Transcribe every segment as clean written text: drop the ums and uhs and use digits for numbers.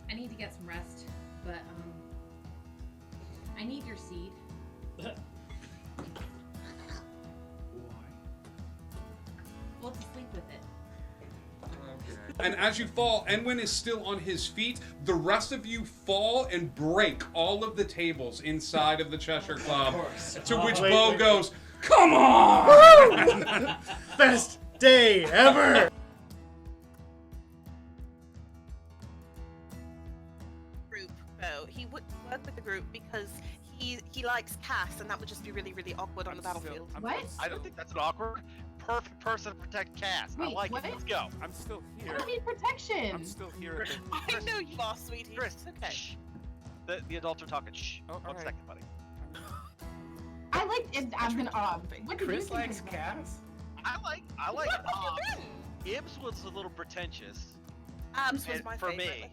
I need to get some rest, but I need your seed. Why? Well, to sleep with it. And as you fall, Enwin is still on his feet. The rest of you fall and break all of the tables inside of the Cheshire Club. To which Bo goes, "Come on!" Best day ever! Group, though. He wouldn't work with the group because he likes Cass, and that would just be really, really awkward on the battlefield. What? I don't think that's an awkward. Perfect person to protect Cass. I Wait, like what? it. Let's go. I'm still I here. don't need protection. I'm still here. At the... I know you are, sweetie. Chris, It's okay. shh. The adults are talking. Shh. Oh, One alright. second, buddy. I like it. I'm gonna. What did you Chris think likes of that? Cass? I like. What have you been? Ibs was a little pretentious. Abs was and my for favorite.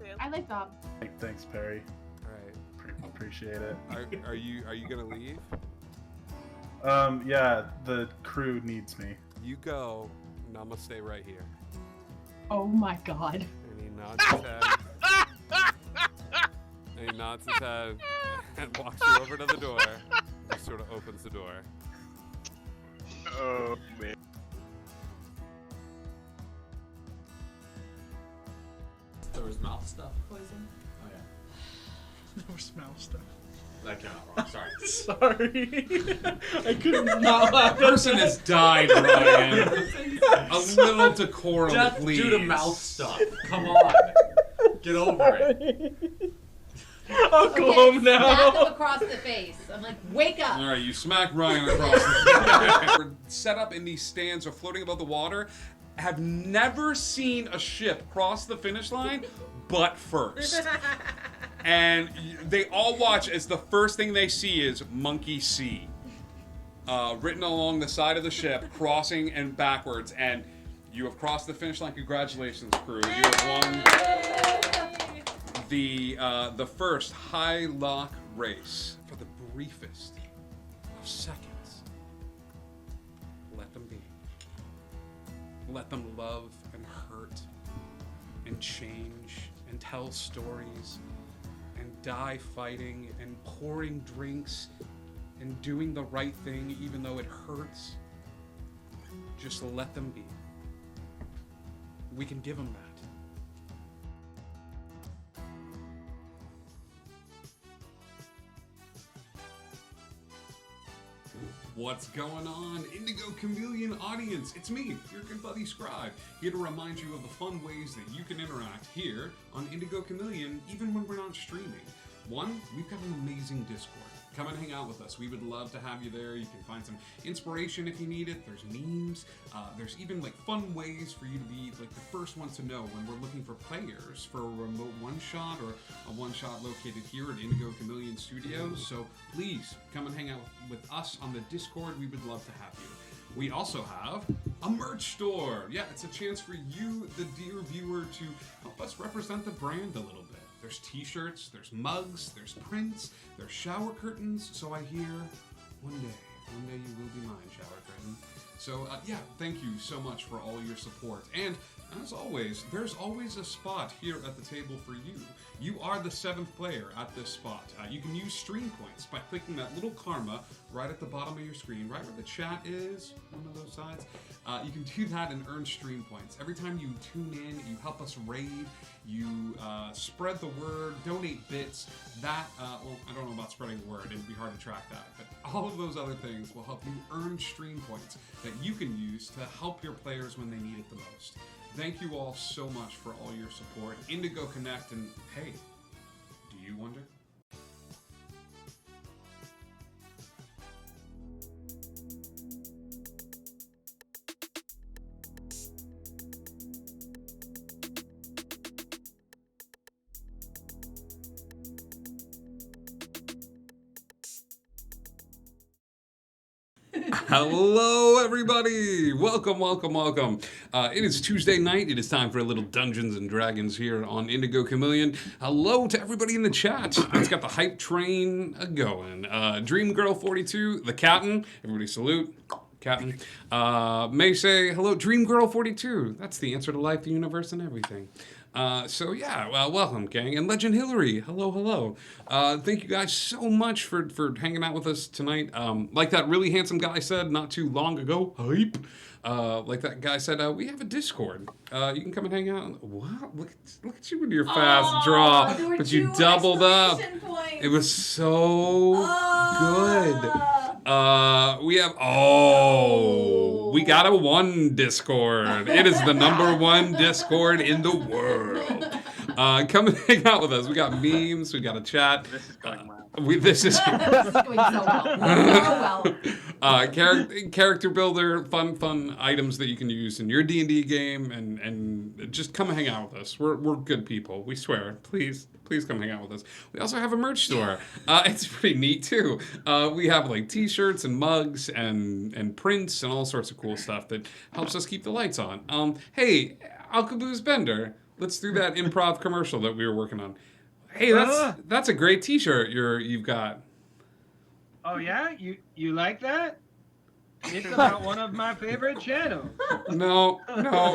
me. I like Bob. Thanks, Perry. All right. Appreciate it. Are you gonna leave? Yeah, the crew needs me. You go, and I'm gonna stay right here. Oh my God. And he nods his head. And he nods his head and walks you over to the door. Just sort of opens the door. Oh man. There was mouth stuff poison? Oh yeah. No smell stuff. That came out wrong. Sorry. Sorry. I couldn't not laugh. Person has died, Ryan. A little decorum, Death please. due to mouth stuff. Come on. Get over it. I'll go home Smack him now. across the face. I'm like, wake up. All right, you smack Ryan across the We're set up in these stands or floating above the water. Have never seen a ship cross the finish line, but first. And they all watch as the first thing they see is Monkey C. Written along the side of the ship, crossing and backwards. And you have crossed the finish line. Congratulations, crew. You have won the first High Lock race for the briefest of seconds. Let them be. Let them love and hurt and change and tell stories and die fighting and pouring drinks and doing the right thing even though it hurts. Just let them be. We can give them that. What's going on, Indigo Chameleon audience? It's me, your good buddy Scribe, here to remind you of the fun ways that you can interact here on Indigo Chameleon, even when we're not streaming. One, we've got an amazing Discord. Come and hang out with us. We would love to have you there. You can find some inspiration if you need it. There's memes. There's even like fun ways for you to be like the first one to know when we're looking for players for a remote one-shot or a one-shot located here at Indigo Chameleon Studios. So please come and hang out with us on the Discord. We would love to have you. We also have a merch store. Yeah, it's a chance for you, the dear viewer, to help us represent the brand a little bit. There's t-shirts, there's mugs, there's prints, there's shower curtains. So I hear one day you will be mine, shower curtain. So yeah, thank you so much for all your support. And as always, there's always a spot here at the table for you. You are the 7th player at this spot. You can use stream points by clicking that little karma right at the bottom of your screen, right where the chat is, one of those sides. You can do that and earn stream points. Every time you tune in, you help us raid, you spread the word, donate bits. That, well, I don't know about spreading the word, it'd be hard to track that, but all of those other things will help you earn stream points that you can use to help your players when they need it the most. Thank you all so much for all your support. Indigo Connect, and hey, do you wonder? Hello, everybody! Welcome, welcome, welcome. It is Tuesday night. It is time for a little Dungeons and Dragons here on Indigo Chameleon. Hello to everybody in the chat. Let's got the hype train going. Dream Girl 42, the Captain. Everybody salute. Captain. May say, hello, Dream Girl 42. That's the answer to life, the universe, and everything. So yeah, well, welcome, gang, and Legend Hillary. Hello, hello. Thank you guys so much for hanging out with us tonight. Like that really handsome guy said not too long ago, hype. Like that guy said, we have a Discord. You can come and hang out. Wow, look at you with your fast draw, there were but you 2 doubled up. exclamation points. It was so good. We have we got a 1 Discord. It is the #1 Discord in the world. Come and hang out with us. We got memes. We got a chat. This is going well. This is going so well. So well. Character builder, fun items that you can use in your D&D game, and just come and hang out with us. We're good people. We swear. Please come hang out with us. We also have a merch store. It's pretty neat too. We have like t-shirts and mugs and prints and all sorts of cool stuff that helps us keep the lights on. Hey, Alcaboose Bender, let's do that improv commercial that we were working on. Hey, that's a great t-shirt you've got. Oh yeah? You like that? It's about one of my favorite channels. No,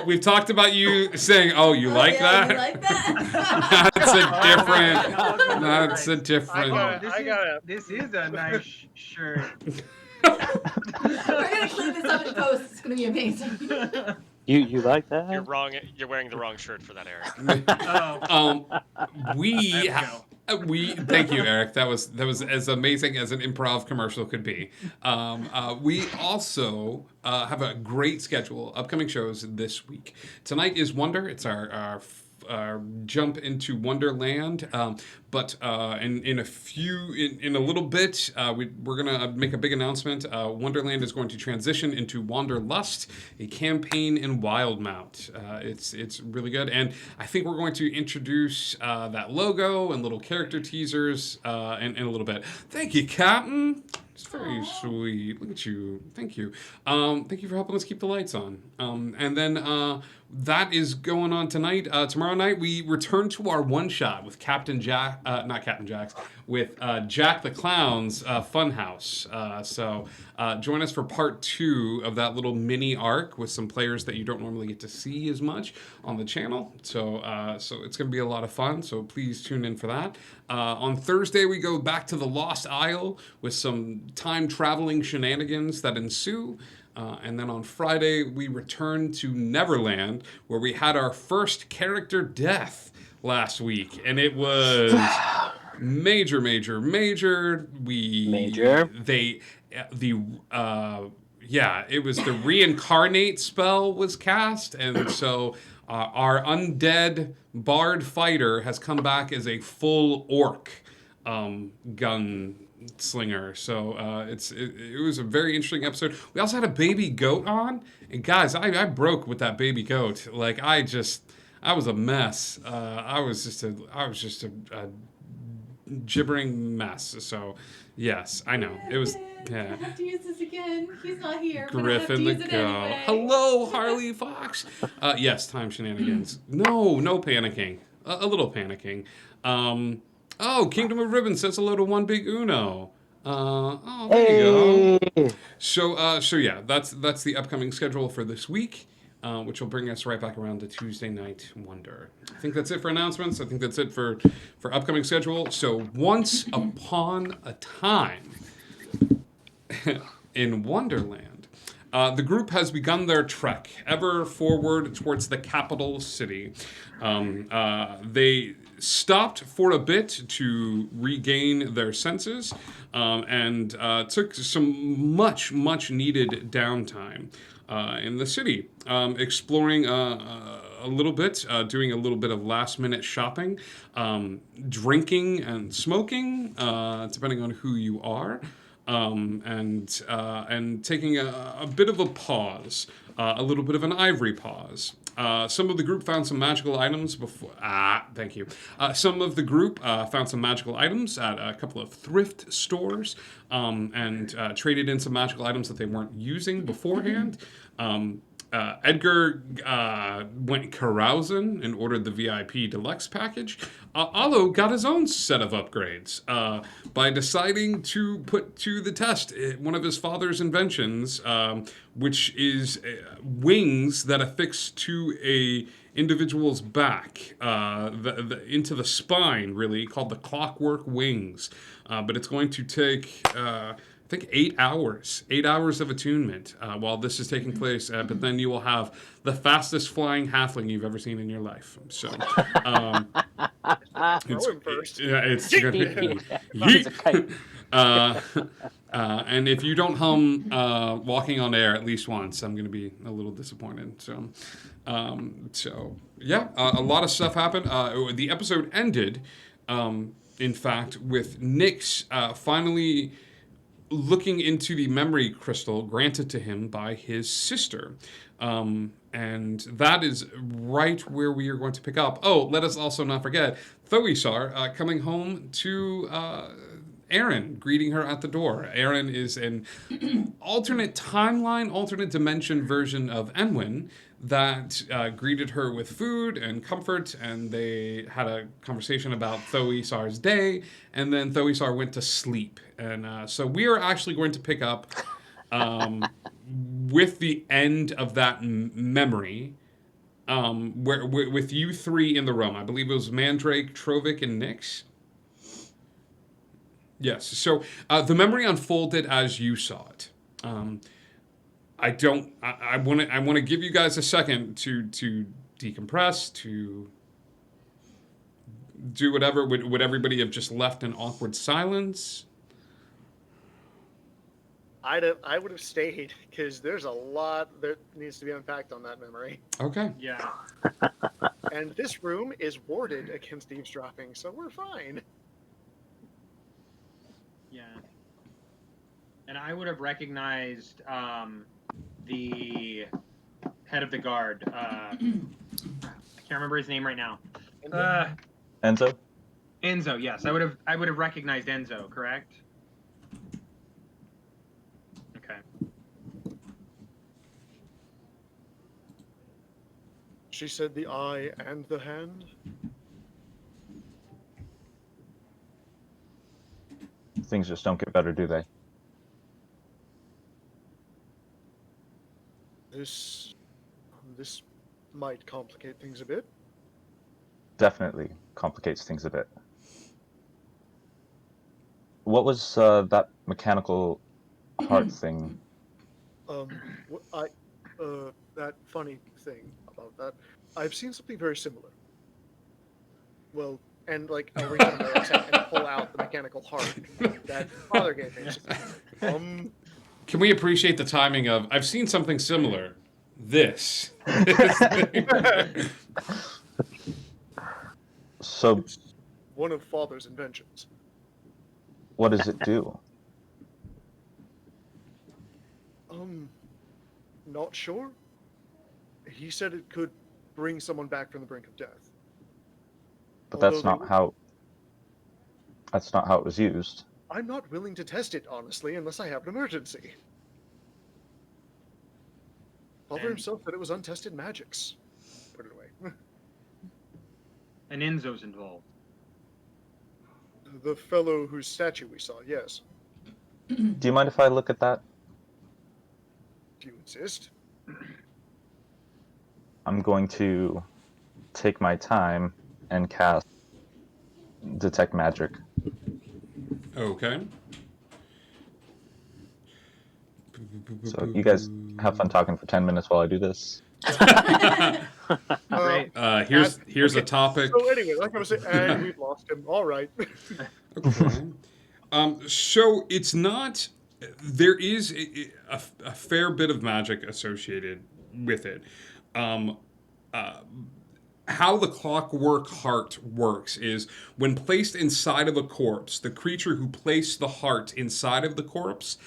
we've talked about you saying, "Oh, you like that?" You like that? That's a different. This is a nice shirt. We're gonna clean this up in post. It's gonna be amazing. You like that? You're wrong. You're wearing the wrong shirt for that, Eric. We thank you, Eric. That was as amazing as an improv commercial could be. We also have a great schedule, upcoming shows this week. Tonight is Wonder. It's our jump into Wonderland. But in a little bit, we're gonna make a big announcement. Wonderland is going to transition into Wanderlust, a campaign in Wildmount. It's really good, and I think we're going to introduce that logo and little character teasers in a little bit. Thank you, Captain. It's very sweet. Look at you. Thank you. Thank you for helping us keep the lights on. And then that is going on tonight. Tomorrow night, we return to our one-shot with with Jack the Clown's Funhouse. So join us for part 2 of that little mini arc with some players that you don't normally get to see as much on the channel. So it's going to be a lot of fun. So please tune in for that. On Thursday, we go back to the Lost Isle with some time-traveling shenanigans that ensue. And then on Friday, we return to Neverland, where we had our first character death last week. And it was major. It was the reincarnate spell was cast. And so our undead bard fighter has come back as a full orc gun slinger. So it was a very interesting episode. We also had a baby goat on, and guys, I broke with that baby goat. Like I was a mess. I was just a gibbering mess. So yes, I know it was. Yeah. I have to use this again. He's not here. Griffin the goat. Anyway. Hello, Harley Fox. Yes, time shenanigans. No panicking. A little panicking. Kingdom of Ribbon says hello to One Big Uno. There you go. So yeah, that's the upcoming schedule for this week, which will bring us right back around to Tuesday Night Wonder. I think that's it for announcements. I think that's it for upcoming schedule. So once upon a time in Wonderland, the group has begun their trek ever forward towards the capital city. They stopped for a bit to regain their senses and took some much needed downtime in the city, exploring a little bit, doing a little bit of last minute shopping, drinking and smoking, depending on who you are. And taking a bit of a pause, a little bit of an ivory pause. Some of the group found some magical items before. Thank you. Some of the group found some magical items at a couple of thrift stores and traded in some magical items that they weren't using beforehand. Edgar went carousing and ordered the VIP deluxe package. Alo got his own set of upgrades by deciding to put to the test one of his father's inventions, which is wings that affix to individual's back, into the spine, really, called the Clockwork Wings. But it's going to take, I think, 8 hours. 8 hours of attunement while this is taking place. But then you will have the fastest flying halfling you've ever seen in your life. So, it's going to be... Yeet. And if you don't hum Walking on Air at least once, I'm going to be a little disappointed. So yeah, a lot of stuff happened. The episode ended, in fact, with Nyx finally looking into the memory crystal granted to him by his sister. And that is right where we are going to pick up. Oh, let us also not forget Thoisar coming home to... Aaron greeting her at the door. Aaron is an alternate timeline, alternate dimension version of Enwin that greeted her with food and comfort, and they had a conversation about Thoisar's day, and then Thoisar went to sleep. And so we are actually going to pick up with the end of that memory, with you three in the room. I believe it was Mandrake, Trovic, and Nyx. Yes. So the memory unfolded as you saw it. I want to give you guys a second to decompress, to do whatever. Would everybody have just left in awkward silence? I would have stayed because there's a lot that needs to be unpacked on that memory. Okay. Yeah. And this room is warded against eavesdropping, so we're fine. Yeah. And I would have recognized the head of the guard. I can't remember his name right now. Enzo? Enzo, yes. I would have recognized Enzo, correct? Okay. She said the eye and the hand? Things just don't get better, do they? This might complicate things a bit. Definitely complicates things a bit. What was that mechanical heart thing? That funny thing about that. I've seen something very similar. Well, and like I'll reach out and pull out the mechanical heart that father gave me. Can we appreciate the timing of? I've seen something similar. This. So, it's one of father's inventions. What does it do? Not sure. He said it could bring someone back from the brink of death. But that's not how it was used. I'm not willing to test it, honestly, unless I have an emergency. Father himself said it was untested magics. Put it away. And Enzo's involved. The fellow whose statue we saw, yes. Do you mind if I look at that? Do you insist? I'm going to take my time and cast Detect Magic. Okay. So you guys have fun talking for 10 minutes while I do this. Here's a topic. So anyway, like I was saying, and we've lost him. All right. Okay. So it's not. There is a fair bit of magic associated with it. How the clockwork heart works is when placed inside of a corpse, the creature who placed the heart inside of the corpse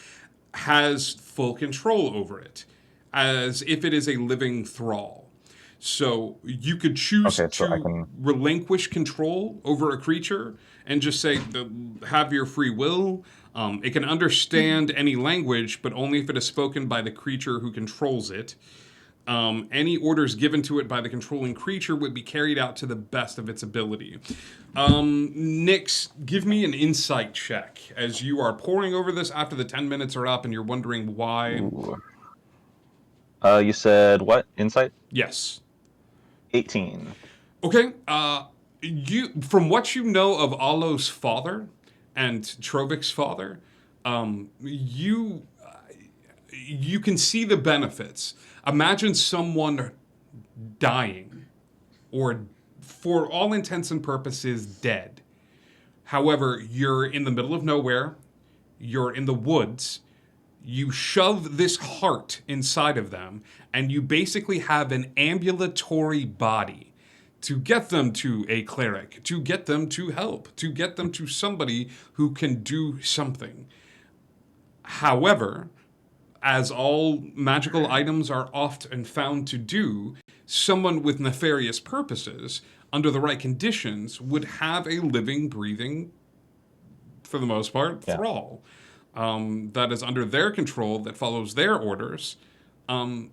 has full control over it, as if it is a living thrall. So you could choose to relinquish control over a creature and just say, have your free will. It can understand any language, but only if it is spoken by the creature who controls it. Any orders given to it by the controlling creature would be carried out to the best of its ability. Nyx, give me an insight check as you are poring over this after the 10 minutes are up and you're wondering why. You said what? Insight? Yes. 18. Okay. You, from what you know of Alo's father and Trovik's father, you can see the benefits. Imagine someone dying, or for all intents and purposes, dead. However, you're in the middle of nowhere. You're in the woods. You shove this heart inside of them, and you basically have an ambulatory body to get them to a cleric, to get them to help, to get them to somebody who can do something. However, as all magical items are often found to do, someone with nefarious purposes, under the right conditions, would have a living, breathing, for the most part, thrall. That is under their control, that follows their orders, and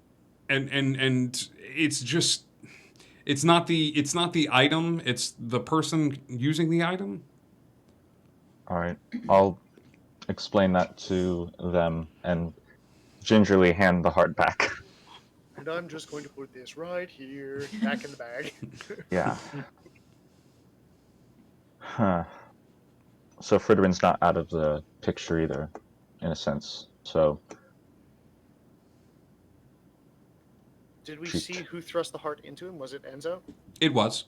it's just, it's not the item, it's the person using the item. All right, I'll explain that to them and gingerly hand the heart back. And I'm just going to put this right here, back in the bag. Yeah. Huh. So Friderin's not out of the picture either, in a sense. So. Did we see who thrust the heart into him? Was it Enzo? It was.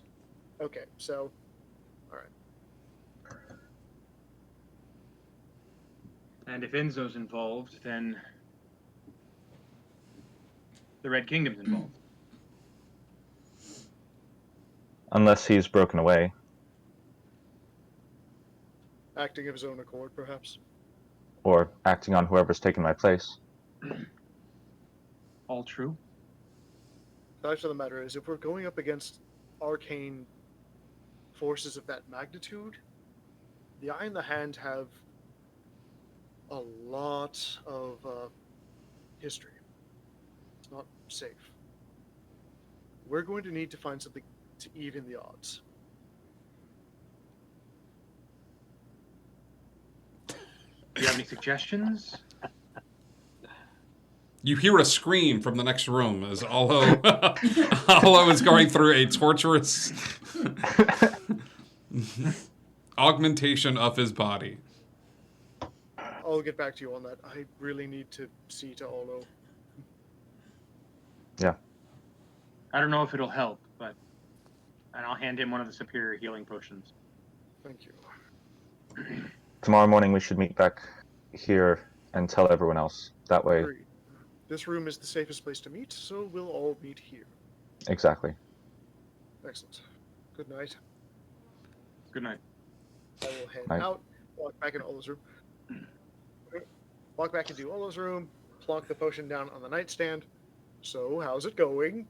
Okay, so, all right. And if Enzo's involved, then the Red Kingdom's involved. Unless he's broken away. Acting of his own accord, perhaps. Or acting on whoever's taken my place. All true. The fact of the matter is, if we're going up against arcane forces of that magnitude, the Eye and the Hand have a lot of history. It's not safe. We're going to need to find something to even the odds. Do you have any suggestions? You hear a scream from the next room as Alo Alo is going through a torturous augmentation of his body. I'll get back to you on that. I really need to see to Olo. Yeah. I don't know if it'll help, and I'll hand him one of the superior healing potions. Thank you. Tomorrow morning we should meet back here and tell everyone else. That way. Agreed. This room is the safest place to meet, so we'll all meet here. Exactly. Excellent. Good night. Good night. I will head Night. out, walk back into Olo's room. Walk back into Olo's room, plonk the potion down on the nightstand. So, how's it going?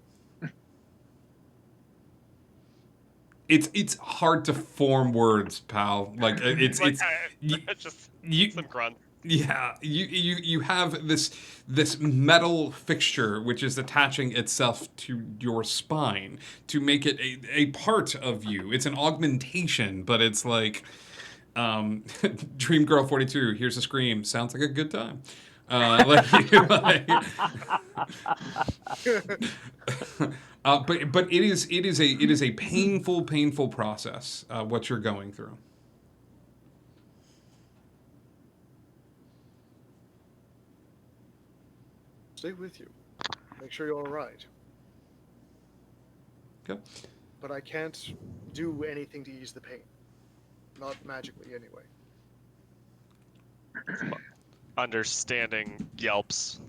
It's hard to form words, pal. Like it's just you, some grunt. Yeah, you have this metal fixture which is attaching itself to your spine to make it a part of you. It's an augmentation, but it's like Dream Girl 42. Here's a scream. Sounds like a good time. But it is a painful process what you're going through. Stay with you. Make sure you're all right. Okay. But I can't do anything to ease the pain. Not magically, anyway. Understanding yelps.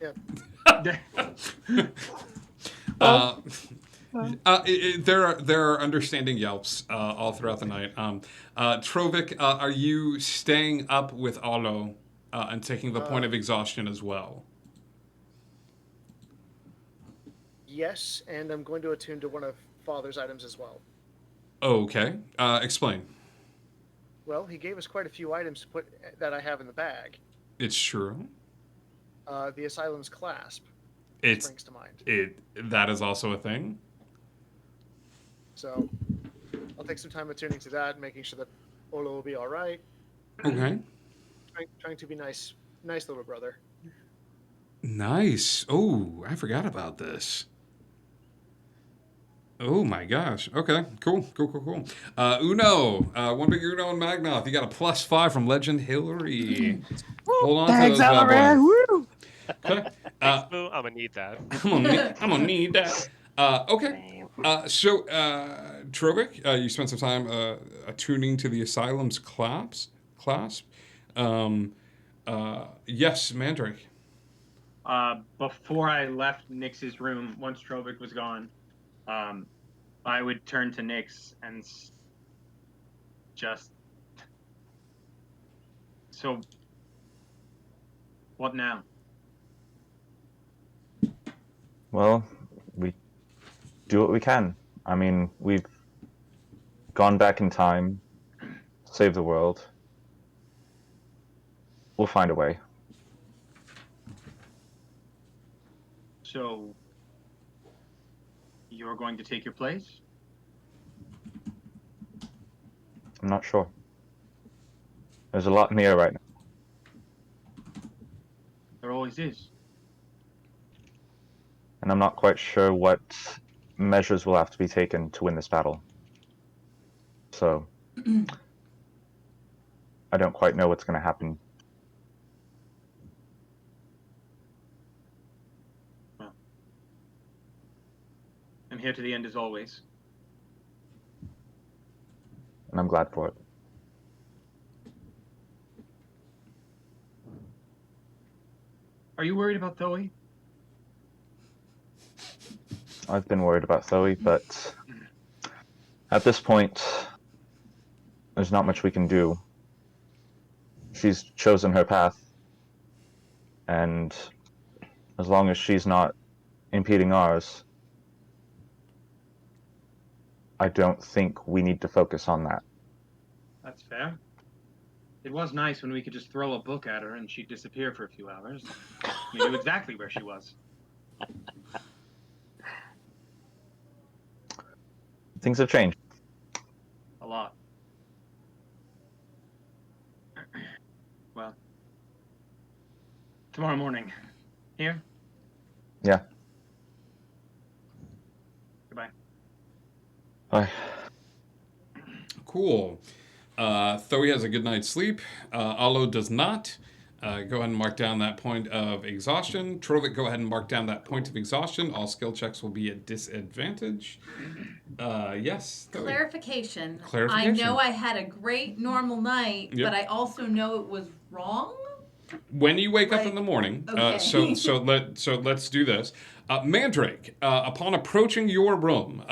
Yeah. There are understanding yelps all throughout the night. Trovik, are you staying up with Olo and taking the point of exhaustion as well? Yes, and I'm going to attune to one of Father's items as well. Okay. Explain. Well, he gave us quite a few items to put that I have in the bag. It's true. The Asylum's clasp springs to mind. That is also a thing. So, I'll take some time attuning to that, making sure that Olo will be all right. Okay. Trying to be nice little brother. Nice. Oh, I forgot about this. Oh my gosh. Okay. Cool. Uno. One big Uno and Magnoth. You got a +5 from Legend Hillary. Hold on to those bad boys. Woo! Okay. Thanks, Boo. I'm gonna need that. I'm gonna need that. Okay. So, Trovik, you spent some time attuning to the Asylum's clasp. Yes, Mandrake. Before I left Nyx's room, once Trovik was gone, I would turn to Nyx and just. So, what now? Well, we do what we can. I mean, we've gone back in time, saved the world. We'll find a way. So, you're going to take your place? I'm not sure. There's a lot in the air right now. There always is. And I'm not quite sure what measures will have to be taken to win this battle. So, I don't quite know what's going to happen. Well, I'm here to the end as always. And I'm glad for it. Are you worried about Thoe? I've been worried about Thoe, but at this point, there's not much we can do. She's chosen her path, and as long as she's not impeding ours, I don't think we need to focus on that. That's fair. It was nice when we could just throw a book at her and she'd disappear for a few hours. We knew exactly where she was. Things have changed. A lot. Well, tomorrow morning. Here? Yeah. Goodbye. Bye. Cool. Thoe has a good night's sleep. Alo does not. Go ahead and mark down that point of exhaustion. Trovik, go ahead and mark down that point of exhaustion. All skill checks will be at disadvantage. Yes. Thoe. Clarification. Clarification. I know I had a great normal night, Yep. but I also know it was wrong. When you wake up in the morning, Okay. so let's do this. Mandrake, upon approaching your room,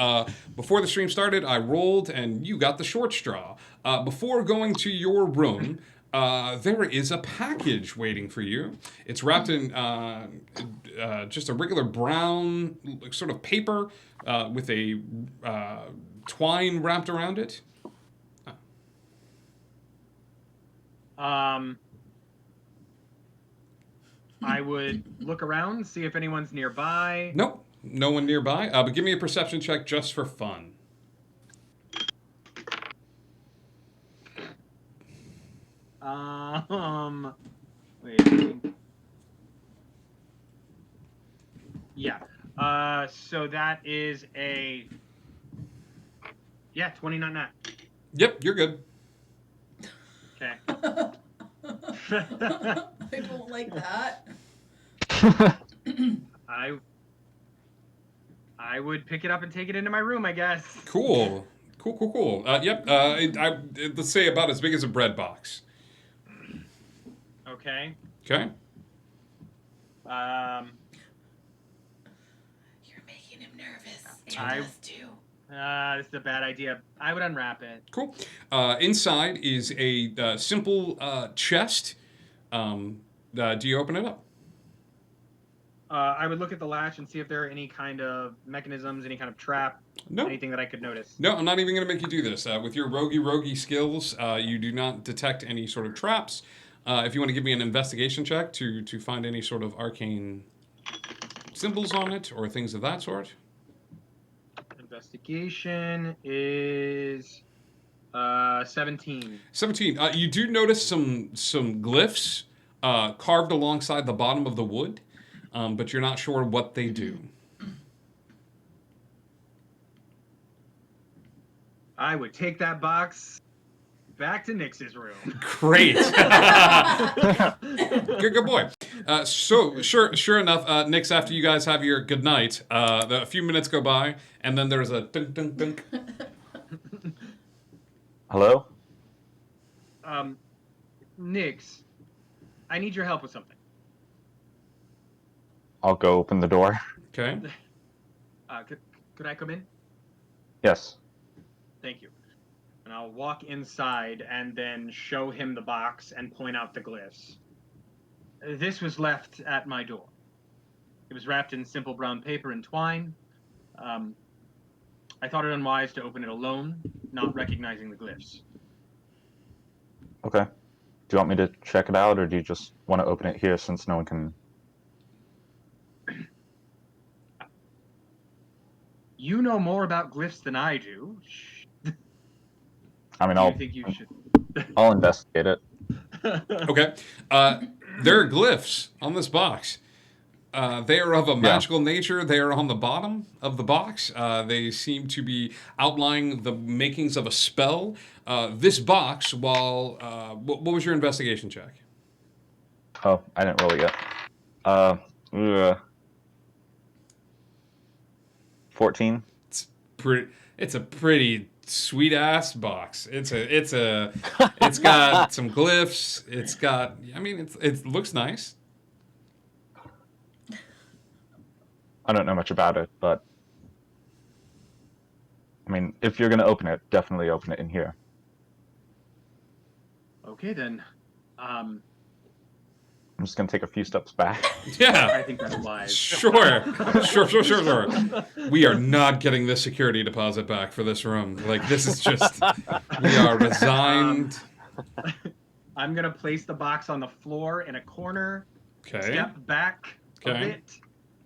before the stream started, I rolled and you got the short straw. Before going to your room, there is a package waiting for you. It's wrapped in just a regular brown sort of paper with a twine wrapped around it. I would look around, see if anyone's nearby. Nope, no one nearby. But give me a perception check just for fun. Wait. Yeah. So that is a 29 nat. Yep, you're good. Okay. I don't like that. I would pick it up and take it into my room, I guess. Cool. Yep. Let's say about as big as a bread box. Okay. Okay. You're making him nervous. I- It does too. This is a bad idea. I would unwrap it. Cool. Inside is a simple chest. Do you open it up? I would look at the latch and see if there are any kind of mechanisms, any kind of trap, No. anything that I could notice. No, I'm not even going to make you do this. With your roguey skills, you do not detect any sort of traps. If you want to give me an investigation check to find any sort of arcane symbols on it or things of that sort. Investigation is 17. 17. You do notice some glyphs carved alongside the bottom of the wood, but you're not sure what they do. I would take that box back to Nix's room. Great. good boy. So sure enough, Nix, after you guys have your good night, a few minutes go by, and then there's a dunk dunk dunk. Hello? Nix, I need your help with something. I'll go open the door. Okay. Could I come in? Yes. Thank you. And I'll walk inside and then show him the box and point out the glyphs. This was left at my door. It was wrapped in simple brown paper and twine. I thought it unwise to open it alone, not recognizing the glyphs. Okay. Do you want me to check it out, or do you just want to open it here since no one can... You know more about glyphs than I do. I mean, Do you think you should? I'll investigate it. Okay. There are glyphs on this box. They are of a magical nature. They are on the bottom of the box. They seem to be outlining the makings of a spell. This box, while... what was your investigation check? Oh, I didn't roll it yet. 14. It's a pretty sweet ass box. It's got some glyphs. It's got... I mean, it looks nice. I don't know much about it, but... I mean, if you're going to open it, definitely open it in here. Okay, then. I'm just going to take a few steps back. Yeah. I think that's wise. Sure. We are not getting this security deposit back for this room. Like, this is just... We are resigned. I'm going to place the box on the floor in a corner. Okay. Step back a Okay. bit.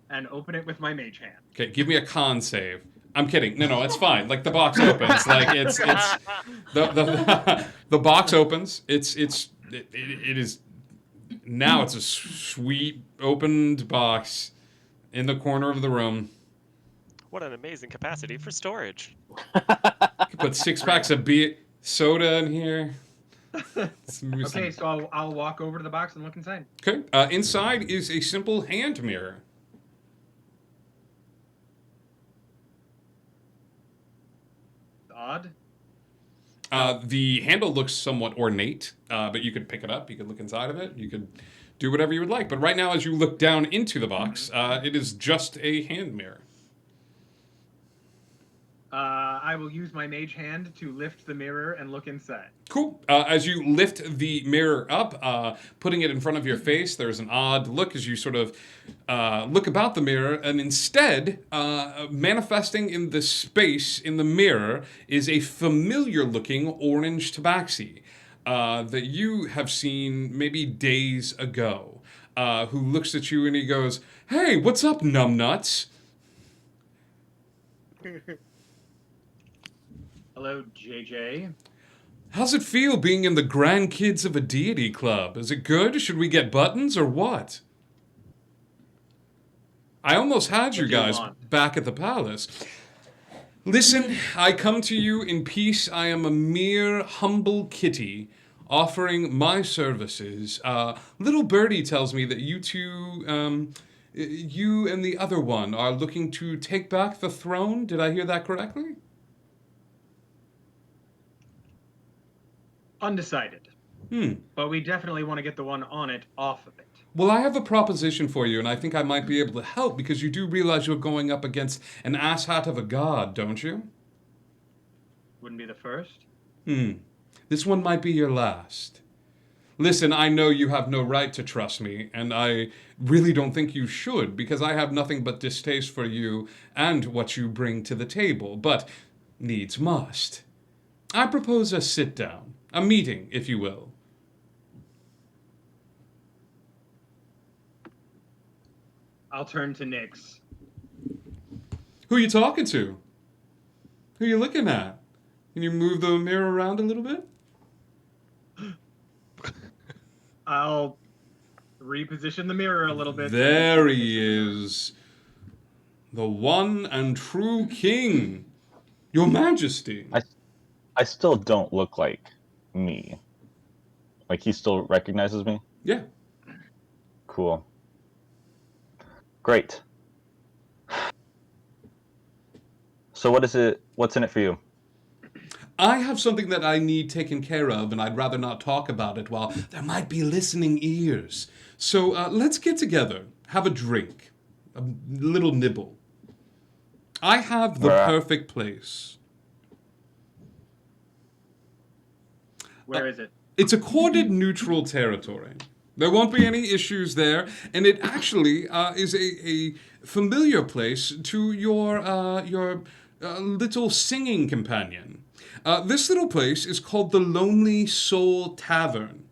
And open it with my mage hand. Okay, give me a con save. I'm kidding. No, it's fine. Like, the box opens. Like, it's the box opens. It is now it's a sweet opened box in the corner of the room. What an amazing capacity for storage. You can put 6 packs of beer, soda in here. Okay, so I'll walk over to the box and look inside. Okay. Inside is a simple hand mirror. Odd. The handle looks somewhat ornate, but you could pick it up. You could look inside of it. You could do whatever you would like. But right now, as you look down into the box, it is just a hand mirror. I will use my mage hand to lift the mirror and look inside. Cool. As you lift the mirror up, putting it in front of your face, there's an odd look as you sort of look about the mirror, and instead, manifesting in the space in the mirror is a familiar-looking orange tabaxi that you have seen maybe days ago, who looks at you and he goes, "Hey, what's up, numbnuts?" Hello, JJ. How's it feel being in the grandkids of a deity club? Is it good? Should we get buttons or what? I almost had you guys back at the palace. Listen, I come to you in peace. I am a mere humble kitty offering my services. Little birdie tells me that you two, you and the other one are looking to take back the throne. Did I hear that correctly? Undecided. But we definitely want to get the one on it off of it. Well, I have a proposition for you, and I think I might be able to help, because you do realize you're going up against an asshat of a god, don't you? Wouldn't be the first. This one might be your last. Listen, I know you have no right to trust me, and I really don't think you should, because I have nothing but distaste for you and what you bring to the table, but needs must. I propose a sit-down, a meeting, if you will. I'll turn to Nyx. Who are you talking to? Who are you looking at? Can you move the mirror around a little bit? I'll reposition the mirror a little bit. There he is. The one and true king. Your Majesty. I still don't look like me. Like he still recognizes me? Yeah. Cool. Great. So what's in it for you? I have something that I need taken care of, and I'd rather not talk about it while there might be listening ears. So let's get together, have a drink, a little nibble. I have the perfect place. Where is it? It's accorded neutral territory. There won't be any issues there, and it actually is a familiar place to your little singing companion. This little place is called the Lonely Soul Tavern.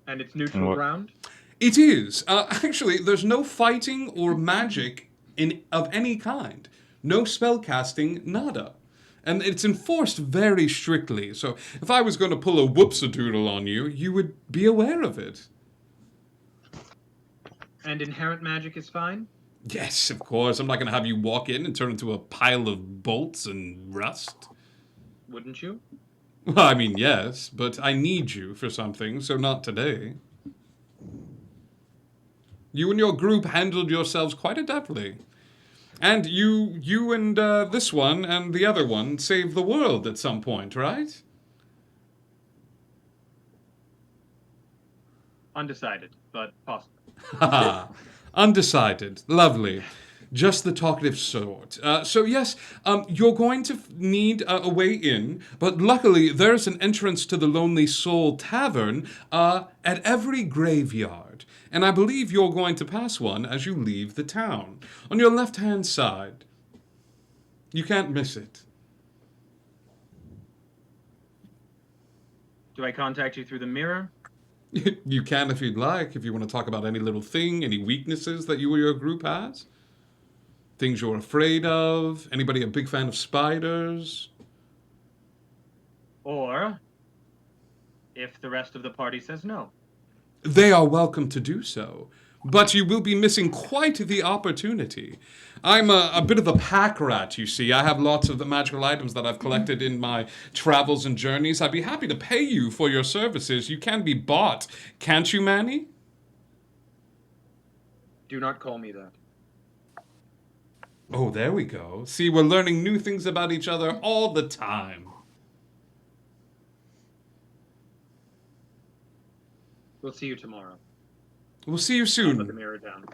And it's neutral ground? It is. Actually, there's no fighting or magic of any kind. No spell casting, nada. And it's enforced very strictly, so if I was going to pull a whoops-a-doodle on you, you would be aware of it. And inherent magic is fine? Yes, of course. I'm not going to have you walk in and turn into a pile of bolts and rust. Wouldn't you? Well, I mean, yes, but I need you for something, so not today. You and your group handled yourselves quite adeptly. And you and this one and the other one saved the world at some point, right? Undecided, but possible. Haha. Undecided. Lovely. Just the talkative sort. So yes, you're going to need a way in, but luckily there's an entrance to the Lonely Soul Tavern at every graveyard. And I believe you're going to pass one as you leave the town. On your left-hand side. You can't miss it. Do I contact you through the mirror? You can if you'd like, if you want to talk about any little thing, any weaknesses that you or your group has. Things you're afraid of. Anybody a big fan of spiders? Or, if the rest of the party says no. They are welcome to do so, but you will be missing quite the opportunity. I'm a bit of a pack rat, you see. I have lots of the magical items that I've collected in my travels and journeys. I'd be happy to pay you for your services. You can be bought, can't you, Manny? Do not call me that. Oh, there we go. See, we're learning new things about each other all the time. We'll see you tomorrow. We'll see you I'll soon. put the mirror down.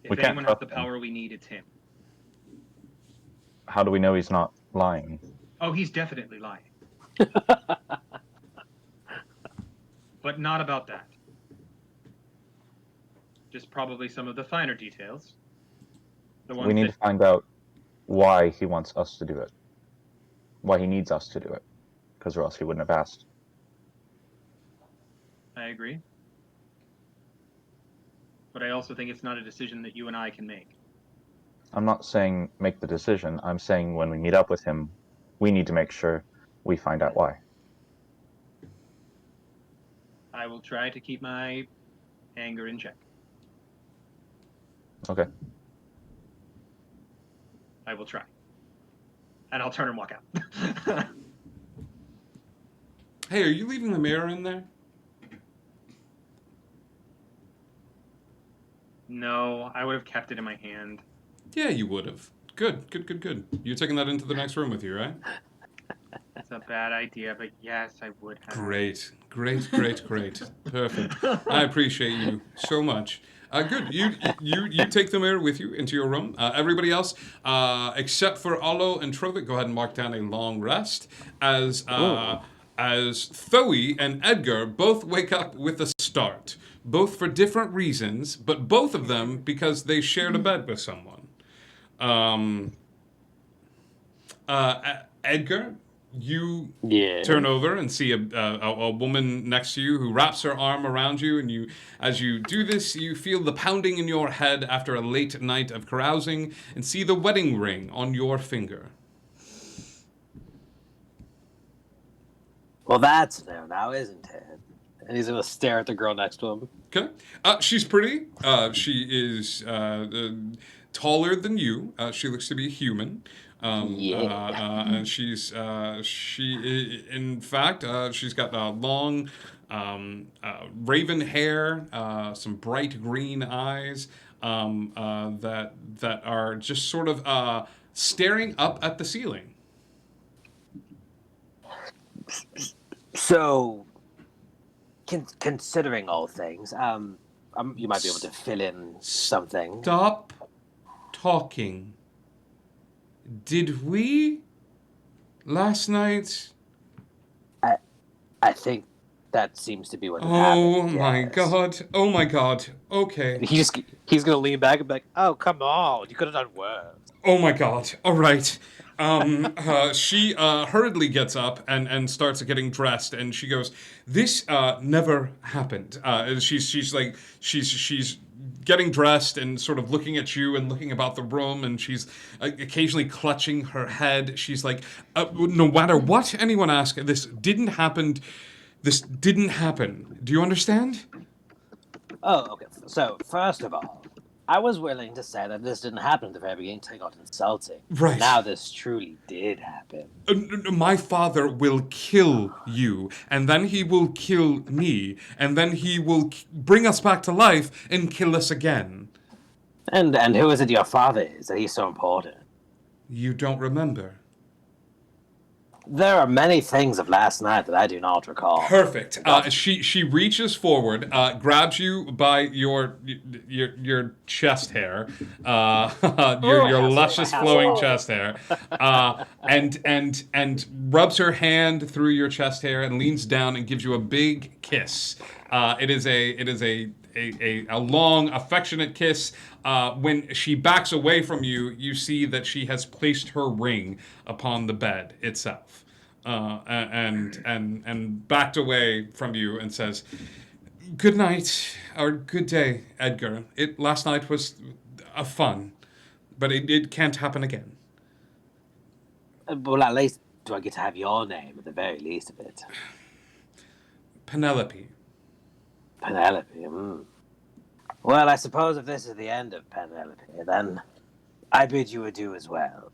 If We can't anyone has the trust him. power we need, it's him. How do we know he's not lying? Oh, he's definitely lying. But not about that. Just probably some of the finer details. The ones We need that to find out why he wants us to do it. Why he needs us to do it. Because or else he wouldn't have asked. I agree. But I also think it's not a decision that you and I can make. I'm not saying make the decision. I'm saying when we meet up with him, we need to make sure we find out why. I will try to keep my anger in check. Okay. I will try. And I'll turn and walk out. Hey, are you leaving the mirror in there? No, I would have kept it in my hand. Yeah, you would have. Good, good, good, good. You're taking that into the next room with you, right? It's a bad idea, but yes, I would have. Great, great, great, great. Perfect. I appreciate you so much. Good. You take the mirror with you into your room. Everybody else, except for Olo and Trovik, go ahead and mark down a long rest as Thoe and Edgar both wake up with a start, both for different reasons, but both of them because they shared a bed with someone. Edgar, you turn over and see a woman next to you who wraps her arm around you, and as you do this, you feel the pounding in your head after a late night of carousing, and see the wedding ring on your finger. Well, that's there now, isn't it? And he's gonna stare at the girl next to him. Okay. She's pretty. She is taller than you. She looks to be a human. And she's in fact she's got long raven hair, some bright green eyes that are just sort of staring up at the ceiling. So, considering all things, you might be able to fill in something. Stop talking. Did we last night? I think that seems to be what happened. Oh my god! Oh my god! Okay. He's gonna lean back and be like, "Oh come on, you could have done worse." Oh my god! All right. She hurriedly gets up and starts getting dressed, and she goes, "This never happened." She's getting dressed and sort of looking at you and looking about the room, and she's occasionally clutching her head. She's like, "No matter what anyone asks, this didn't happen. This didn't happen. Do you understand?" Oh, okay. So first of all, I was willing to say that this didn't happen at the very beginning until I got insulting. Right. Now this truly did happen. My father will kill you, and then he will kill me, and then he will bring us back to life and kill us again. And who is it your father is that he's so important? You don't remember? There are many things of last night that I do not recall. Perfect. She reaches forward, grabs you by your chest hair, your luscious flowing chest hair, and rubs her hand through your chest hair and leans down and gives you a big kiss. It is a long, affectionate kiss. When she backs away from you, you see that she has placed her ring upon the bed itself, and backed away from you and says, "Good night, or good day, Edgar. Last night was a fun, but it can't happen again." Well, at least do I get to have your name at the very least of it? Penelope. Penelope. Well, I suppose if this is the end of Penelope, then I bid you adieu as well.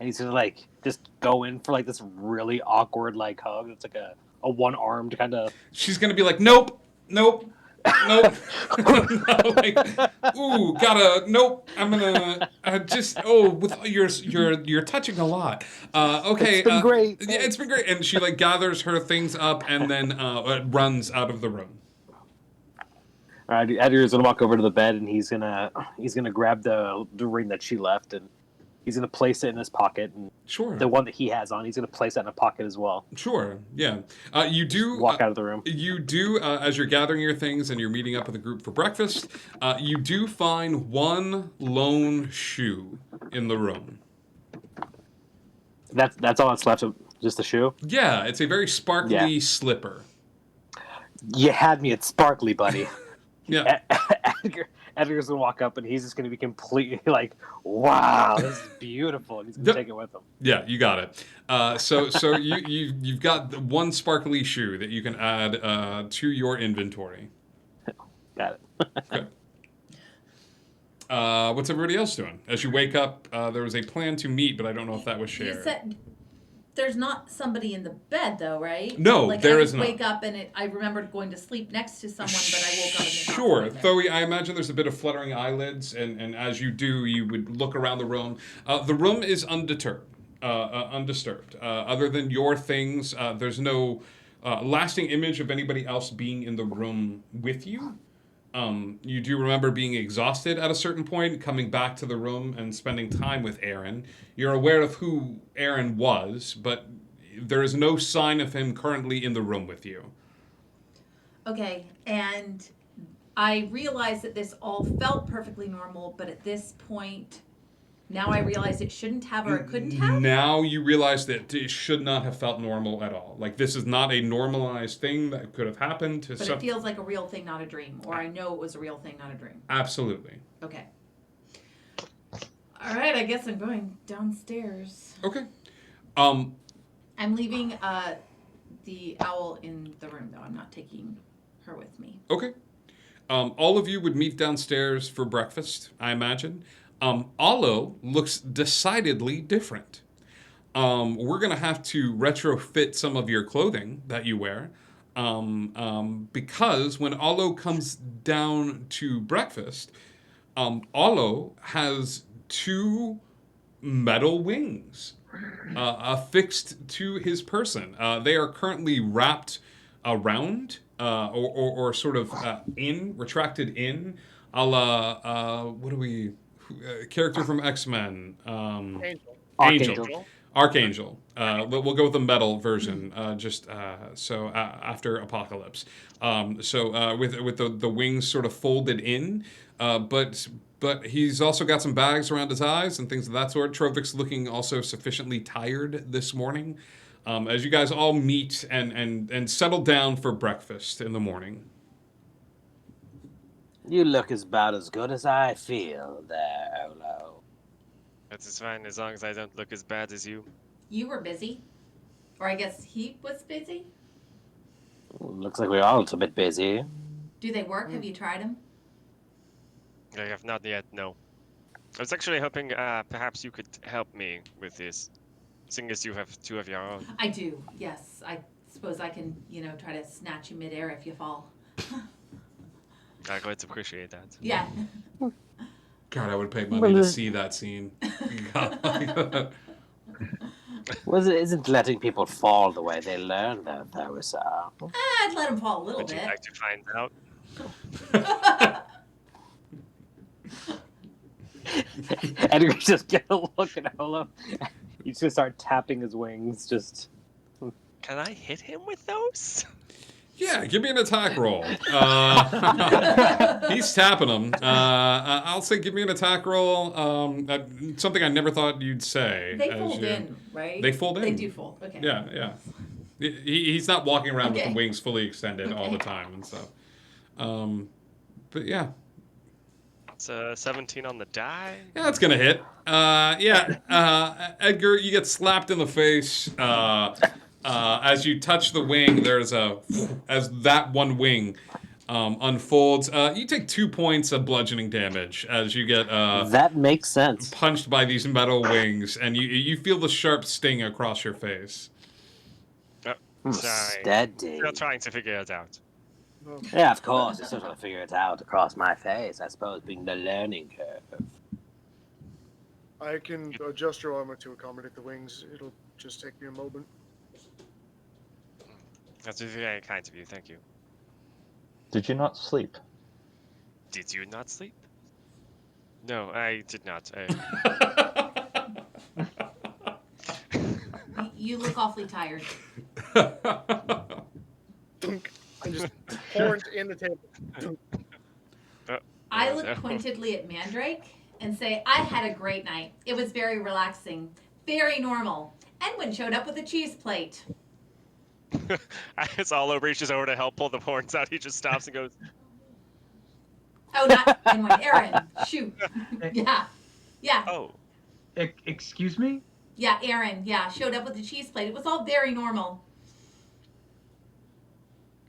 And he's gonna just go in for this really awkward hug. It's like a one-armed kind of. She's gonna be like, nope. Ooh, gotta nope. I'm gonna you're touching a lot. Okay, it's been great. Yeah, it's been great. And she gathers her things up and then runs out of the room. All right, Edgar's gonna walk over to the bed and he's gonna grab the ring that she left and he's gonna place it in his pocket. And sure. The one that he has on, he's gonna place that in a pocket as well. Sure. Yeah. You do walk out of the room. You do as you're gathering your things and you're meeting up with a group for breakfast. You do find one lone shoe in the room. That's all that's left. Just the shoe. Yeah, it's a very sparkly slipper. You had me at sparkly, buddy. Yeah. Edgar's gonna walk up and he's just gonna be completely wow, this is beautiful. And he's gonna take it with him. Yeah, you got it. So you've got one sparkly shoe that you can add to your inventory. Got it. Okay. What's everybody else doing? As you wake up, there was a plan to meet, but I don't know if that was shared. You said there's not somebody in the bed, though, right? No, there is not. I wake up and I remembered going to sleep next to someone, but I woke up and there's not Sure. someone there. Though I imagine there's a bit of fluttering eyelids, and as you do, you would look around the room. The room is undisturbed. Other than your things, there's no lasting image of anybody else being in the room with you. You do remember being exhausted at a certain point, coming back to the room and spending time with Aaron. You're aware of who Aaron was, but there is no sign of him currently in the room with you. Okay, and I realized that this all felt perfectly normal, but at this point, now I realize it shouldn't have or it couldn't have? Now you realize that it should not have felt normal at all. This is not a normalized thing that could have happened to But it feels like a real thing, not a dream. Or I know it was a real thing, not a dream. Absolutely. Okay. All right, I guess I'm going downstairs. Okay. I'm leaving the owl in the room, though. I'm not taking her with me. Okay. All of you would meet downstairs for breakfast, I imagine. Alo looks decidedly different. We're going to have to retrofit some of your clothing that you wear. Because when Alo comes down to breakfast, Alo has 2 metal wings affixed to his person. They are currently wrapped around or sort of retracted in, a la, what do we, character from X-Men? Angel. Archangel. We'll go with the metal version, after Apocalypse. With the wings sort of folded in, but he's also got some bags around his eyes and things of that sort. Trovik's looking also sufficiently tired this morning. As you guys all meet and settle down for breakfast in the morning. You look about as good as I feel there, Olo. That's fine as long as I don't look as bad as you. You were busy. Or I guess he was busy. Looks like we're all a little bit busy. Do they work? Have you tried them? I have not yet, no. I was actually hoping perhaps you could help me with this, seeing as you have 2 of your own. I do, yes. I suppose I can, try to snatch you midair if you fall. I quite appreciate that. Yeah. God, I would pay money to see that scene. Isn't letting people fall the way they learn that was I'd let him fall a little Would you bit. like to find out? Edgar's just gonna look at Olo. He's gonna start tapping his wings, just... Can I hit him with those? Yeah, give me an attack roll. He's tapping them. I'll say give me an attack roll. Something I never thought you'd say. They fold in, right? They fold in. They do fold, okay. Yeah. He's not walking around with Okay. the wings fully extended all the time and stuff. But yeah. It's 17 on the die. Yeah, that's gonna hit. Edgar, you get slapped in the face. As you touch the wing, as that one wing unfolds. You take 2 points of bludgeoning damage as you get that makes sense. Punched by these metal wings, and you feel the sharp sting across your face. Sorry. Steady. Still trying to figure it out. Yeah, of course. You're still trying to figure it out across my face, I suppose, being the learning curve. I can adjust your armor to accommodate the wings. It'll just take me a moment. That's very kind of you, thank you. Did you not sleep? Did you not sleep? No, I did not. You look awfully tired. Dunk. And just horns in the table. Dunk. I look pointedly at Mandrake and say, I had a great night. It was very relaxing, very normal. Edwin showed up with a cheese plate. As Olo reaches over to help pull the horns out, he just stops and goes, Oh, not Edwin, Aaron. Shoot. Yeah. Oh. Excuse me? Yeah, Aaron. Yeah, showed up with a cheese plate. It was all very normal.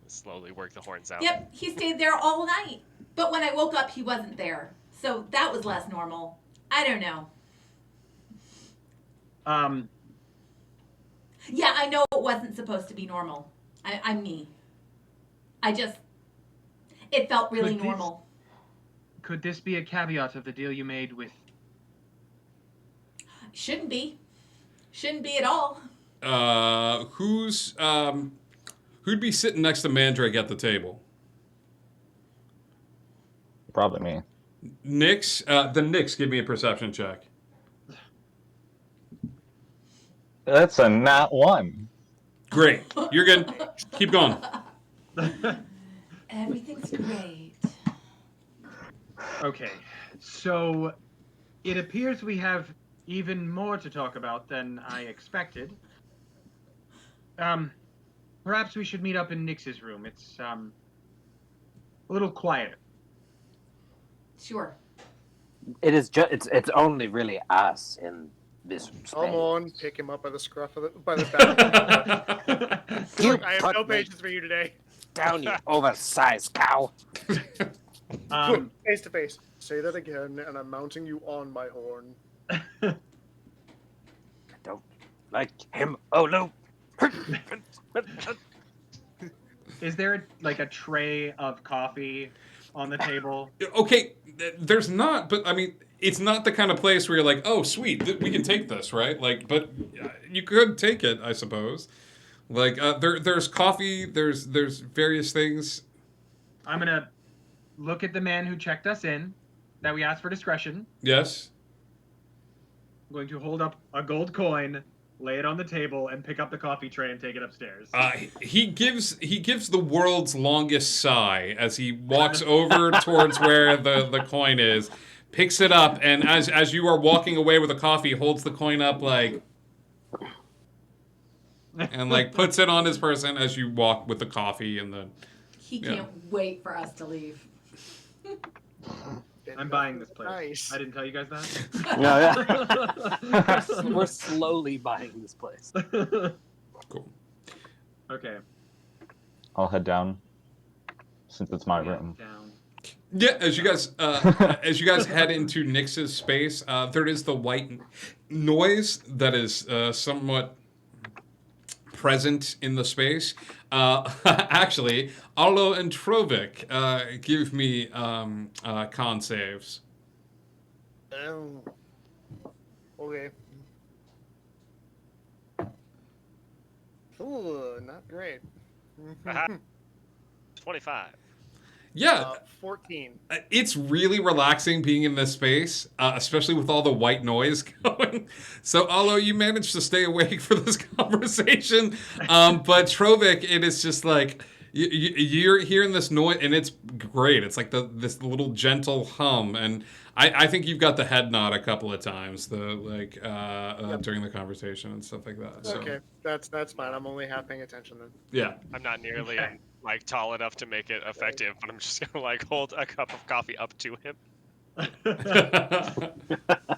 Slowly work the horns out. Yep, he stayed there all night. But when I woke up, he wasn't there. So that was less normal. I don't know. Yeah, I know it wasn't supposed to be normal. I'm me. It felt really normal. Could this be a caveat of the deal you made with... Shouldn't be. Shouldn't be at all. Who'd be sitting next to Mandrake at the table? Probably me. Nyx? The Nyx, give me a perception check. That's a nat 1. Great. You're good. Keep going. Everything's great. Okay, so it appears we have even more to talk about than I expected. Perhaps we should meet up in Nyx's room. It's a little quieter. Sure. It is it's only really us in this Come space. on, pick him up by the scruff of by the back. You I have put no me patience for you today. down, you oversized cow. Face to face. Say that again, and I'm mounting you on my horn. Don't like him. Oh no. Is there like a tray of coffee on the table? Okay, there's not, but I mean, it's not the kind of place where you're like, oh, sweet, we can take this, right? Like, but you could take it, I suppose. Like, there's coffee, there's various things. I'm gonna look at the man who checked us in, that we asked for discretion. Yes. I'm going to hold up a gold coin, lay it on the table, and pick up the coffee tray and take it upstairs. He gives the world's longest sigh as he walks over towards where the coin is, picks it up, and as you are walking away with the coffee, holds the coin up like, and like puts it on his person as you walk with the coffee and the. He can't wait for us to leave. I'm buying this place. Nice. I didn't tell you guys that. No, yeah. We're slowly buying this place. Cool. Okay. I'll head down since it's my room. Down. Yeah, as you guys head into Nyx's space, there is the white noise that is somewhat present in the space. Actually, Arlo and Trovik, give me con saves. Oh. Okay. Ooh, not great. Aha. 25. Yeah. 14. It's really relaxing being in this space, especially with all the white noise going. So, Arlo, you managed to stay awake for this conversation. But Trovik, it is just like, you're hearing this noise, and it's great. It's like this little gentle hum, and I think you've got the head nod a couple of times, during the conversation and stuff like that. So. Okay, that's fine. I'm only half paying attention then. Yeah. I'm not nearly like tall enough to make it effective, but I'm just gonna like hold a cup of coffee up to him.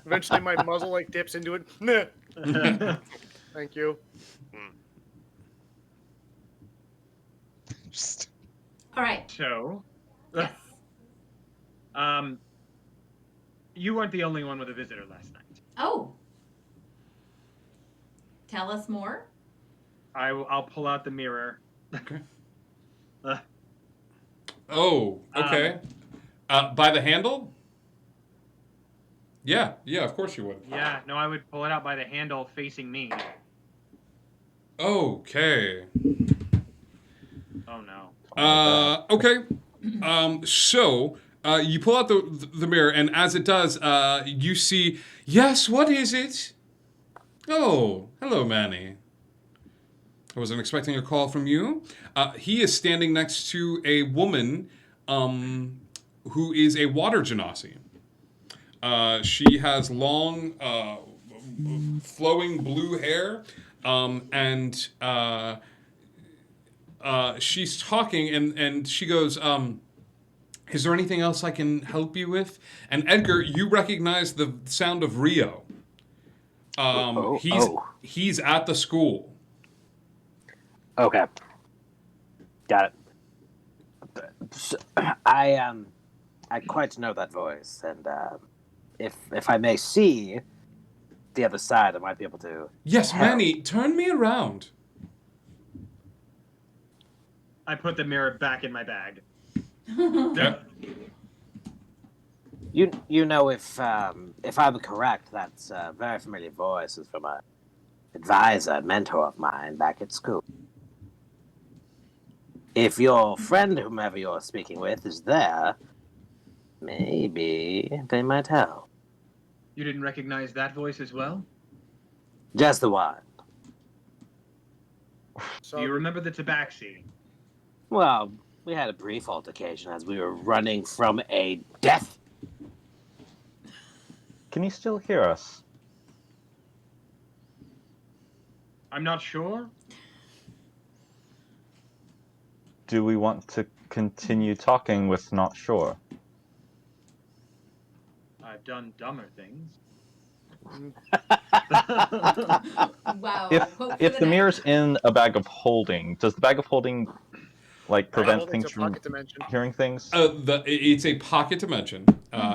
Eventually, my muzzle like dips into it. Nah. Thank you. Just... All right. So, Yes. you weren't the only one with a visitor last night. Oh. Tell us more. I'll pull out the mirror. Okay. Oh, okay. By the handle? Yeah, of course you would. Yeah, no, I would pull it out by the handle facing me. Okay. Oh no. Okay. So you pull out the mirror, and as it does, you see. Yes, what is it? Oh, hello, Manny. I wasn't expecting a call from you. He is standing next to a woman who is a water genasi. She has long, flowing blue hair, and she's talking, and she goes, is there anything else I can help you with? And Edgar, you recognize the sound of Rio. He's at the school. Okay. Got it. So, I quite know that voice, and if I may see the other side, I might be able to. Yes, help. Manny, turn me around. I put the mirror back in my bag. Okay. You know, if I'm correct, that's a very familiar voice. Is from a advisor, mentor of mine back at school. If your friend, whomever you're speaking with, is there, maybe they might help. You didn't recognize that voice as well? Just the one. Do you remember the tabaxi? Well, we had a brief altercation as we were running from a death. Can you still hear us? I'm not sure. Do we want to continue talking with not sure? I've done dumber things. Wow. If hope for if the the next- mirror's in a bag of holding, does the bag of holding like prevent Holding's things a from pocket dimension. hearing things? It's a pocket dimension,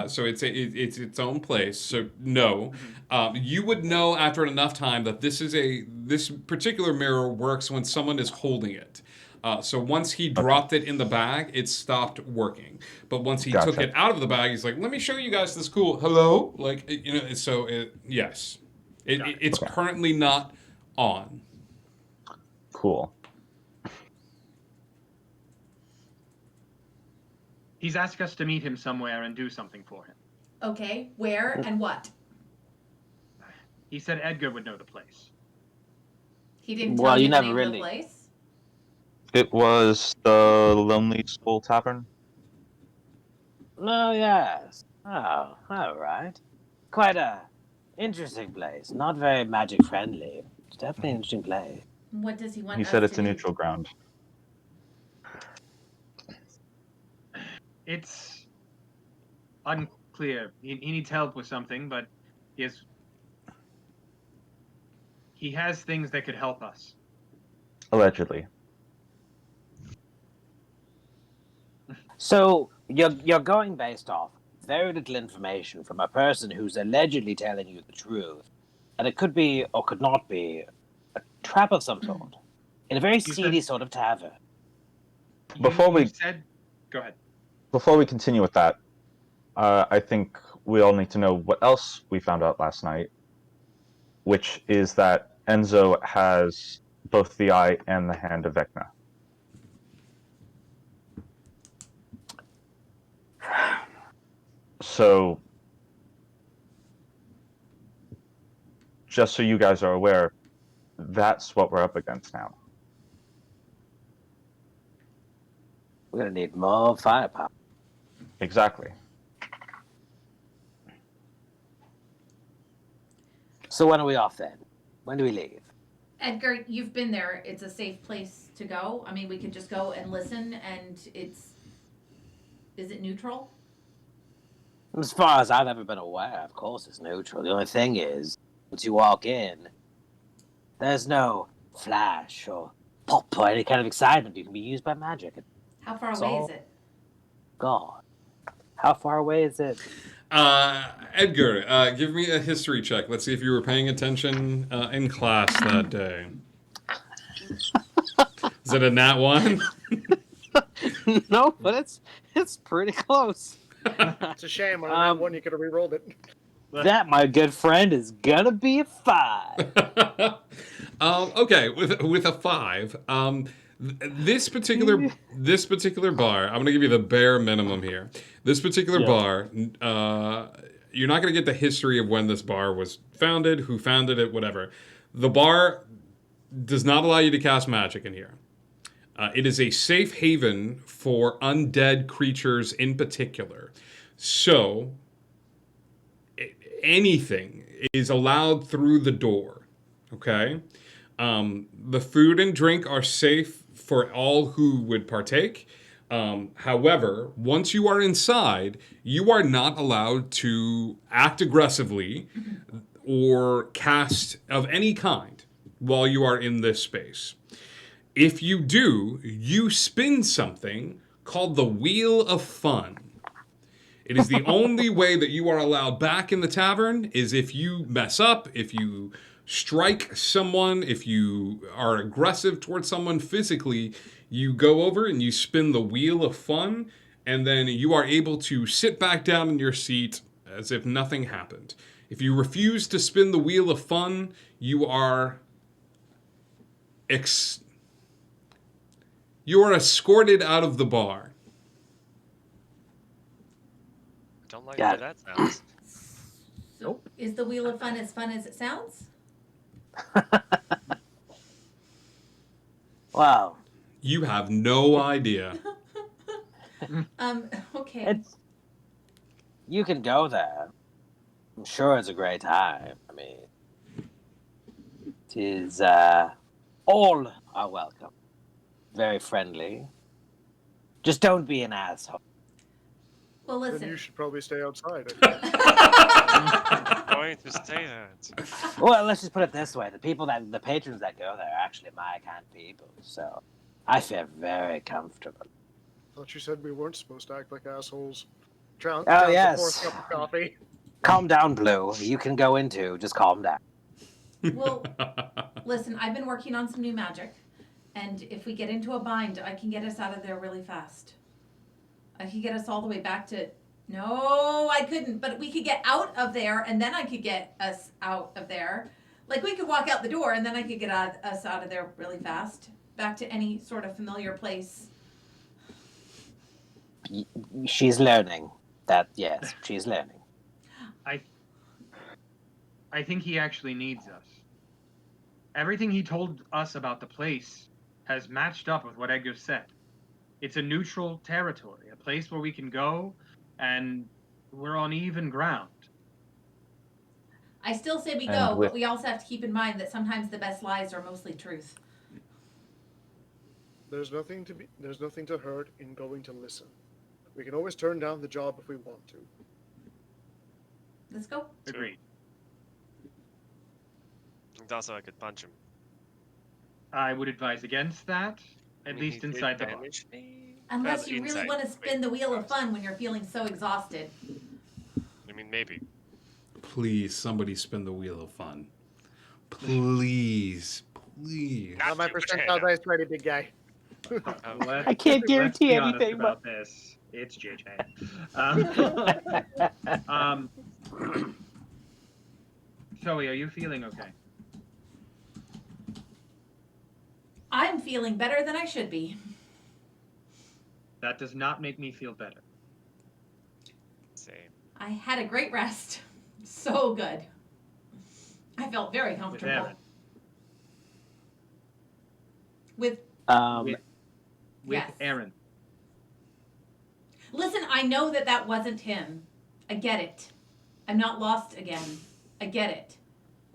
so it's its own place. So no, you would know after enough time that this particular mirror works when someone is holding it. So once he dropped it in the bag, it stopped working. But once he took Gotcha. it out of the bag, he's like, "Let me show you guys this cool hello." Like so yes, it's Okay. currently not on. Cool. He's asked us to meet him somewhere and do something for him. Okay, where and what? He said Edgar would know the place. He didn't Well, tell you you the never name of really- the place? It was the Lonely Skull Tavern. Oh, yes. Oh, all right. Quite a interesting place. Not very magic friendly. It's definitely an interesting place. What does he want He us said to it's a do? neutral ground. It's unclear. He needs help with something, but he has things that could help us. Allegedly. So you're going based off very little information from a person who's allegedly telling you the truth, and it could be or could not be a trap of some sort in a very seedy sort of tavern. Before we Go ahead. Before we continue with that, I think we all need to know what else we found out last night, which is that Enzo has both the eye and the hand of Vecna. So, just so you guys are aware, that's what we're up against now. We're gonna need more firepower. Exactly. So when are we off then? When do we leave? Edgar, you've been there. It's a safe place to go. I mean, we could just go and listen, and is it neutral? As far as I've ever been aware, of course it's neutral. The only thing is, once you walk in, there's no flash or pop or any kind of excitement. You can be used by magic. How far It's away all is it? gone. How far away is it? Edgar, give me a history check. Let's see if you were paying attention in class that day. Is it a nat 1? No, but it's pretty close. It's a shame. On that one, you could have re-rolled it. That, my good friend, is gonna be a 5. Okay, with a 5, this particular bar, I'm gonna give you the bare minimum here. This particular bar, you're not gonna get the history of when this bar was founded, who founded it, whatever. The bar does not allow you to cast magic in here. It is a safe haven for undead creatures in particular. So, anything is allowed through the door, okay? The food and drink are safe for all who would partake. However, once you are inside, you are not allowed to act aggressively or cast of any kind while you are in this space. If you do, you spin something called the Wheel of Fun. It is the only way that you are allowed back in the tavern is if you mess up, if you strike someone, if you are aggressive towards someone physically, you go over and you spin the Wheel of Fun, and then you are able to sit back down in your seat as if nothing happened. If you refuse to spin the Wheel of Fun, you are escorted out of the bar. Don't like how that sounds. Nope. Is the Wheel of Fun as it sounds? Wow. You have no idea. Okay. You can go there. I'm sure it's a great time. I mean, it is, all are welcome. Very friendly. Just don't be an asshole. Well, Then listen. you should probably stay outside. Going to say that. Well, let's just put it this way: the patrons that go there are actually my kind of people, so I feel very comfortable. Thought you said we weren't supposed to act like assholes. Down Oh, the yes. fourth cup of coffee. Calm down, Blue. You can go in too. Just calm down. Well, listen, I've been working on some new magic, and if we get into a bind, I can get us out of there really fast. I could get us all the way back to. No, I couldn't, but we could get out of there, and then I could get us out of there. Like, we could walk out the door, and then I could get us out of there really fast. Back to any sort of familiar place. She's learning. Yes, she's learning. I think he actually needs us. Everything he told us about the place has matched up with what Edgar said. It's a neutral territory, a place where we can go, and we're on even ground. I still say we And go, with- but we also have to keep in mind that sometimes the best lies are mostly truth. There's nothing to hurt in going to listen. We can always turn down the job if we want to. Let's go. Agreed. And also, I could punch him. I would advise against that, at mean, least he did inside the bar. damage me. Unless Well, you really inside. want to spin the wheel of fun when you're feeling so exhausted. I mean, maybe. Please, somebody spin the wheel of fun. Please, please. Not my percentile dice ready, big guy. I can't guarantee let's be honest anything, about this. It's JJ. Zoe, are you feeling okay? I'm feeling better than I should be. That does not make me feel better. Same. I had a great rest. So good. I felt very With comfortable. Aaron. With With yes. Aaron. Listen, I know that wasn't him. I get it. I'm not lost again. I get it.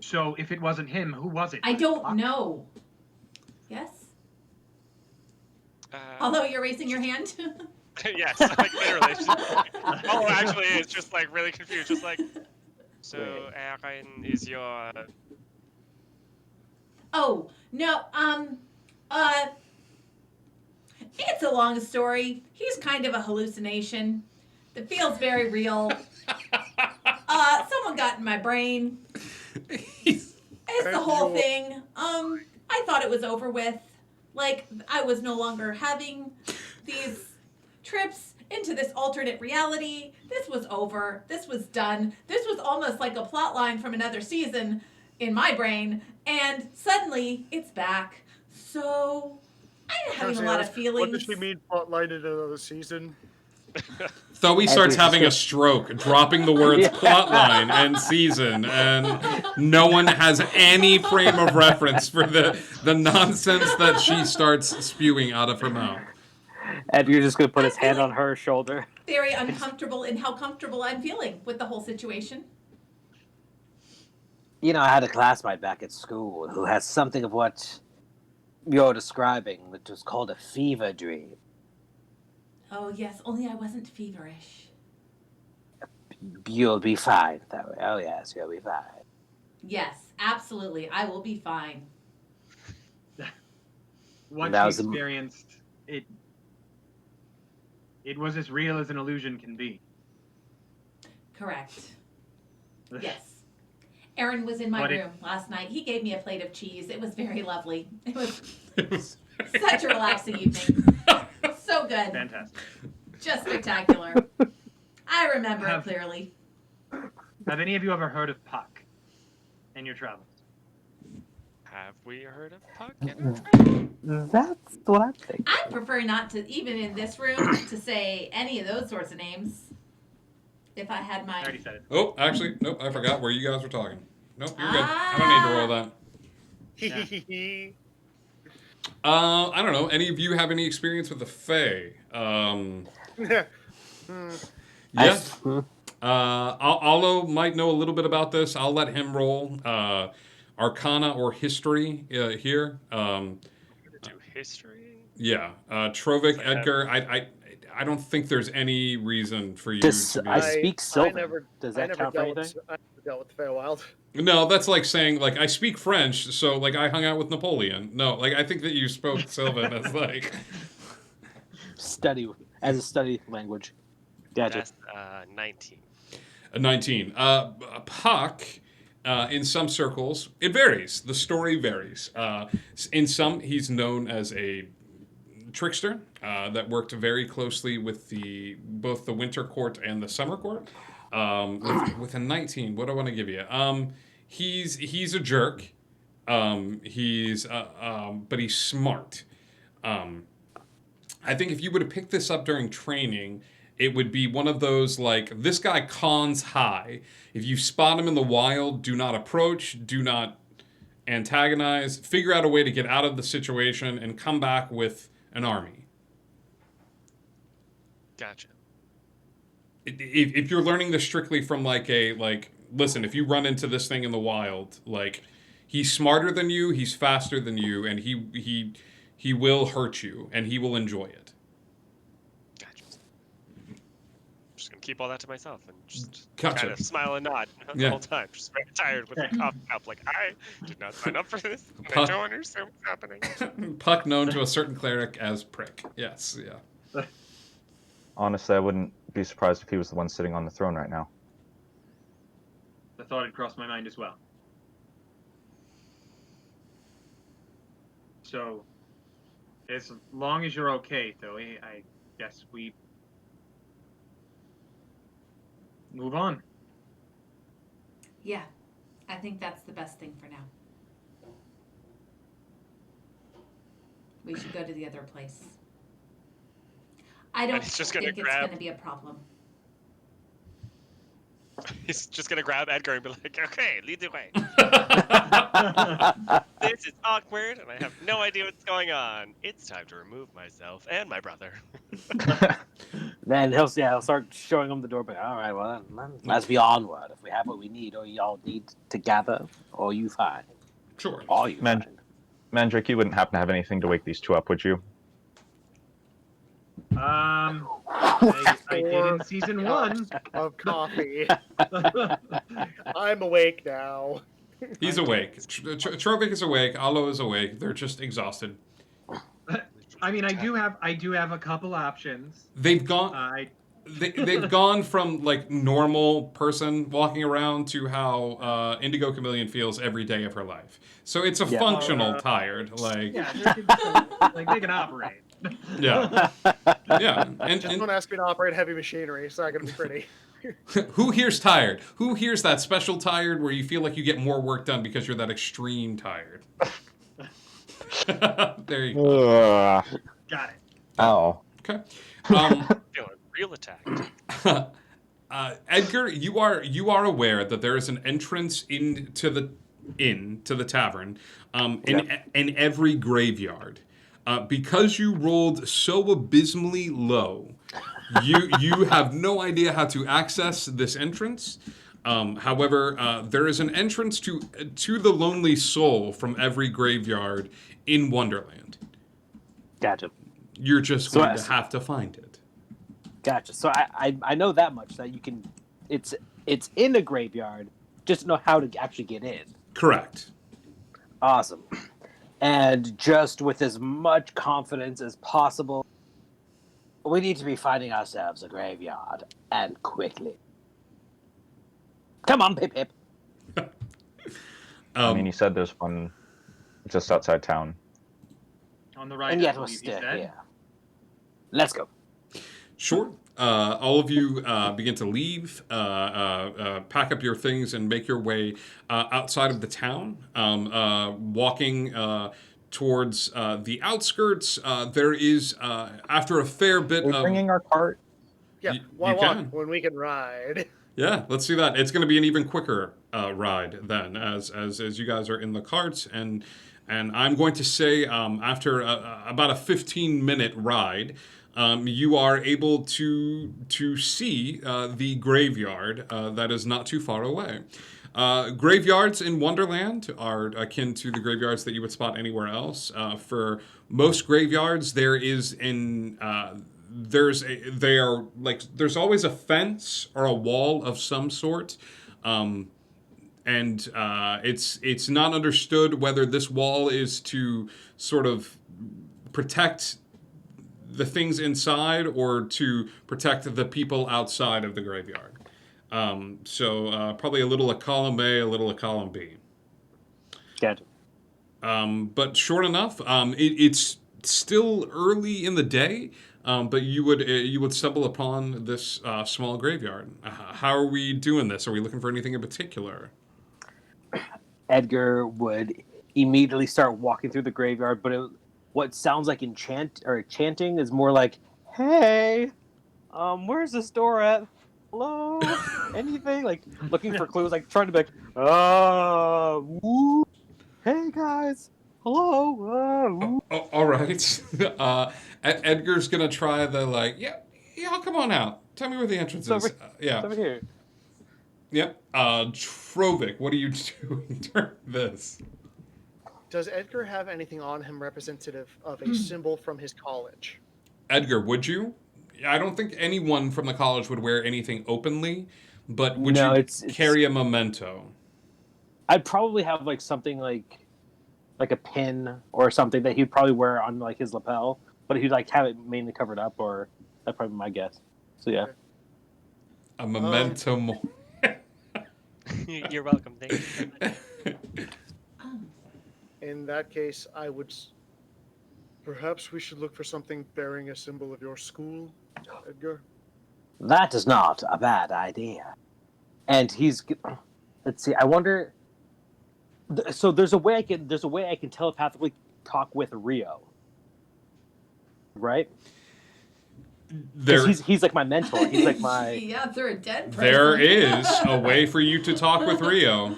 So if it wasn't him, who was it? I don't know. Yes? Although you're raising your hand? Yes, like literally. It's just, oh, actually, it's just like really confused. Just like, so Aaron is your. Oh, no, it's a long story. He's kind of a hallucination that feels very real. Someone got in my brain. It's the whole thing. I thought it was over with. Like, I was no longer having these trips into this alternate reality. This was over. This was done. This was almost like a plot line from another season in my brain. And suddenly, it's back. So, I'm having a lot of feelings. What does she mean, plotline in another season? Zoe starts Edgar, having a just- stroke, dropping the words Yeah. plotline and season, and no one has any frame of reference for the nonsense that she starts spewing out of her mouth. Edgar's just gonna put his hand on her shoulder. Very uncomfortable in how comfortable I'm feeling with the whole situation. You know, I had a classmate back at school who has something of what you're describing, which was called a fever dream. Oh, yes, only I wasn't feverish. You'll be fine, though. Oh, yes, you'll be fine. Yes, absolutely. I will be fine. What That she was a- experienced, it was as real as an illusion can be. Correct. Yes. Aaron was in my But it- room last night. He gave me a plate of cheese. It was very lovely. It was such a relaxing evening. So good. Fantastic. Just spectacular. I remember it Have- clearly. Have any of you ever heard of Puck in your travels? Have we heard of Puck? That's what I'm thinking. I prefer not to, even in this room, to say any of those sorts of names. If I had I my. already said it. Oh, actually, nope, I forgot where you guys were talking. Nope, you're good. I don't need to roll that. I don't know. Any of you have any experience with the Fae? Yes. Allo might know a little bit about this. I'll let him roll. Arcana or history here. Do history? Yeah. Trovic, Edgar. I don't think there's any reason for you Does to be. I speak Sylvan? I Does that never count for dealt with, anything? I never dealt with the Feywild. No, that's like saying like I speak French, so like I hung out with Napoleon. No, like I think that you spoke Sylvan as like Study as a study language. Gotcha. That's 19. a 19. Puck. In some circles, it varies. The story varies. In some, he's known as a trickster that worked very closely with both the Winter Court and the Summer Court. With a 19, what do I want to give you? He's a jerk. But he's smart. I think if you would have picked this up during training, it would be one of those like, this guy cons high. If you spot him in the wild, do not approach, do not antagonize, figure out a way to get out of the situation and come back with an army. Gotcha. If you're learning this strictly from listen, if you run into this thing in the wild, like, he's smarter than you, he's faster than you, and he will hurt you, and he will enjoy it. Just gonna keep all that to myself and just Gotcha. kind of smile and nod the whole time. Just very tired with my coffee cup. Like, I did not sign up for this. And I don't understand what's happening. Puck known to a certain cleric as Prick. Yes, yeah. Honestly, I wouldn't be surprised if he was the one sitting on the throne right now. The thought had crossed my mind as well. So, as long as you're okay, Thoey, I guess we move on. Yeah, I think that's the best thing for now. We should go to the other place. I don't he's just think gonna it's grab- going to be a problem. He's just gonna grab Edgar and be like, "Okay, lead the way." This is awkward, and I have no idea what's going on. It's time to remove myself and my brother. Then he'll start showing him the door. But all right, well, then, let's be onward. If we have what we need, or y'all need to gather, or you find. Sure. All you find. Mandrake, you wouldn't happen to have anything to wake these two up, would you? I did in season 1 of coffee. I'm awake now. He's awake. Trovik is awake. Alo is awake. They're just exhausted. I mean, I do have a couple options. They've gone. They've gone from like normal person walking around to how Indigo Chameleon feels every day of her life. So it's a functional tired. Like Yeah, they can operate. Yeah. Yeah. And don't ask me to operate heavy machinery. It's not going to be pretty. who here's tired? Who here's that special tired where you feel like you get more work done because you're that extreme tired? There you go. Got it. Oh. Okay. Feeling real attacked. Edgar, you are aware that there is an entrance into the tavern in every graveyard. Because you rolled so abysmally low, you have no idea how to access this entrance. However, there is an entrance to the Lonely Soul from every graveyard in Wonderland. Gotcha. You're just going to have to find it. Gotcha. So I know that much, that you can. It's in a graveyard. Just know how to actually get in. Correct. Awesome. And just with as much confidence as possible, we need to be finding ourselves a graveyard, and quickly. Come on, Pip Pip. I mean, you said there's one just outside town. On the right. And yet I we're believe you still said. here. Let's go. Sure. All of you begin to leave, pack up your things, and make your way outside of the town. Walking towards the outskirts, there is, after a fair bit We're of... bringing our cart. Yeah, You why can. not? When we can ride. Yeah, let's do that. It's going to be an even quicker ride then, as you guys are in the carts, and I'm going to say after about a 15-minute ride, you are able to see the graveyard that is not too far away. Graveyards in Wonderland are akin to the graveyards that you would spot anywhere else. For most graveyards, there is there's always a fence or a wall of some sort, and it's not understood whether this wall is to sort of protect the things inside or to protect the people outside of the graveyard. So probably a little of column A, a little of column B. Good. But short enough, it's still early in the day, but you would stumble upon this small graveyard. How are we doing this? Are we looking for anything in particular? Edgar would immediately start walking through the graveyard, but what sounds like chanting is more like, "Hey, where's this door at? Hello, anything?" Like looking for clues, like trying to be like, woo. Hey guys, hello. All right. Edgar's gonna try the yeah. Come on out. Tell me where the entrance is. It's over here. Yep. Trovik, what are you doing during this? Does Edgar have anything on him representative of a symbol from his college? Edgar, would you? I don't think anyone from the college would wear anything openly, but would you carry a memento? I'd probably have like something like a pin or something that he'd probably wear on like his lapel, but he'd like have it mainly covered up, or that's probably my guess. So yeah. A memento. You're welcome. Thank you. In that case, I would. Perhaps we should look for something bearing a symbol of your school, Edgar. That is not a bad idea. And he's. Let's see. I wonder. So there's a way I can telepathically talk with Rio. Right. He's like my mentor. He's like my. Yeah, they're a dead person. There is a way for you to talk with Rio.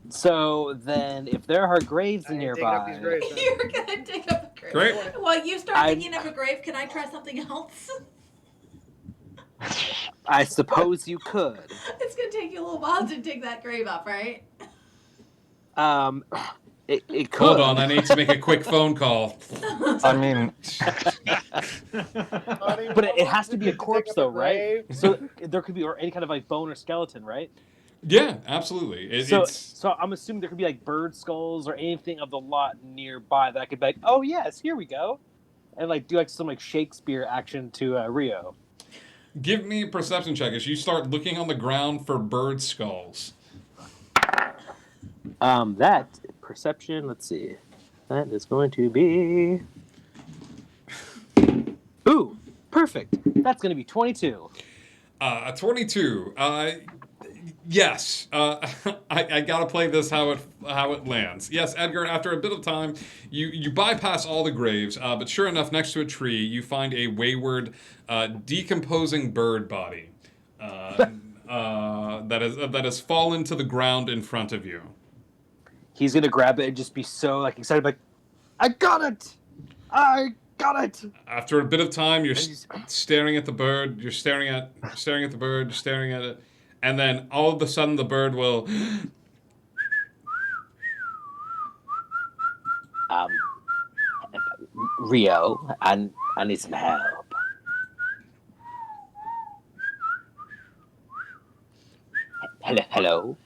So then, if there are graves nearby, You're gonna dig up a grave. Great. While you start digging up a grave, can I try something else? I suppose you could. It's gonna take you a little while to dig that grave up, right? It could. Hold on, I need to make a quick phone call. I mean, but it has to be a corpse, though, right? So there could be or any kind of like bone or skeleton, right? Yeah, absolutely. So I'm assuming there could be like bird skulls or anything of the lot nearby that I could be like, oh yes, here we go, and like do like some like Shakespeare action to Rio. Give me a perception check as you start looking on the ground for bird skulls. That perception. Let's see. That is going to be. Ooh, perfect. That's going to be 22. 22. Yes, I gotta play this how it lands. Yes, Edgar. After a bit of time, you bypass all the graves, but sure enough, next to a tree, you find a wayward, decomposing bird body that has fallen to the ground in front of you. He's gonna grab it and just be so like excited, like, I got it! I got it! After a bit of time, you're staring at the bird. You're staring at the bird. You're staring at it. And then all of a sudden the bird will... Rio, I need some help. Hello?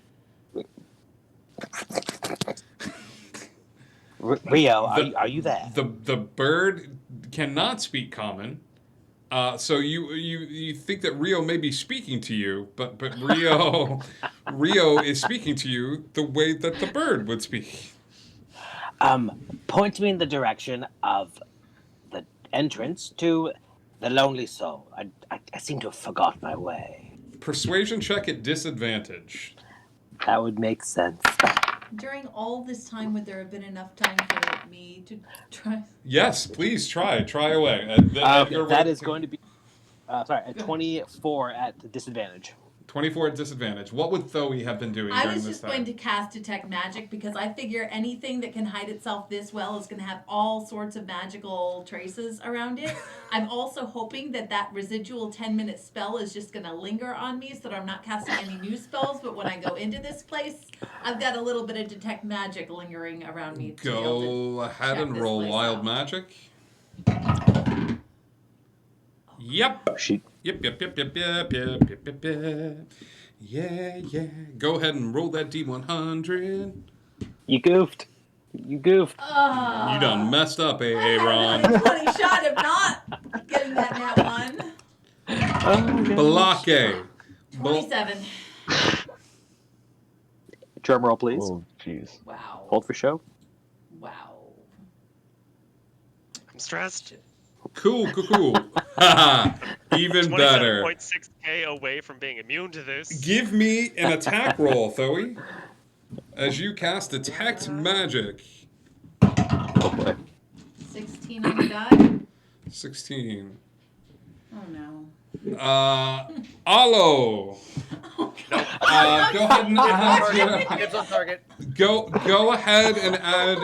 Rio, are you there? The bird cannot speak common. So you think that Rio may be speaking to you, but Rio is speaking to you the way that the bird would speak. Point me in the direction of the entrance to the Lonely Soul. I seem to have forgot my way. Persuasion check at disadvantage. That would make sense. During all this time, would there have been enough time for me to try? Yes, please try away. That is going to be, a 24 at disadvantage. 24 at disadvantage. What would Thoe have been doing during this time? I was just going to cast Detect Magic because I figure anything that can hide itself this well is going to have all sorts of magical traces around it. I'm also hoping that residual 10-minute spell is just going to linger on me so that I'm not casting any new spells, but when I go into this place, I've got a little bit of Detect Magic lingering around me. Go ahead and roll Wild Magic. Yep. She. Yep. Yeah. Go ahead and roll that D100. You goofed. You goofed. You done messed up, I Aaron. had a 20 shot of not getting that nat one. Blake. 27. Drum roll, please. Oh, jeez. Wow. Hold for show. Wow. I'm stressed. Cool. Even better. 27.6k away from being immune to this. Give me an attack roll, Thoey. As you cast Detect Magic. Oh boy. 16 on the die. 16. Oh no. Alo. Go ahead and add your, It's on target. go ahead and add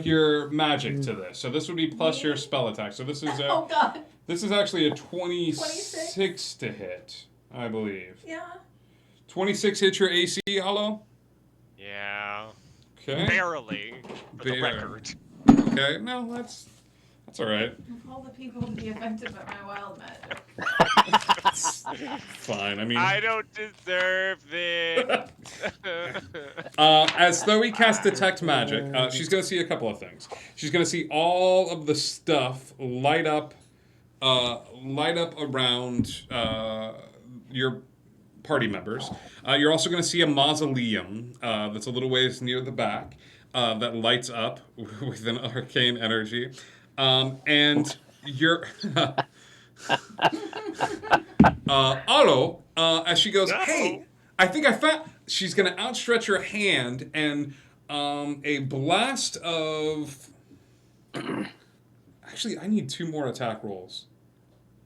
your magic to this. So this would be plus your spell attack. So this is Oh god. this is actually a 26 to hit, I believe. Yeah. 26 hits your AC, Alo? Yeah. Okay. Barely. For the Barely. record. Okay, no, that's all right. Of all the people to be affected by my wild magic. Fine. I mean, I don't deserve this. as Thoey casts Detect Magic, she's going to see a couple of things. She's going to see all of the stuff light up around your party members. You're also going to see a mausoleum that's a little ways near the back that lights up with an arcane energy. And you're... Alo, as she goes, hey, I think I found... She's going to outstretch her hand, and a blast of... Actually, I need 2 more attack rolls.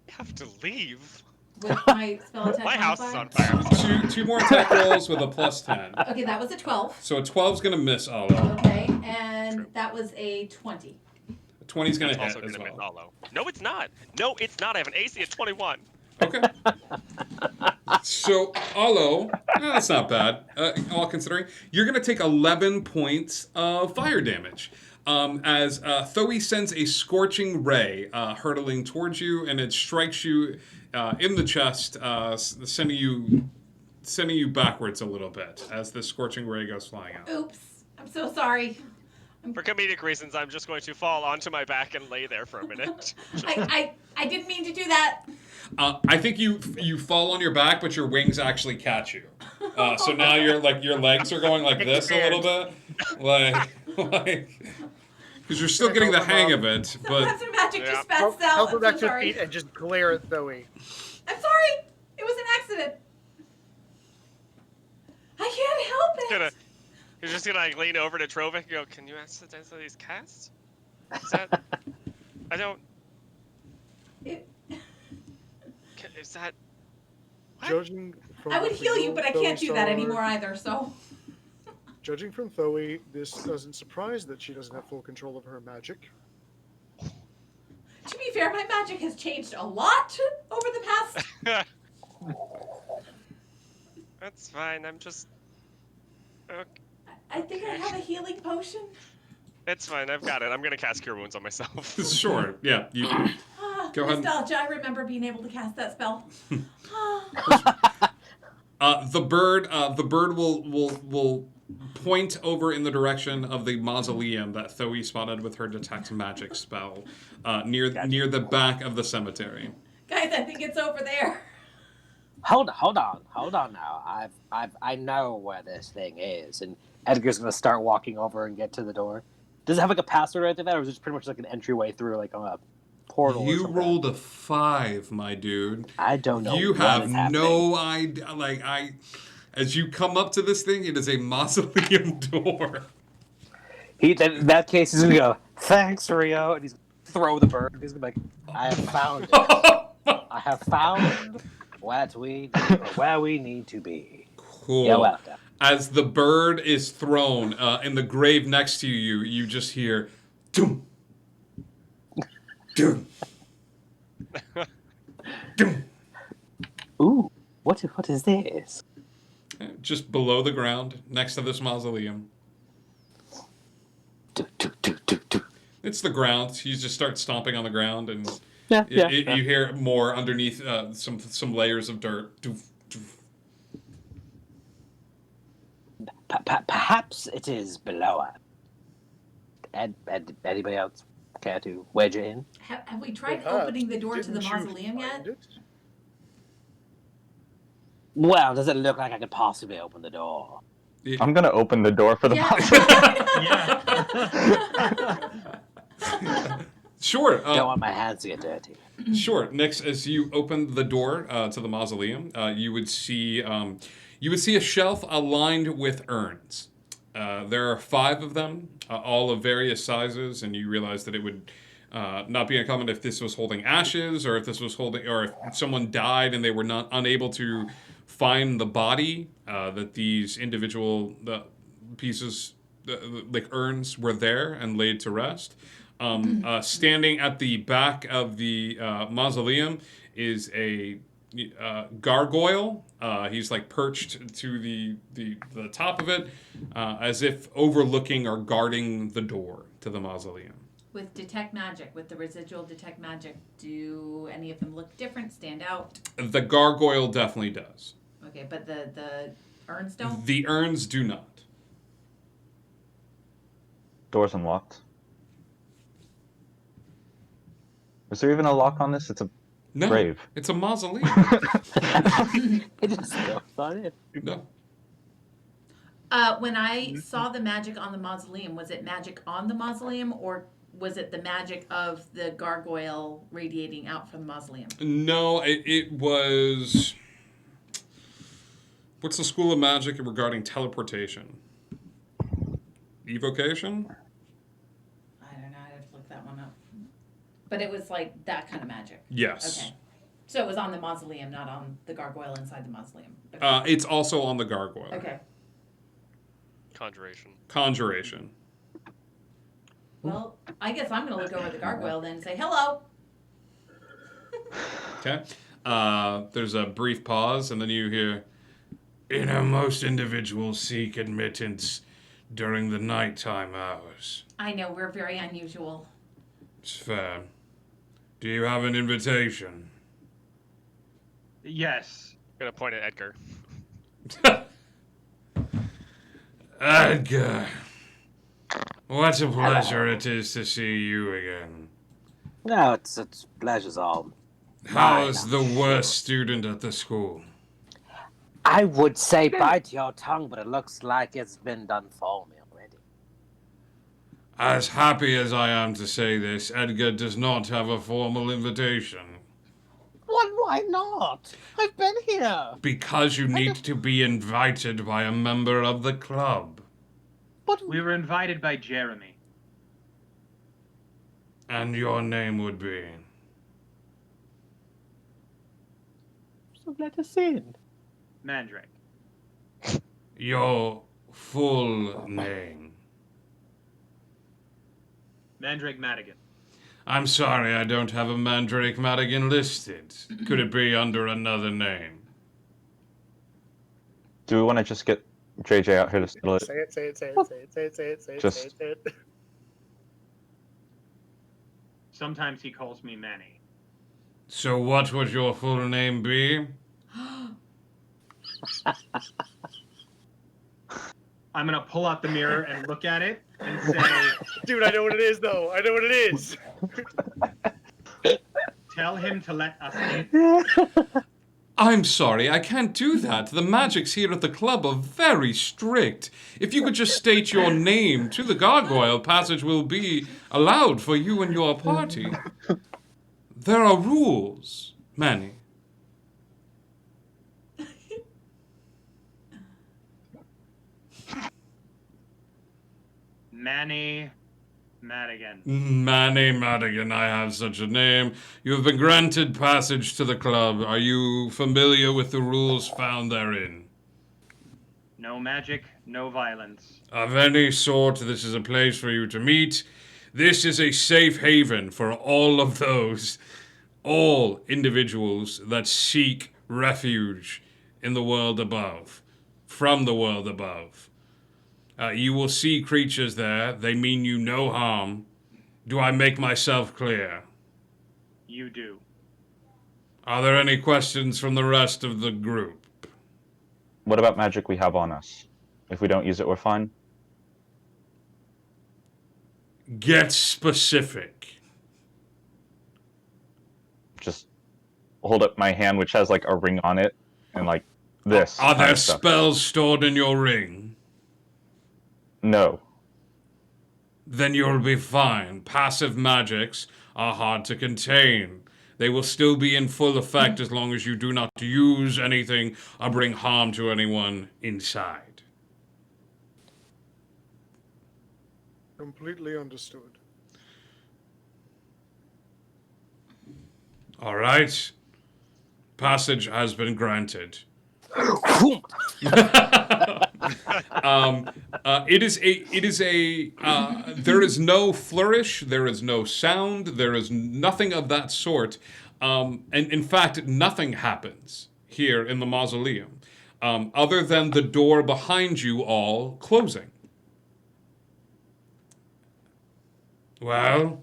I have to leave. With my spell attack My house is modifier? on fire. Two more attack rolls with a plus 10. Okay, that was a 12. So a 12's going to miss Alo. Okay, and that was a 20. A 20's going to That's hit also as gonna miss well. Alo. No, it's not. No, it's not. I have an AC at 21. Okay. So, Alo, that's not bad, all considering. You're going to take 11 points of fire damage. As Thoey sends a scorching ray hurtling towards you, and it strikes you in the chest, sending you backwards a little bit as the scorching ray goes flying out. Oops. I'm so sorry. For comedic reasons, I'm just going to fall onto my back and lay there for a minute. I didn't mean to do that. I think you fall on your back, but your wings actually catch you. So now your legs are going like this a little bit, like because you're still getting the hang of it. But Professor Magic just passed Help out. her I'm back so to her sorry. feet and just glare at Zoe. I'm sorry. It was an accident. I can't help it. You're just gonna like lean over to Trovik and go, "Can you accidentally cast? Is that? I don't. Is that? What? Judging from I would what heal you, but I Zoe can't do that saw- anymore either. So. Judging from Thoe, this doesn't surprise that she doesn't have full control of her magic. To be fair, my magic has changed a lot over the past. That's fine. I'm just. Okay. I think I have a healing potion. It's fine. I've got it. I'm gonna cast Cure Wounds on myself. Sure. Yeah. You go ahead. Nostalgia. I remember being able to cast that spell. The bird will point over in the direction of the mausoleum that Thoe spotted with her detect magic spell, near the back of the cemetery. Guys, I think it's over there. Hold on now. I know where this thing is, and Edgar's gonna start walking over and get to the door. Does it have like a password right there, or is it just pretty much like an entryway through like a portal? You rolled a 5, my dude. I don't know. You what have is happening. no idea. As you come up to this thing, it is a mausoleum door. In that case, he's gonna go, "Thanks, Rio," and he's gonna throw the bird. He's gonna be like, "I have found it. I have found where we need to be." Cool. You're welcome. As the bird is thrown in the grave next to you, you just hear, "Doom, doom, doom." Ooh, what is this? Just below the ground, next to this mausoleum. It's the ground. You just start stomping on the ground, and Yeah, you hear more underneath some layers of dirt. Doof, doof. Perhaps it is below us. Anybody else care to wedge it in? Have we tried Perhaps. opening the door to the Didn't you mausoleum yet? find it? Well, does it look like I could possibly open the door? I'm gonna open the door for the Sure. Don't want my hands to get dirty. Sure. Next, as you open the door to the mausoleum, you would see a shelf aligned with urns. There are 5 of them, all of various sizes, and you realize that it would not be uncommon if this was holding ashes, or if this was holding, or if someone died and they were not unable to find the body, that these individual pieces, like urns, were there and laid to rest. Standing at the back of the mausoleum is a gargoyle. He's like perched to the top of it, as if overlooking or guarding the door to the mausoleum. With detect magic, with the residual detect magic, do any of them look different, stand out? The gargoyle definitely does. Okay, but the urns don't? The urns do not. Door's unlocked. Is there even a lock on this? It's a No, grave. it's a mausoleum. It just goes on it. No. When I saw the magic on the mausoleum, was it magic on the mausoleum, or was it the magic of the gargoyle radiating out from the mausoleum? No, it was... What's the school of magic regarding teleportation? Evocation? I don't know. I'd have to look that one up. But it was like that kind of magic. Yes. Okay. So it was on the mausoleum, not on the gargoyle inside the mausoleum. Okay. It's also on the gargoyle. Okay. Conjuration. Well, I guess I'm going to look over at the gargoyle then and say, hello. Okay. There's a brief pause, and then you hear, most individuals seek admittance during the nighttime hours. I know, we're very unusual. It's fair. Do you have an invitation? Yes. I'm gonna point at Edgar. Edgar, what a pleasure it is to see you again. No, it's pleasure's all. How's the worst student at the school? I would say bite your tongue, but it looks like it's been done for me already. As happy as I am to say this, Edgar does not have a formal invitation. Why not? I've been here. Because you need to be invited by a member of the club. But we were invited by Jeremy. And your name would be? So let us in. Mandrake. Your full name? Mandrake Madigan. I'm sorry, I don't have a Mandrake Madigan listed. Could it be under another name? Do we want to just get JJ out here to settle it? Say it, say it, say it, say it, say it, say it, say it, Just- say it, say it. Sometimes he calls me Manny. So what would your full name be? I'm gonna pull out the mirror and look at it and say, Dude, I know what it is, though. I know what it is. tell him to let us in. I'm sorry, I can't do that. The magics here at the club are very strict. If you could just state your name to the gargoyle, passage will be allowed for you and your party. There are rules, Manny. Manny Madigan. Manny Madigan, I have such a name. You have been granted passage to the club. Are you familiar with the rules found therein? No magic, no violence. Of any sort, this is a place for you to meet. This is a safe haven for all individuals that seek refuge in the world above, from the world above. You will see creatures there. They mean you no harm. Do I make myself clear? You do. Are there any questions from the rest of the group? What about magic we have on us? If we don't use it, we're fine. Get specific. Just hold up my hand, which has like a ring on it, and like this. Are kind there of stuff. spells stored in your ring? No. Then you'll be fine. Passive magics are hard to contain. They will still be in full effect as long as you do not use anything or bring harm to anyone inside. Completely understood. All right. Passage has been granted. There is no flourish, there is no sound, there is nothing of that sort. And in fact, nothing happens here in the mausoleum, other than the door behind you all closing. Well,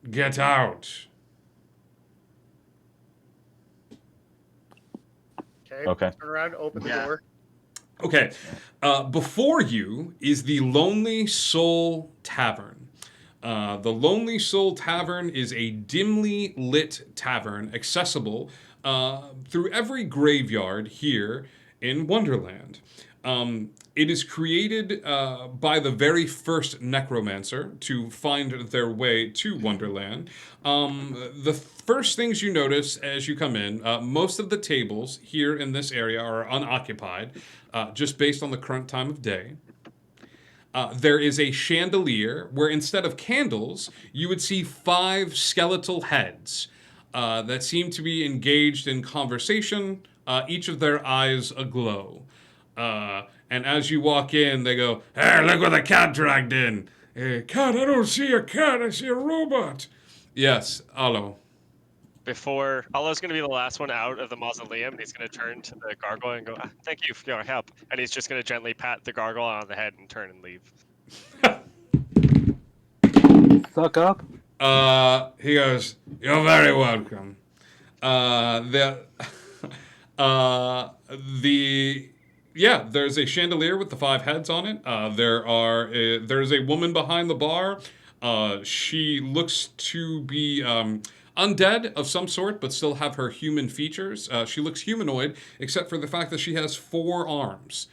get out. Okay. Turn around, open the door. Okay. Before you is the Lonely Soul Tavern. The Lonely Soul Tavern is a dimly lit tavern accessible through every graveyard here in Wonderland. It is created by the very first necromancer to find their way to Wonderland. The first things you notice as you come in, most of the tables here in this area are unoccupied, just based on the current time of day. There is a chandelier where instead of candles, you would see 5 skeletal heads that seem to be engaged in conversation, each of their eyes aglow. And as you walk in, they go, "Hey, look what the cat dragged in." "Cat, I don't see a cat, I see a robot." Yes, Alo. Before Allah's going to be the last one out of the mausoleum, and he's going to turn to the gargoyle and go, "Thank you for your help." And he's just going to gently pat the gargoyle on the head and turn and leave. Fuck up. He goes, "You're very welcome." There's a chandelier with the 5 heads on it. There's a woman behind the bar. She looks to be undead of some sort, but still have her human features. She looks humanoid, except for the fact that she has 4 arms.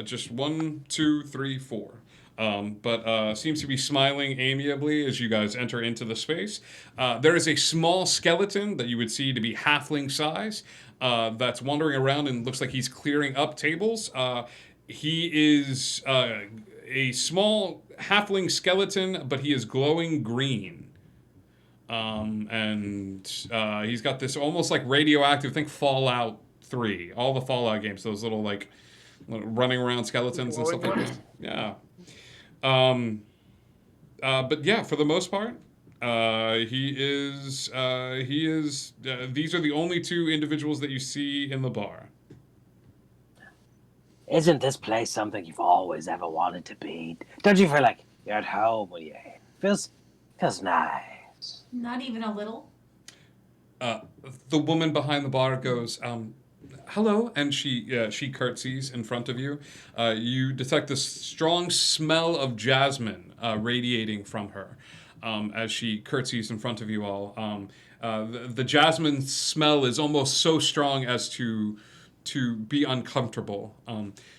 Just 1, 2, 3, 4. But seems to be smiling amiably as you guys enter into the space. There is a small skeleton that you would see to be halfling size that's wandering around and looks like he's clearing up tables. He is a small halfling skeleton, but he is glowing green. And he's got this almost like radioactive, think Fallout 3, all the Fallout games, those little like running around skeletons and stuff like that. Yeah. But yeah, for the most part, these are the only 2 individuals that you see in the bar. Isn't this place something you've always ever wanted to be? Don't you feel like you're at home when you're here? Feels nice. Not even a little. The woman behind the bar goes, "Hello," and she curtsies in front of you. You detect this strong smell of jasmine radiating from her as she curtsies in front of you all. The jasmine smell is almost so strong as to be uncomfortable.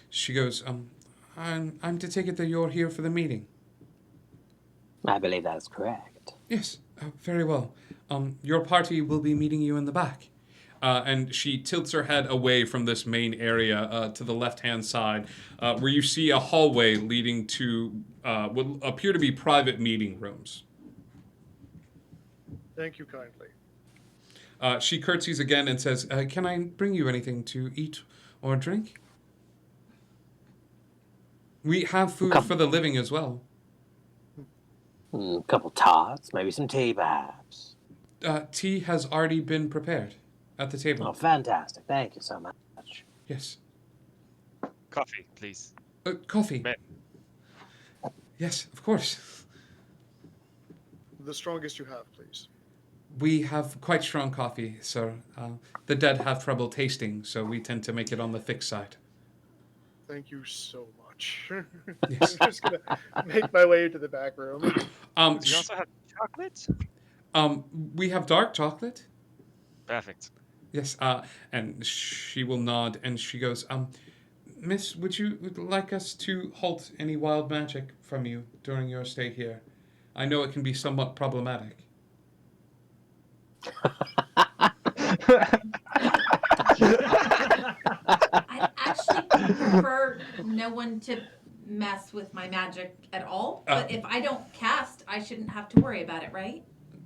She goes, I'm to take it that you're here for the meeting." I believe that is correct. "Yes, very well. Your party will be meeting you in the back." And she tilts her head away from this main area to the left-hand side, where you see a hallway leading to what appear to be private meeting rooms. Thank you kindly. She curtsies again and says, "Can I bring you anything to eat or drink? We have food for the living as well." A couple tarts, maybe some tea, perhaps. Tea has already been prepared at the table. Oh, fantastic. Thank you so much. Yes. Coffee, please. Coffee. Man. Yes, of course. the strongest you have, please. We have quite strong coffee, sir. The dead have trouble tasting, so we tend to make it on the thick side. Thank you so much. Yes. I'm just gonna make my way into the back room. Do you also have chocolate? We have dark chocolate. Perfect. Yes, and she will nod, and she goes, Miss, would you like us to halt any wild magic from you during your stay here? I know it can be somewhat problematic. I actually prefer no one to mess with my magic at all. But if I don't cast, I shouldn't have to worry about it, right?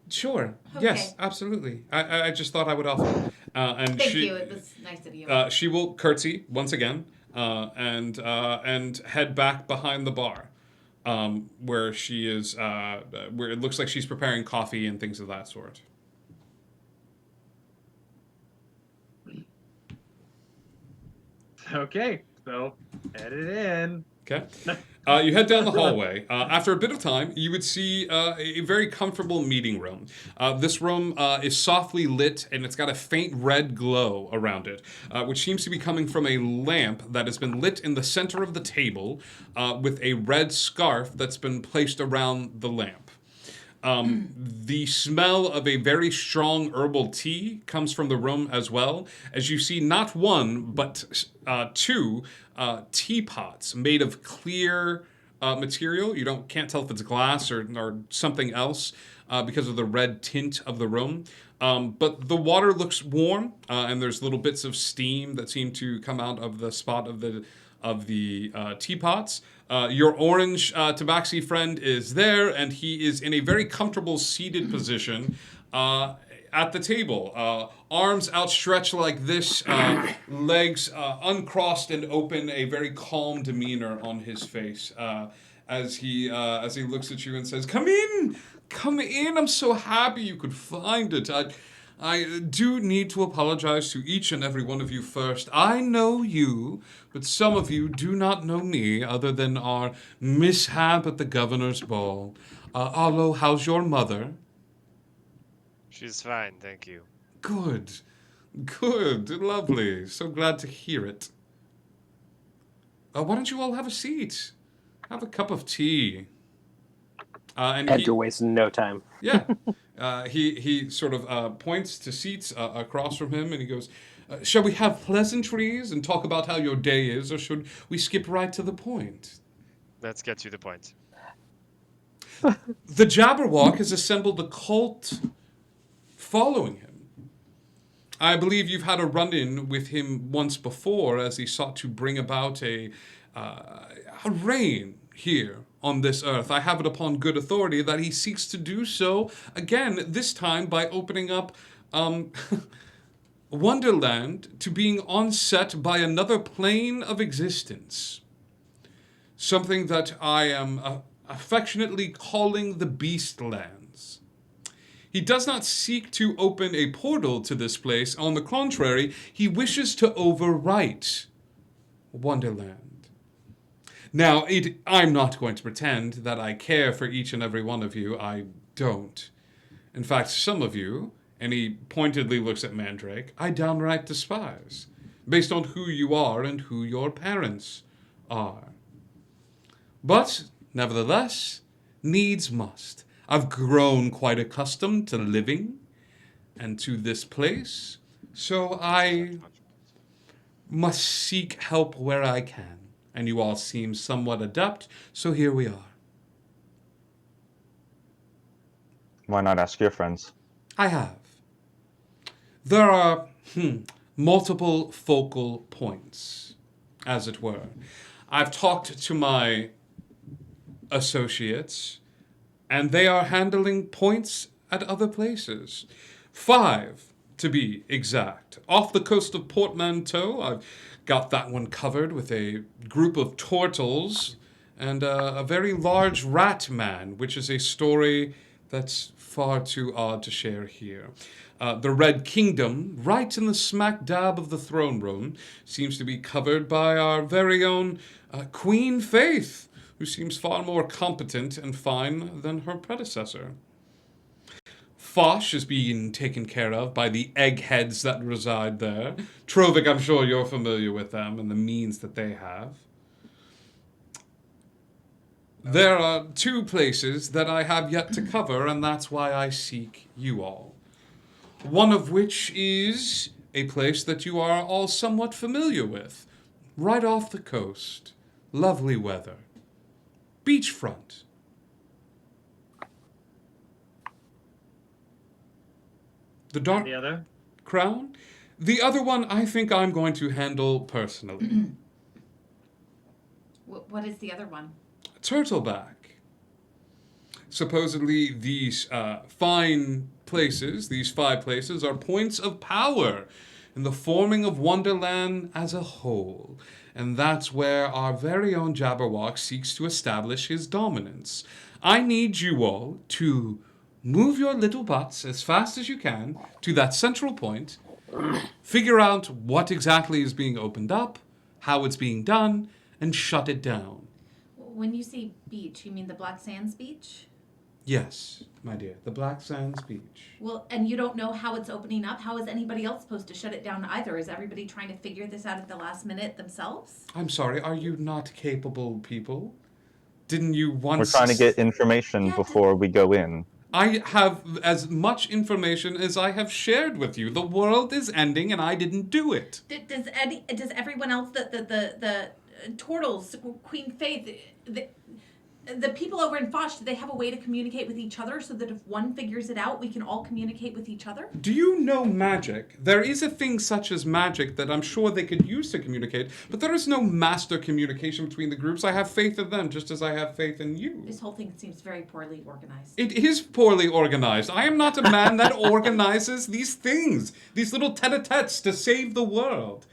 Sure. Okay. Yes, absolutely. I just thought I would offer. And Thank she, you. It was nice of you. She will curtsy once again and head back behind the bar, where she is, where it looks like she's preparing coffee and things of that sort. Okay, so headed in. Okay. You head down the hallway. After a bit of time, you would see a very comfortable meeting room. This room is softly lit, and it's got a faint red glow around it, which seems to be coming from a lamp that has been lit in the center of the table with a red scarf that's been placed around the lamp. The smell of a very strong herbal tea comes from the room as well, as you see not one, but two teapots made of clear material. You can't tell if it's glass or something else because of the red tint of the room. But the water looks warm, and there's little bits of steam that seem to come out of the spot of the teapots. Your orange tabaxi friend is there, and he is in a very comfortable seated position at the table. Arms outstretched like this, legs uncrossed and open, a very calm demeanor on his face as he looks at you and says, Come in! I'm so happy you could find it. I do need to apologize to each and every one of you first. I know you, but some of you do not know me other than our mishap at the governor's ball. Arlo, how's your mother? She's fine, thank you. Good. Lovely. So glad to hear it. Why don't you all have a seat? Have a cup of tea. Edgar wastes no time. Yeah. He sort of points to seats across from him, and he goes, shall we have pleasantries and talk about how your day is, or should we skip right to the point? Let's get to the point. The Jabberwock has assembled a cult following him. I believe you've had a run-in with him once before as he sought to bring about a reign here on this earth. I have it upon good authority that he seeks to do so again, this time by opening up Wonderland to being onset by another plane of existence. Something that I am affectionately calling the Beastlands. He does not seek to open a portal to this place. On the contrary, he wishes to overwrite Wonderland. Now, I'm not going to pretend that I care for each and every one of you. I don't. In fact, some of you, and he pointedly looks at Mandrake, I downright despise, based on who you are and who your parents are. But, nevertheless, needs must. I've grown quite accustomed to living and to this place, so I must seek help where I can. And you all seem somewhat adept, so here we are. Why not ask your friends? I have. There are multiple focal points, as it were. I've talked to my associates, and they are handling points at other places. 5, to be exact. Off the coast of Portmanteau, I've got that one covered with a group of turtles and a very large rat man, which is a story that's far too odd to share here. The Red Kingdom, right in the smack dab of the throne room, seems to be covered by our very own Queen Faith, who seems far more competent and fine than her predecessor. Fosh is being taken care of by the eggheads that reside there. Trovik, I'm sure you're familiar with them and the means that they have. There are 2 places that I have yet to cover, and that's why I seek you all. One of which is a place that you are all somewhat familiar with, right off the coast. Lovely weather. Beachfront. The Dark The other? Crown? The other one I think I'm going to handle personally. What is the other one? Turtleback. Supposedly these fine places, these 5 places, are points of power in the forming of Wonderland as a whole. And that's where our very own Jabberwock seeks to establish his dominance. I need you all to move your little butts as fast as you can to that central point, figure out what exactly is being opened up, how it's being done, and shut it down. When you say beach, you mean the Black Sands beach? Yes, my dear, the Black Sands Beach. Well, and you don't know how it's opening up? How is anybody else supposed to shut it down either? Is everybody trying to figure this out at the last minute themselves? I'm sorry, are you not capable people? Didn't you once... We're trying to get information before we go in. I have as much information as I have shared with you. The world is ending and I didn't do it. Does everyone else, the Turtles, Queen Faith, the people over in Fosh, do they have a way to communicate with each other so that if one figures it out, we can all communicate with each other? Do you know magic? There is a thing such as magic that I'm sure they could use to communicate, but there is no master communication between the groups. I have faith in them just as I have faith in you. This whole thing seems very poorly organized. It is poorly organized. I am not a man that organizes these things, these little tete-a-tetes to save the world.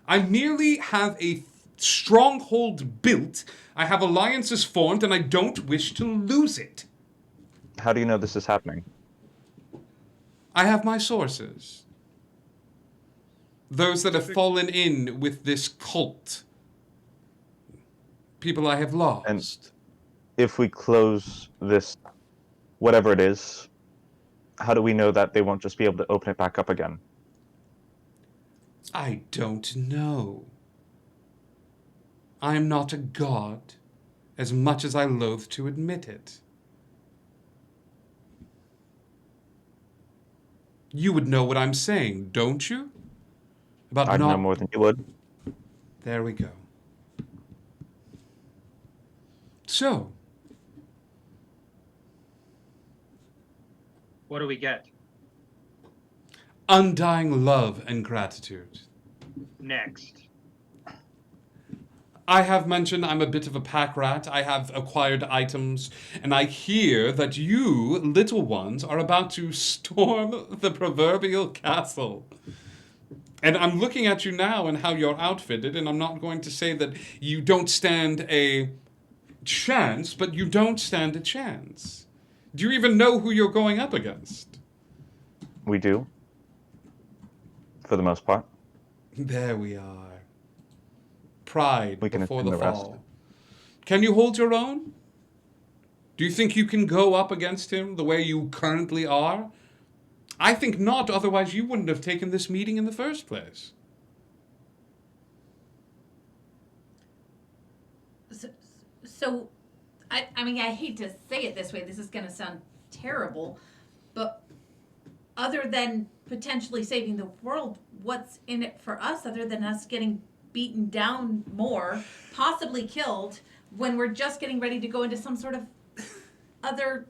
I merely have a stronghold built, I have alliances formed, and I don't wish to lose it. How do you know this is happening? I have my sources. Those that have fallen in with this cult. People I have lost. And if we close this, whatever it is, how do we know that they won't just be able to open it back up again? I don't know. I am not a god, as much as I loathe to admit it. You would know what I'm saying, don't you? About I'd know more than you would. There we go. So. What do we get? Undying love and gratitude. Next. I have mentioned I'm a bit of a pack rat. I have acquired items, and I hear that you, little ones, are about to storm the proverbial castle. And I'm looking at you now and how you're outfitted, and I'm not going to say that you don't stand a chance, but you don't stand a chance. Do you even know who you're going up against? We do. For the most part. There we are. Pride before the rest. fall. Can you hold your own? Do you think you can go up against him the way you currently are? I think not, otherwise you wouldn't have taken this meeting in the first place. So I mean, I hate to say it this way, this is going to sound terrible, but other than potentially saving the world, what's in it for us other than us getting beaten down more, possibly killed, when we're just getting ready to go into some sort of other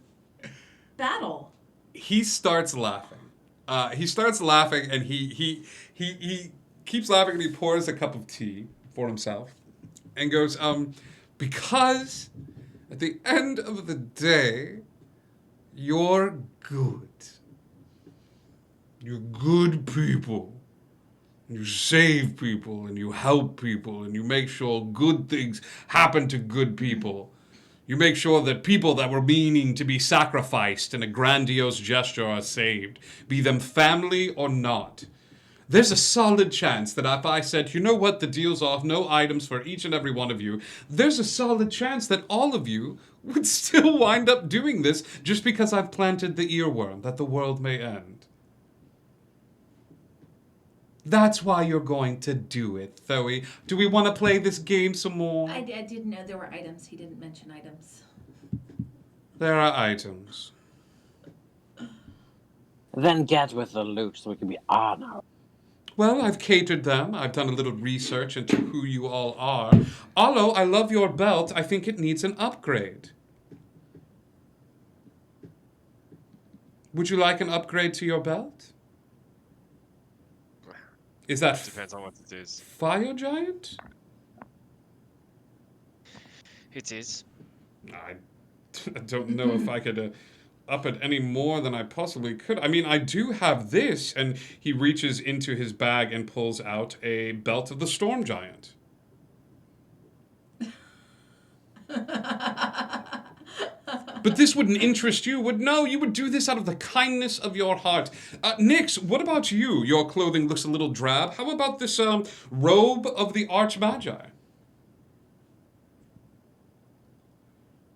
battle? He starts laughing. And he keeps laughing and he pours a cup of tea for himself and goes, because at the end of the day, you're good. You're good people. You save people and you help people and you make sure good things happen to good people. You make sure that people that were meaning to be sacrificed in a grandiose gesture are saved, be them family or not. There's a solid chance that if I said, you know what, the deal's off, no items for each and every one of you, there's a solid chance that all of you would still wind up doing this just because I've planted the earworm that the world may end. That's why you're going to do it, Thoe. Do we want to play this game some more? I didn't know there were items. He didn't mention items. There are items. Then get with the loot so we can be on our. Well, I've catered them. I've done a little research into who you all are. Allo, I love your belt. I think it needs an upgrade. Would you like an upgrade to your belt? Is that Depends on what it is. Fire Giant? It is. I don't know if I could up it any more than I possibly could. I mean, I do have this, and he reaches into his bag and pulls out a belt of the Storm Giant. But this wouldn't interest you, would no? You would do this out of the kindness of your heart. Nyx, what about you? Your clothing looks a little drab. How about this robe of the Archmagi?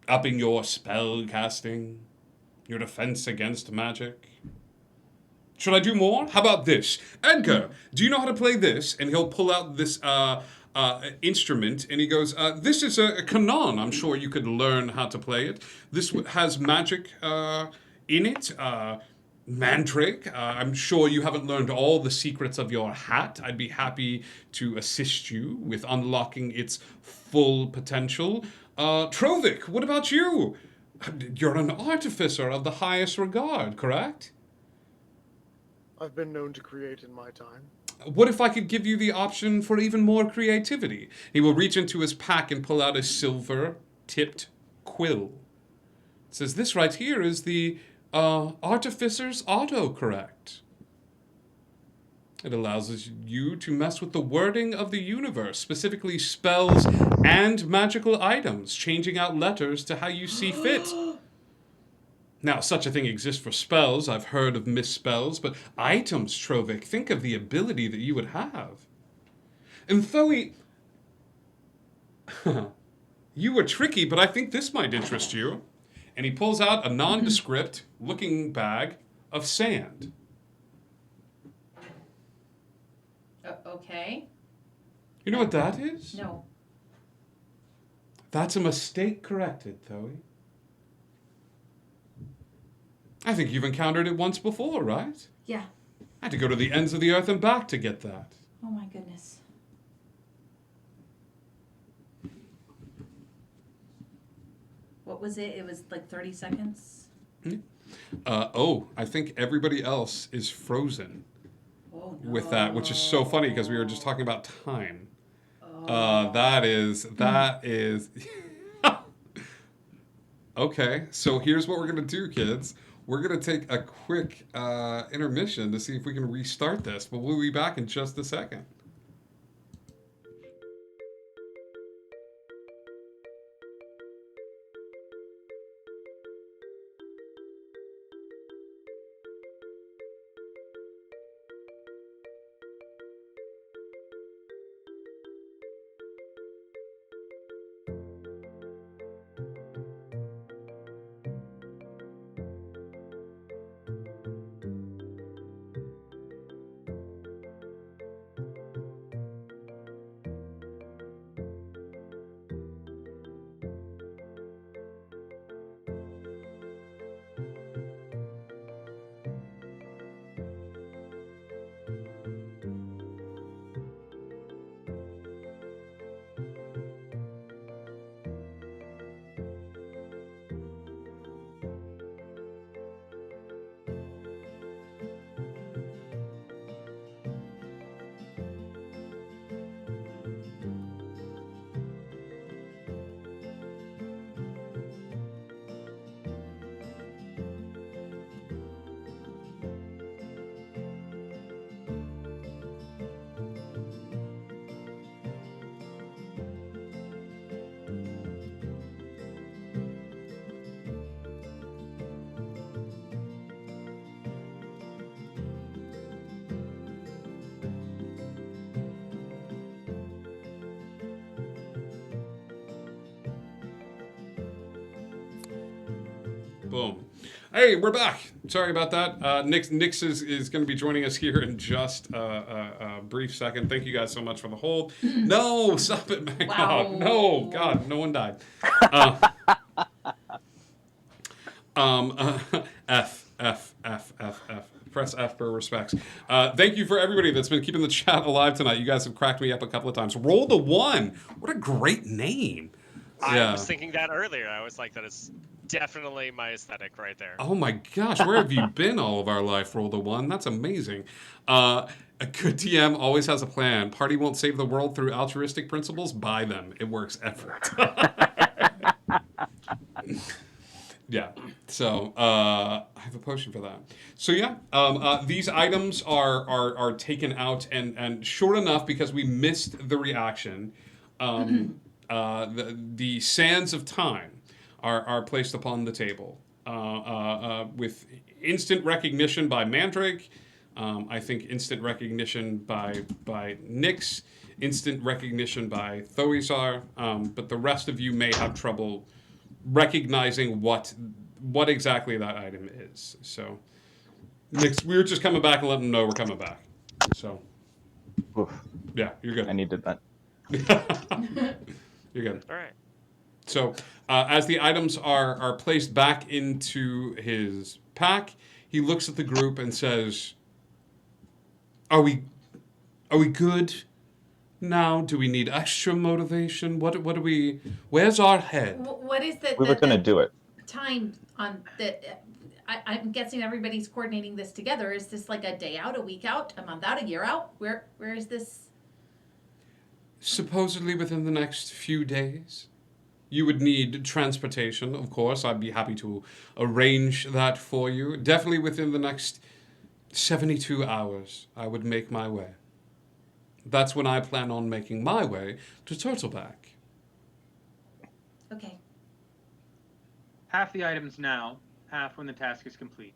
Upping your spell casting, your defense against magic. Should I do more? How about this? Edgar, do you know how to play this? And he'll pull out this instrument, and he goes, this is a canon. I'm sure you could learn how to play it. This has magic in it, mandrake. I'm sure you haven't learned all the secrets of your hat. I'd be happy to assist you with unlocking its full potential. Trovik, what about you? You're an artificer of the highest regard, correct? I've been known to create in my time. What if I could give you the option for even more creativity? He will reach into his pack and pull out a silver-tipped quill. It says this right here is the Artificer's autocorrect. It allows you to mess with the wording of the universe, specifically spells and magical items, changing out letters to how you see fit. Now, such a thing exists for spells. I've heard of misspells, but items, Trovik, think of the ability that you would have. And Thoe, you were tricky, but I think this might interest you. And he pulls out a nondescript looking bag of sand. Okay. You know what that is? No. That's a mistake corrected, Thoe. I think you've encountered it once before, right? Yeah. I had to go to the ends of the earth and back to get that. Oh my goodness. What was it? It was like 30 seconds? I think everybody else is frozen with that, which is so funny because we were just talking about time. That is... Okay, so here's what we're going to do, kids. We're going to take a quick intermission to see if we can restart this, but we'll be back in just a second. Boom. Hey, we're back. Sorry about that. Nix is going to be joining us here in just a brief second. Thank you guys so much for the hold. No, stop it, man. Wow. God, no, God, no one died. F. Press F for respects. Thank you for everybody that's been keeping the chat alive tonight. You guys have cracked me up a couple of times. Roll the One. What a great name. I was thinking that earlier. I was like, that is definitely my aesthetic right there. Oh my gosh, where have you been all of our life, Roll the One? That's amazing. A good DM always has a plan. Party won't save the world through altruistic principles. Buy them. It works every time. Yeah. So I have a potion for that. So yeah, these items are taken out, and short enough because we missed the reaction. The sands of time are placed upon the table with instant recognition by Mandrake. I think instant recognition by Nix, instant recognition by Thoisar, but the rest of you may have trouble recognizing what exactly that item is. So, Nix, we were just coming back and letting them know we're coming back. So, Oof. Yeah, you're good. I needed that. You're good. All right. So, as the items are placed back into his pack, he looks at the group and says, "Are we good now? Do we need extra motivation? What do we? Where's our head?" What is the? We were going to do it. Time on the. I'm guessing everybody's coordinating this together. Is this like a day out, a week out, a month out, a year out? Where is this? Supposedly within the next few days. You would need transportation, of course. I'd be happy to arrange that for you. Definitely within the next 72 hours, I would make my way. That's when I plan on making my way to Turtleback. Okay. Half the items now, half when the task is complete.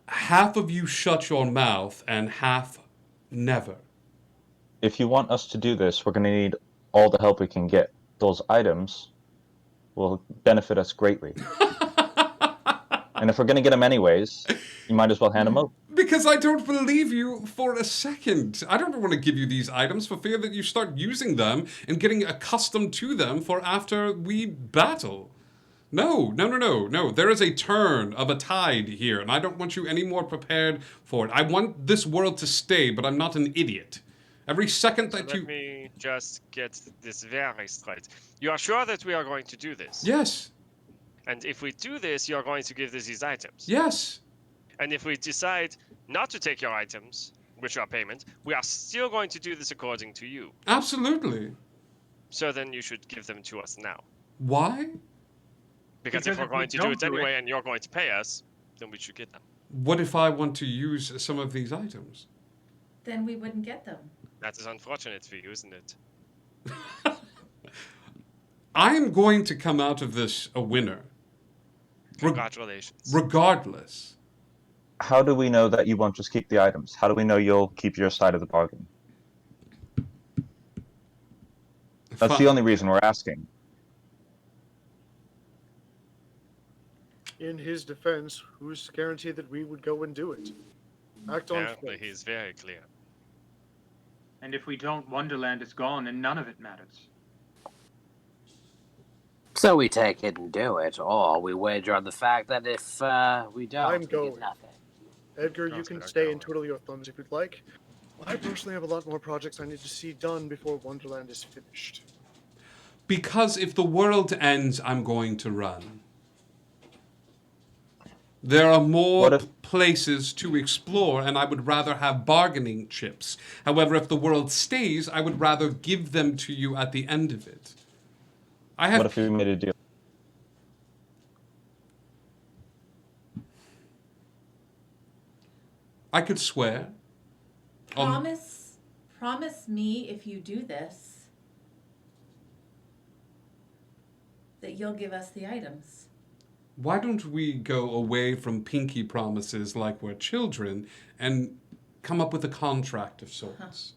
Half of you shut your mouth and half never. If you want us to do this, we're going to need all the help we can get. Those items will benefit us greatly. And if we're going to get them anyways, you might as well hand them over. Because I don't believe you for a second. I don't want to give you these items for fear that you start using them and getting accustomed to them for after we battle. No. There is a turn of a tide here, and I don't want you any more prepared for it. I want this world to stay, but I'm not an idiot. Every second that Let me just get this very straight. You are sure that we are going to do this? Yes. And if we do this, you are going to give us these items? Yes. And if we decide not to take your items, which are payment, we are still going to do this according to you. Absolutely. So then you should give them to us now. Why? Because if we're going to do it anyway and you're going to pay us, then we should get them. What if I want to use some of these items? Then we wouldn't get them. That is unfortunate for you, isn't it? I'm going to come out of this a winner. Congratulations. Regardless. How do we know that you won't just keep the items? How do we know you'll keep your side of the bargain? That's the only reason we're asking. In his defense, who's guaranteed that we would go and do it? Act on Apparently, faith. he's very clear. And if we don't, Wonderland is gone and none of it matters. So we take it and do it, or we wager on the fact that if we don't, I'm we get going. nothing. Edgar, you can stay and twiddle your thumbs if you'd like. I personally have a lot more projects I need to see done before Wonderland is finished. Because if the world ends, I'm going to run. There are more places to explore, and I would rather have bargaining chips. However, if the world stays, I would rather give them to you at the end of it. What if we made a deal? I could swear. Promise me if you do this that you'll give us the items. Why don't we go away from pinky promises like we're children and come up with a contract of sorts?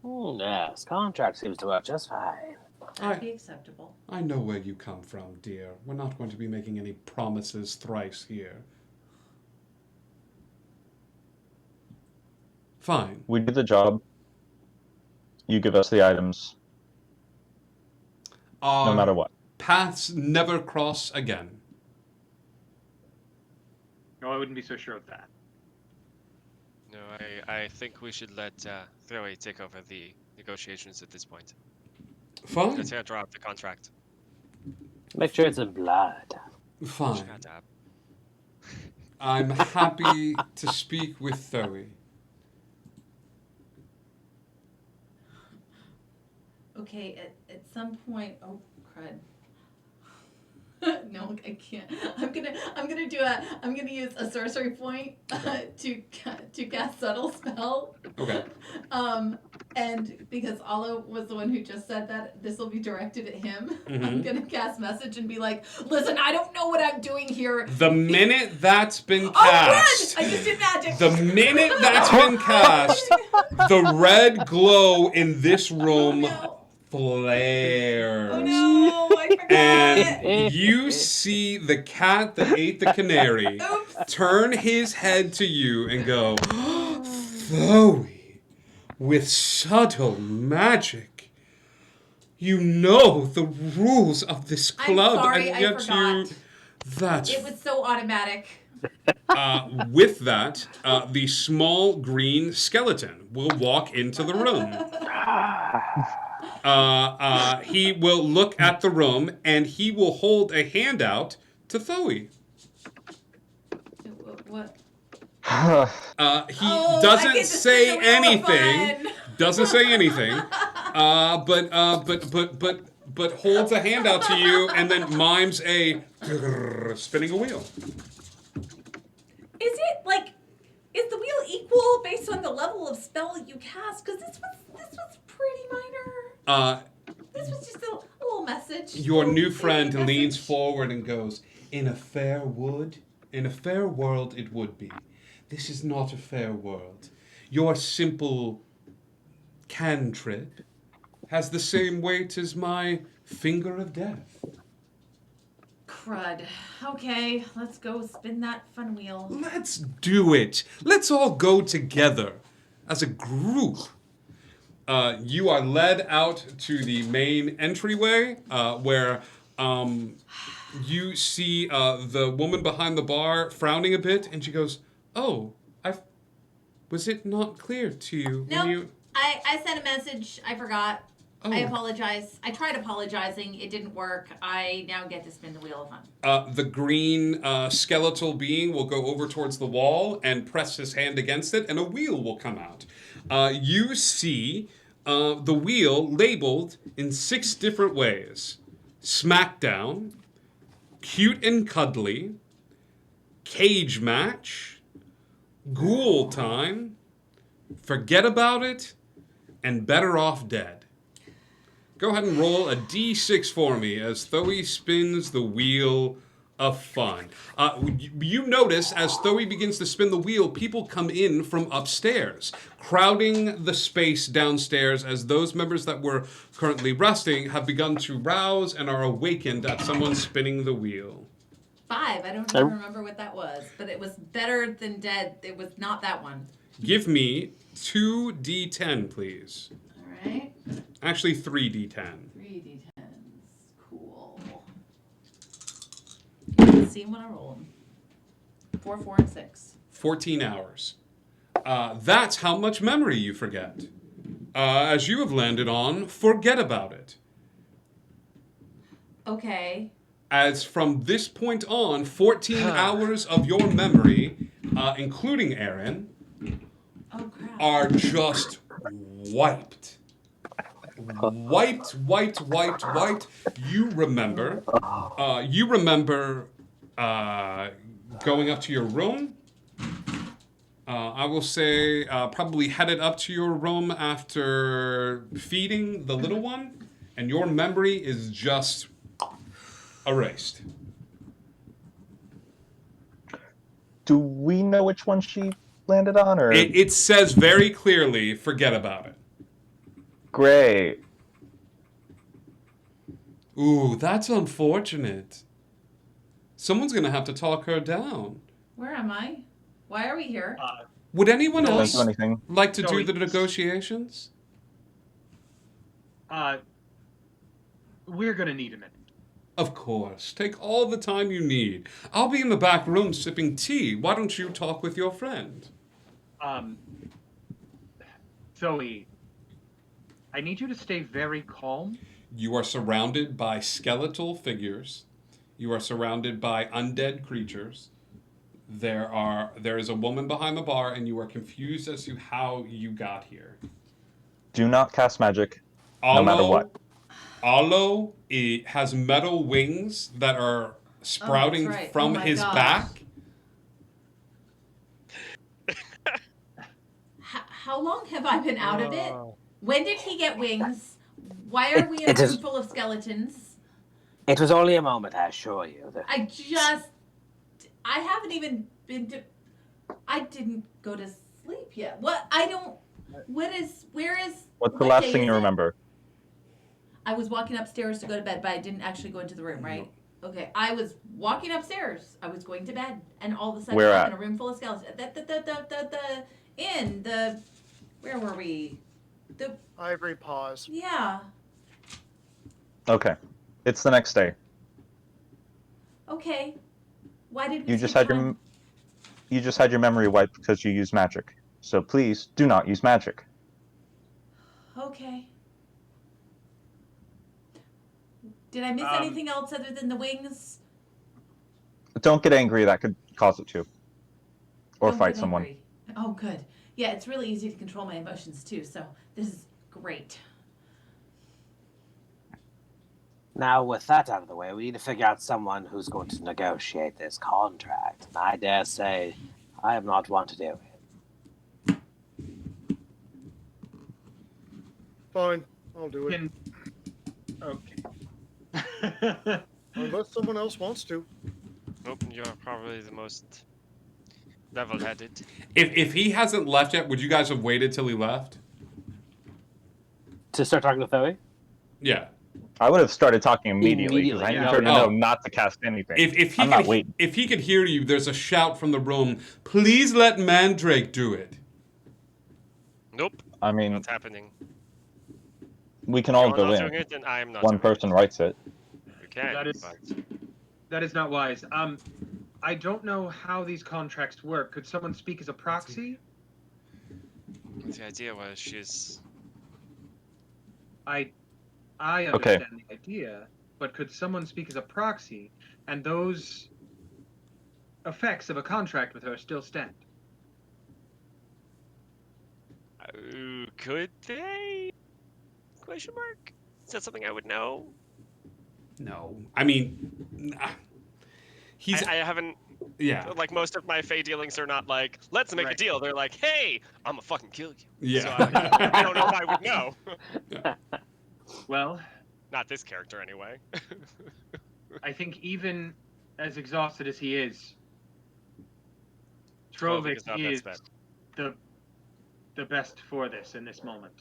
Yes, contract seems to work just fine. That'd be acceptable. I know where you come from, dear. We're not going to be making any promises thrice here. Fine. We do the job. You give us the items. No matter what. Paths never cross again. No, I wouldn't be so sure of that. No, I think we should let Throwy take over the negotiations at this point. Fine. Let's draw up the contract. Make sure it's in blood. Fine. I'm happy to speak with Thoe. Okay, at some point, oh crud. No, I can't. I'm gonna use a sorcery point to cast subtle spell. Okay. And because Ala was the one who just said that this will be directed at him, I'm Mhm. gonna cast message and be like, "Listen, I don't know what I'm doing here." The minute that's been Oh, cast, good! I just did magic. the minute that's been cast, the red glow in this room flares. Oh no, I forgot. And you see the cat that ate the canary turn his head to you and go, Thoe, with subtle magic. You know the rules of this club, I'm sorry, and I yet forgot. That's It was so automatic. with that, the small green skeleton will walk into the room. He will look at the room and he will hold a hand out to Thoe. What? He doesn't say anything. Doesn't say anything. But holds a hand out to you and then mimes a spinning a wheel. Is the wheel equal based on the level of spell you cast? Because this was pretty minor. This was just a little message. Your Little new baby friend message. leans forward and goes, in a fair world, it would be. This is not a fair world. Your simple cantrip has the same weight as my finger of death. Crud. Okay, let's go spin that fun wheel. Let's do it. Let's all go together as a group. You are led out to the main entryway where you see the woman behind the bar frowning a bit, and she goes, "Oh, was it not clear to you?" No, when you... I sent a message. I forgot. Oh. I apologize. I tried apologizing. It didn't work. I now get to spin the wheel of fun. The green skeletal being will go over towards the wall and press his hand against it, and a wheel will come out. You see the wheel labeled in 6 different ways: Smackdown, Cute and Cuddly, Cage Match, Ghoul Time, Forget About It, and Better Off Dead. Go ahead and roll a d6 for me as Thoe spins the wheel of fun. You notice as Thoe begins to spin the wheel, people come in from upstairs, crowding the space downstairs as those members that were currently resting have begun to rouse and are awakened at someone spinning the wheel. 5. I don't even remember what that was, but it was better than dead. It was not that one. Give me 2d10, please. All right. Actually, 3d10. 3 d10s. Cool. Let's see what I roll. 4, 4, and 6. 14 hours. That's how much memory you forget. As you have landed on, Forget About It. Okay. As from this point on, 14 hours of your memory, including Aaron, are just wiped. Wiped. You remember going up to your room. I will say probably headed up to your room after feeding the little one, and your memory is just erased. Do we know which one she landed on, or It says very clearly, Forget About It. Great. Ooh, that's unfortunate. Someone's gonna have to talk her down. Where am I? Why are we here? Would anyone Don't else do anything. like to do Sorry. the negotiations? We're gonna need a minute. Of course. Take all the time you need. I'll be in the back room sipping tea. Why don't you talk with your friend? Zoe, I need you to stay very calm. You are surrounded by skeletal figures. You are surrounded by undead creatures. There is a woman behind the bar, and you are confused as to how you got here. Do not cast magic, no matter what. Alo has metal wings that are sprouting right. from Oh my his gosh. back. How long have I been out of it? When did he get wings? Why are we in a It room is- full of skeletons? It was only a moment, I assure you. I haven't even been to. I didn't go to sleep yet. Where is? What's the what last day thing is you it? remember? I was walking upstairs to go to bed, but I didn't actually go into the room, right? Okay, I was walking upstairs. I was going to bed, and all of a sudden, Where I'm at? in a room full of skeletons. Where were we? Ivory paws. Yeah. Okay. It's the next day. Okay. Why did we? You just skip had time? you just had your memory wiped because you used magic. So please do not use magic. Okay. Did I miss anything else other than the wings? Don't get angry, that could cause it to. Or Don't fight get someone. angry. Oh, good. Yeah, it's really easy to control my emotions too, so this is great. Now, with that out of the way, we need to figure out someone who's going to negotiate this contract. And I dare say, I am not one to do it. Fine, I'll do it. Okay. Unless someone else wants to. Nope, you're probably the most level-headed. If he hasn't left yet, would you guys have waited till he left? To start talking to Thoe? Yeah. I would have started talking immediately because I Immediately, need her to yeah. know Oh. not to cast anything. If he I'm not could, waiting. if he could hear you, there's a shout from the room. Please let Mandrake do it. Nope, I mean, what's happening? we can all You're go not in. doing it, and I'm not One doing person writes it. it. You can, That is- but That is not wise. I don't know how these contracts work. Could someone speak as a proxy? the idea was she's... I Okay. understand the idea, but could someone speak as a proxy, and those effects of a contract with her still stand? Could they? Question mark? Is that something I would know? No. I mean, nah. He's. I haven't... Yeah. Like, most of my Fey dealings are not like, let's make a Right. deal. They're like, hey, I'm gonna fucking kill you. Yeah. So I don't know if I would know. Well, Not this character, anyway. I think even as exhausted as he is, Trovik Trovik not is best the best for this in this moment.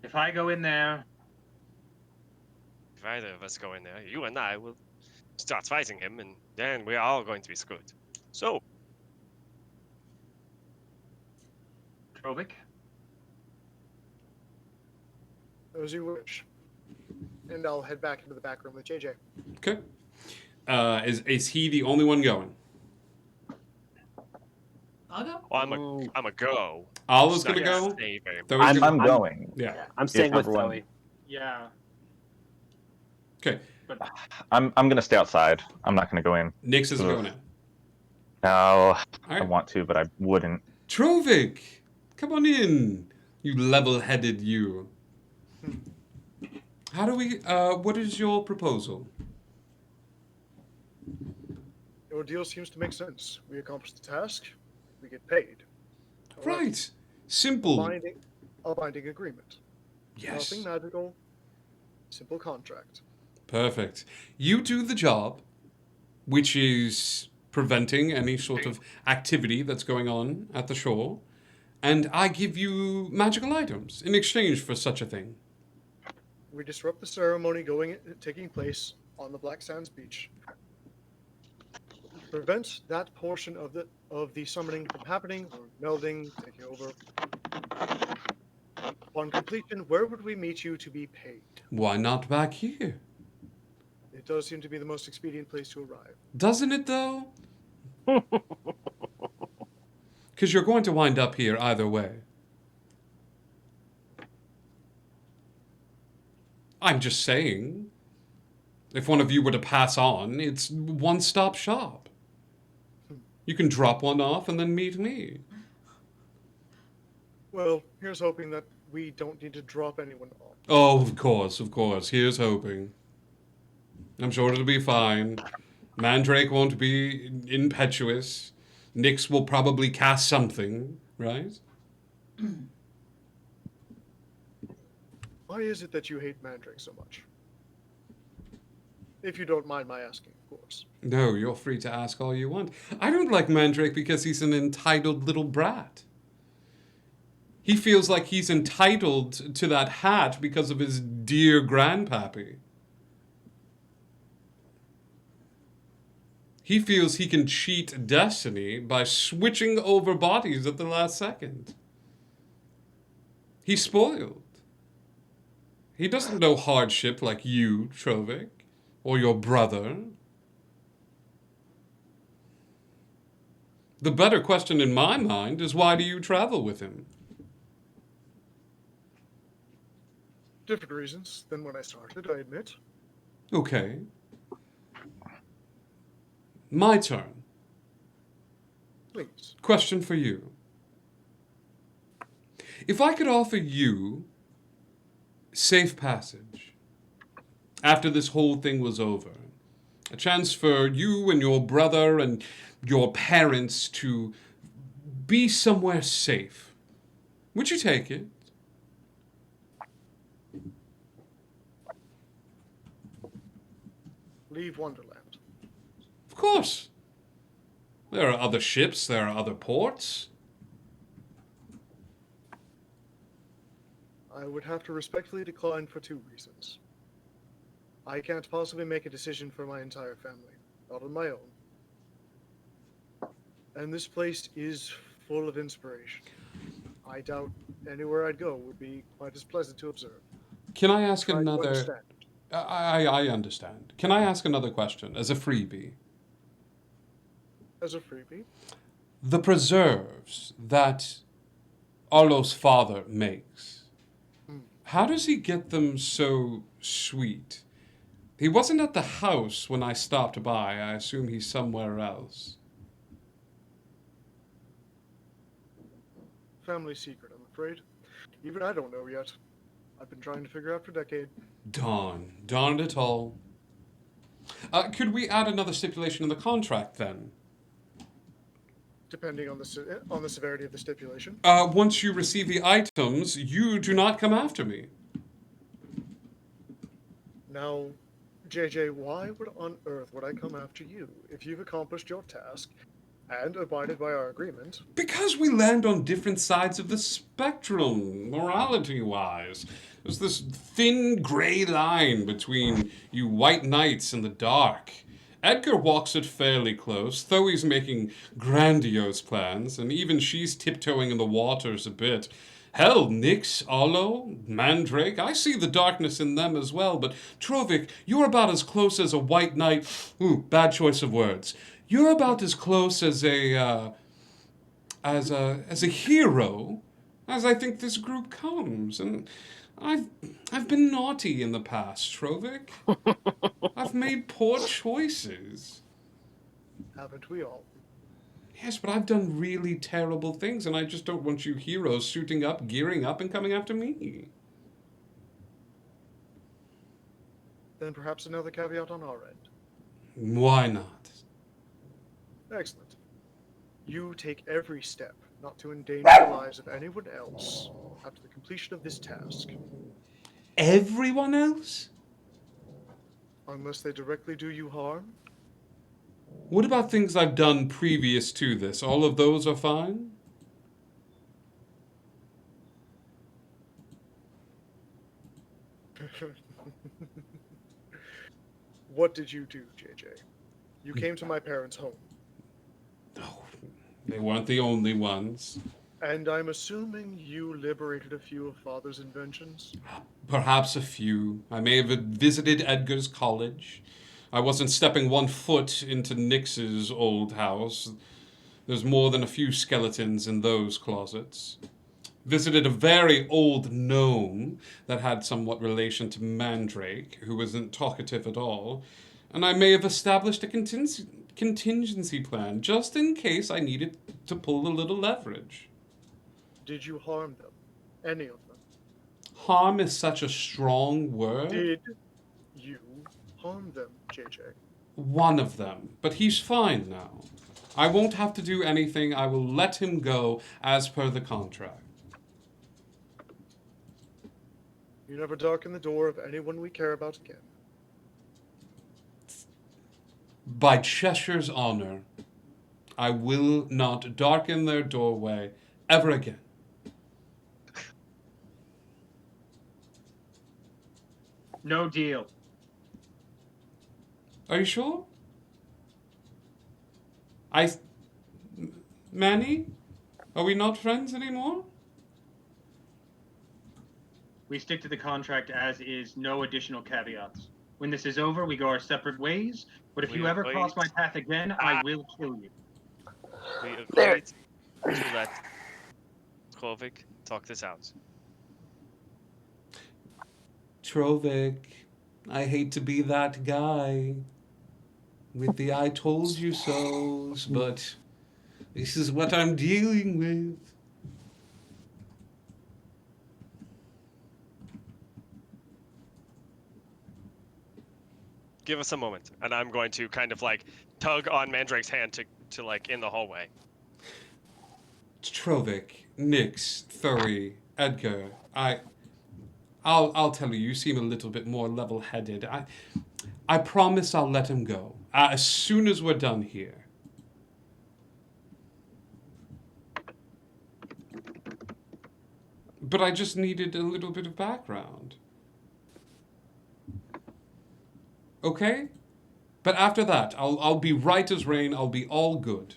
If I go in there, If either of us go in there, you and I will start fighting him, and then we're all going to be screwed. So, Trovik, As you wish. And I'll head back into the back room with JJ. Okay. Is he the only one going? I'll go. well, I'm a go. Olive's Just gonna not go. save him. Though he's I'm gonna- going. Yeah. I'm staying with everyone- Thoe. yeah, Okay. but I'm gonna stay outside. I'm not gonna go in. Nix isn't Ugh. going in. No, All I right. want to, but I wouldn't. Trovik, come on in. You level-headed you. How do we? What is your proposal? Your deal seems to make sense. We accomplish the task, we get paid. Right. Simple. A binding agreement. Yes. Nothing magical. Simple contract. Perfect. You do the job, which is preventing any sort of activity that's going on at the shore, and I give you magical items in exchange for such a thing. we disrupt the ceremony taking place on the Black Sands beach. Prevent that portion of the summoning from happening or melding, taking over. Upon completion, where would we meet you to be paid? Why not back here? It does seem to be the most expedient place to arrive. Doesn't it, though? Because you're going to wind up here either way. I'm just saying. If one of you were to pass on, it's one-stop shop. You can drop one off and then meet me. Well, here's hoping that we don't need to drop anyone off. Oh, of course, of course. Here's hoping. I'm sure it'll be fine. Mandrake won't be impetuous. Nyx will probably cast something, right? Why is it that you hate Mandrake so much? If you don't mind my asking, of course. No, you're free to ask all you want. I don't like Mandrake because he's an entitled little brat. He feels like he's entitled to that hat because of his dear grandpappy. He feels he can cheat destiny by switching over bodies at the last second. He's spoiled. He doesn't know hardship like you, Trovik, or your brother. The better question in my mind is, why do you travel with him? Different reasons than when I started, I admit. Okay. My turn. Please. Question for you. If I could offer you safe passage after this whole thing was over, a chance for you and your brother and your parents to be somewhere safe, would you take it? Leave Wonderland. Of course. There are other ships, there are other ports. I would have to respectfully decline for 2 reasons. I can't possibly make a decision for my entire family, not on my own. And this place is full of inspiration. I doubt anywhere I'd go would be quite as pleasant to observe. Can I ask Try to another... understand. I understand. Can I ask another question as a freebie? As a freebie? The preserves that Arlo's father makes, how does he get them so sweet? He wasn't at the house when I stopped by. I assume he's somewhere else. Family secret, I'm afraid. Even I don't know yet. I've been trying to figure out for decades. Darn it all. Could we add another stipulation in the contract then? Depending on the severity of the stipulation. Once you receive the items, you do not come after me. Now, JJ, why on earth would I come after you if you've accomplished your task and abided by our agreement? Because we land on different sides of the spectrum, morality-wise. There's this thin gray line between you white knights and the dark. Edgar walks it fairly close, though he's making grandiose plans, and even she's tiptoeing in the waters a bit. Hell, Nyx, Arlo, Mandrake, I see the darkness in them as well, but Trovik, you're about as close as a white knight... Ooh, bad choice of words. You're about as close as a hero as I think this group comes, and I've been naughty in the past, Trovik. I've made poor choices. Haven't we all? Yes, but I've done really terrible things, and I just don't want you heroes suiting up, gearing up, and coming after me. Then perhaps another caveat on our end. Why not? Excellent. You take every step not to endanger the lives of anyone else after the completion of this task. Everyone else? Unless they directly do you harm? What about things I've done previous to this? All of those are fine? What did you do, JJ? You came to my parents' home. No, they weren't the only ones. And I'm assuming you liberated a few of Father's inventions? Perhaps a few. I may have visited Edgar's college. I wasn't stepping 1 foot into Nyx's old house. There's more than a few skeletons in those closets. Visited a very old gnome that had somewhat relation to Mandrake, who wasn't talkative at all. And I may have established a contingency plan, just in case I needed to pull a little leverage. Did you harm them? Any of them? Harm is such a strong word. Did you harm them, JJ? One of them, but he's fine now. I won't have to do anything. I will let him go as per the contract. You never darken the door of anyone we care about again. By Cheshire's honor, I will not darken their doorway ever again. No deal. Are you sure? Manny? Are we not friends anymore? We stick to the contract as is, no additional caveats. When this is over, we go our separate ways, but if you ever cross my path again, I will kill you. We agreed to let Krovik talk this out. Trovik, I hate to be that guy with the I told you so's, but this is what I'm dealing with. Give us a moment, and I'm going to kind of like tug on Mandrake's hand to like in the hallway. Trovik, Nyx, Thury, Edgar, I'll tell you, you seem a little bit more level-headed. I promise I'll let him go as soon as we're done here. But I just needed a little bit of background. Okay? But after that, I'll be right as rain. I'll be all good.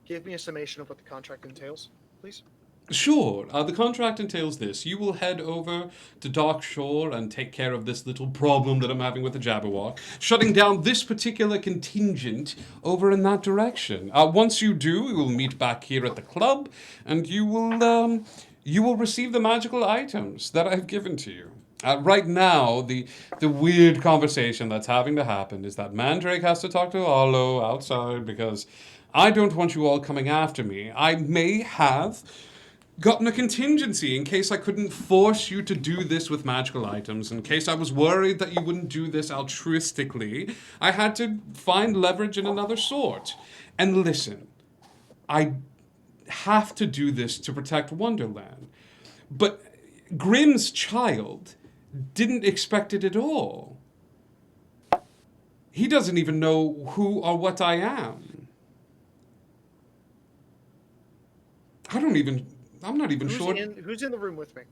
Give me a summation of what the contract entails, please. Sure. The contract entails this. You will head over to Dark Shore and take care of this little problem that I'm having with the Jabberwock, shutting down this particular contingent over in that direction. Once you do, we will meet back here at the club, and you will receive the magical items that I've given to you. Right now, the weird conversation that's having to happen is that Mandrake has to talk to Arlo outside because I don't want you all coming after me. I may have gotten a contingency in case I couldn't force you to do this with magical items, in case I was worried that you wouldn't do this altruistically. I had to find leverage in another sort. And listen, I have to do this to protect Wonderland. But Grimm's child didn't expect it at all. He doesn't even know who or what I am. I'm not even sure. Who's in the room with me,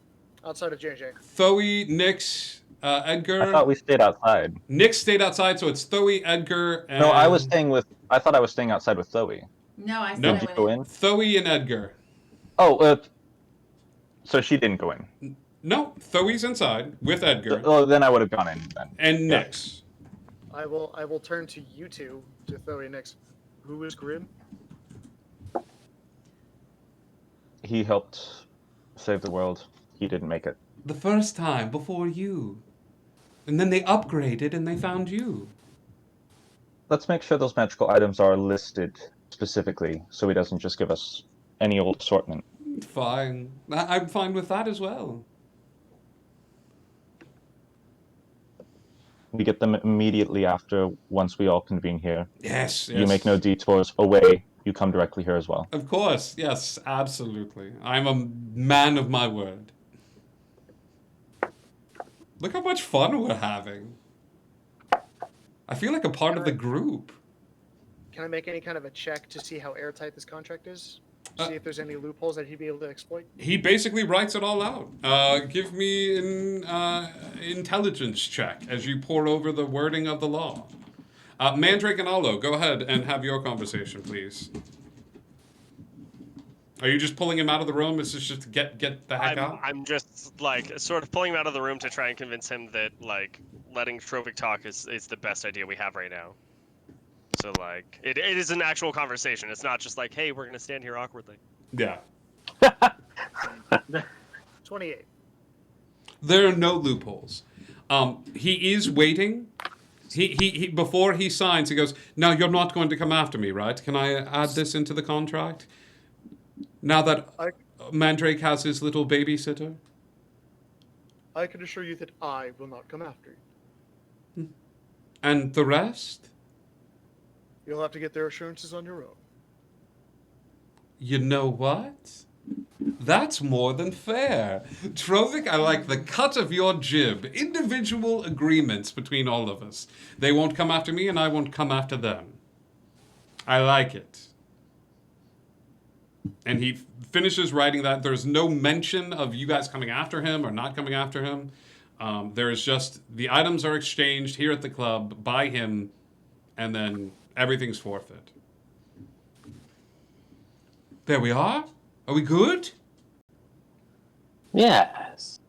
outside of JJ? Thoe, Nyx, Edgar. I thought we stayed outside. Nyx stayed outside, so it's Thoe, Edgar, and... No, I thought I was staying outside with Thoe. No, I said No. I Did you went go in. in? Thoe and Edgar. Oh, so she didn't go in. No, Thoe's inside with Edgar Oh, then I would have gone in then. and Yeah. Nyx. I will turn to you two, to Thoe and Nyx. Who is Grim? He helped save the world. He didn't make it. The first time, before you. And then they upgraded and they found you. Let's make sure those magical items are listed specifically, so he doesn't just give us any old assortment. Fine. I'm fine with that as well. We get them immediately after, once we all convene here. Yes, You make no detours away. You come directly here as well. Of course, yes, absolutely. I'm a man of my word. Look how much fun we're having. I feel like a part of the group. Can I make any kind of a check to see how airtight this contract is? See if there's any loopholes that he'd be able to exploit? He basically writes it all out. Give me an intelligence check as you pour over the wording of the law. Mandrake and Allo, go ahead and have your conversation, please. Are you just pulling him out of the room? Is this just to get the heck out? I'm just like sort of pulling him out of the room to try and convince him that like letting Trovik talk is the best idea we have right now. So like it is an actual conversation. It's not just like, hey, we're gonna stand here awkwardly. Yeah. 28. There are no loopholes. He is waiting. He before he signs, he goes, "Now you're not going to come after me, right? Can I add this into the contract? Now that Mandrake has his little babysitter." I can assure you that I will not come after you. And the rest? You'll have to get their assurances on your own. You know what? That's more than fair. Trovik, I like the cut of your jib. Individual agreements between all of us. They won't come after me and I won't come after them. I like it. And he finishes writing that. There's no mention of you guys coming after him or not coming after him. There is just the items are exchanged here at the club by him, and then everything's forfeit. There we are. Are we good? Yes,